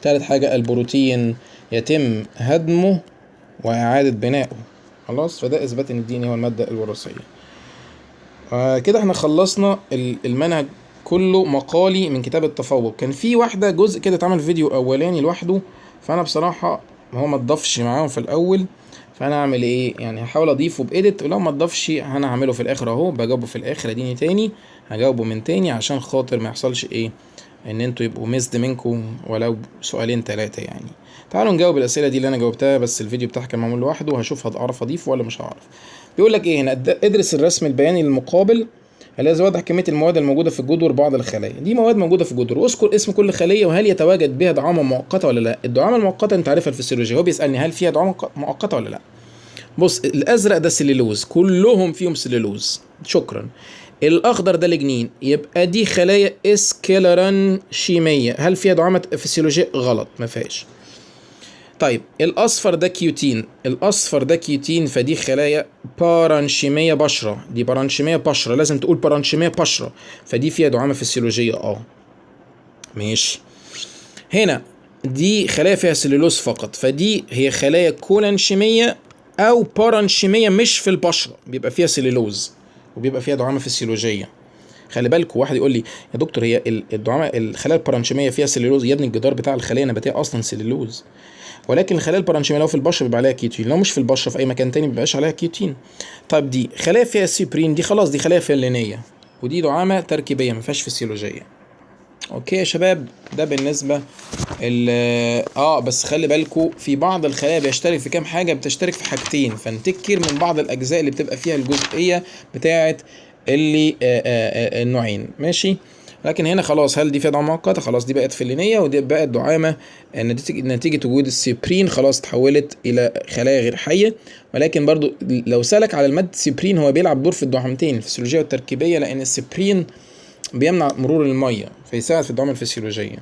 ثالث حاجة البروتين يتم هدمه واعادة بنائه. خلاص، فده اثبات ان الدي ان هو المادة الوراثية. كده احنا خلصنا المنهج كله مقالي من كتاب التفوق. كان في واحدة جزء كده اتعمل فيديو اولاني لوحده، فانا بصراحة هو ما اتضافش معاهم في الاول، فانا اعمل ايه يعني؟ هحاول اضيفه بايديت، ولو ما اتضافش انا هعمله في الاخر اهو، بجاوبه في الاخر اديني تاني، هجاوبه من تاني عشان خاطر ما يحصلش ايه ان انتوا يبقوا مزد منكم ولو سؤالين 3 يعني. تعالوا نجاوب الاسئله دي اللي انا جاوبتها، بس الفيديو بتاعها كان معمول لوحده، وهشوف هعرف اضيفه ولا مش هعرف. بيقول لك ايه هنا؟ ادرس الرسم البياني للمقابل الذي يوضح كميه المواد الموجوده في جذور بعض الخلايا. دي مواد موجوده في الجذور، واذكر اسم كل خليه وهل يتواجد بها دعامه مؤقته ولا لا. الدعامه المؤقته انت عارفها الفسيولوجيا، هو بيسالني هل فيها دعامه مؤقته ولا لا. بص، الازرق ده سليلوز، كلهم فيهم سليلوز، شكرا. الاخضر ده لجنين، يبقى دي خلايا اسكلرانشيميه. هل فيها دعامه فسيولوجيه؟ غلط، ما فيهاش. طيب الاصفر ده كيوتين، الاصفر ده كيوتين، فدي خلايا بارانشيميه بشره، دي بارانشيميه بشره، لازم تقول بارانشيميه بشره، فدي فيها دعامه فسيولوجيه. ماشي. هنا دي خلايا فيها سليلوز فقط، فدي هي خلايا كولانشيميه او بارانشيميه، مش في البشره بيبقى فيها سليلوز وبيبقى فيها دعامه فسيولوجيه. خلي بالكوا، واحد يقول لي يا دكتور هي الدعامه الخلايا البارانشيميه فيها سليلوز؟ يا ابني الجدار بتاع الخلايا النباتيه اصلا سليلوز، ولكن الخلايا البارانشيميه لو في البشره بيبقى عليها كيوتين، لو مش في البشره في اي مكان تاني بيبقاش عليها كيوتين. طيب دي خلايا فيها سيبرين، دي خلاص دي خلايا فيلينيه، ودي دعامه تركيبيه ما فيهاش فسيولوجيه. اوكي يا شباب، ده بالنسبه بس خلي بالكوا في بعض الخلايا بيشترك في كام حاجه، بتشترك في حاجتين، فنتكر من بعض الاجزاء اللي بتبقى فيها الجزئيه بتاعه اللي النوعين. ماشي، لكن هنا خلاص، هل دي فيها دعامه مؤقته؟ خلاص دي بقت فيلينيه، ودي بقت دعامه نتيجه وجود السيبرين، خلاص تحولت الى خلايا غير حيه. ولكن برضو لو سالك على الماده السيبرين، هو بيلعب دور في الدعامتين الفسيولوجيه والتركيبيه، لان السيبرين بيمنع مرور الميه فيساعد في الدعامه الفسيولوجيه.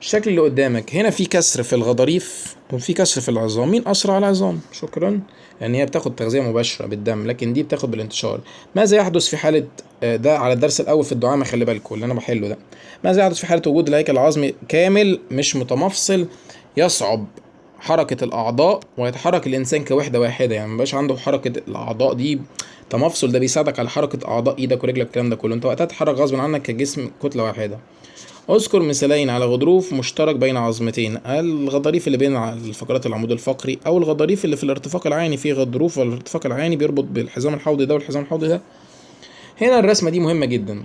الشكل اللي قدامك هنا في كسر في الغضاريف وفي كسر في العظام. مين اسرع العظام؟ شكرا، لان هي بتاخد تغذيه مباشره بالدم، لكن دي بتاخد بالانتشار. ماذا يحدث في حاله ده على الدرس الاول في الدعامه، خلي بالكم اللي انا بحله ده. ماذا يحدث في حاله وجود الهيكل العظمي كامل مش متمفصل؟ يصعب حركه الاعضاء ويتحرك الانسان كوحده واحده، يعني مبقاش عنده حركه الاعضاء دي. تمفصل ده بيساعدك على حركه اعضاء ايدك ورجلك، الكلام ده كله انت وقتها تتحرك غصب عنك كجسم كتله واحده. اذكر مثالين على غضروف مشترك بين عظمتين. الغضاريف اللي بين الفقرات العمود الفقري، او الغضاريف اللي في الارتفاق العيني. في غضروف والارتفاق العيني بيربط بالحزام الحوضي ده والحزام الحوضي ده. هنا الرسمه دي مهمه جدا.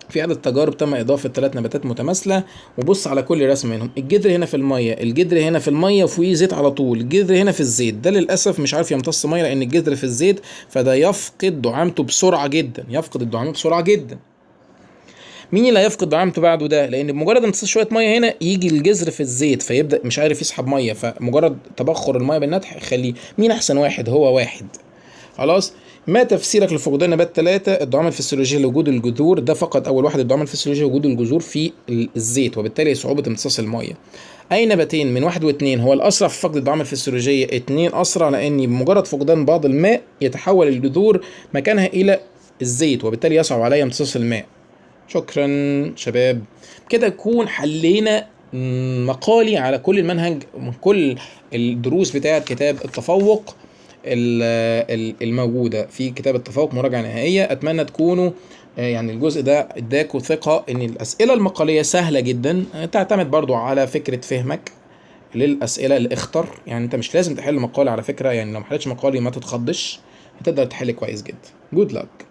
في عدد تجارب تم اضافه 3 نباتات متماثله، وبص على كل رسمه منهم. الجذر هنا في الميه، الجذر هنا في الميه وفيه زيت على طول، الجذر هنا في الزيت، ده للاسف مش عارف يمتص ميه لان الجذر في الزيت، فده يفقد دعامته بسرعه جدا، يفقد الدعامه بسرعه جدا. مين اللي هيفقد دعامته بعده ده؟ لان بمجرد امتصاص شويه ميه هنا يجي الجذر في الزيت فيبدا مش عارف يسحب ميه، فمجرد تبخر الميه بالنتح يخليه. مين احسن واحد؟ هو واحد. خلاص. ما تفسيرك لفقدان نبات 3 الدعامه الفسيولوجيه لوجود الجذور؟ ده فقط اول واحد الدعامه الفسيولوجيه وجود الجذور في الزيت وبالتالي صعوبه امتصاص الميه. اي نباتين من 1 و2 هو الاسرع في فقد الدعامه الفسيولوجيه؟ 2 اسرع، لان بمجرد فقدان بعض الماء يتحول الجذور مكانها الى الزيت وبالتالي يصعب عليها امتصاص الماء. شكرا شباب. كده نكون حلينا مقالي على كل المنهج من كل الدروس بتاعه كتاب التفوق الموجودة في كتاب التفوق مراجعة نهائية. أتمنى تكونوا يعني الجزء ده اداكوا ثقة ان الأسئلة المقالية سهلة جدا، تعتمد برضو على فكرة فهمك للأسئلة اللي اختر. يعني انت مش لازم تحل مقالي على فكرة، يعني لو محلتش مقالي ما تتخضش، هتقدر تحل كويس جدا. Good luck.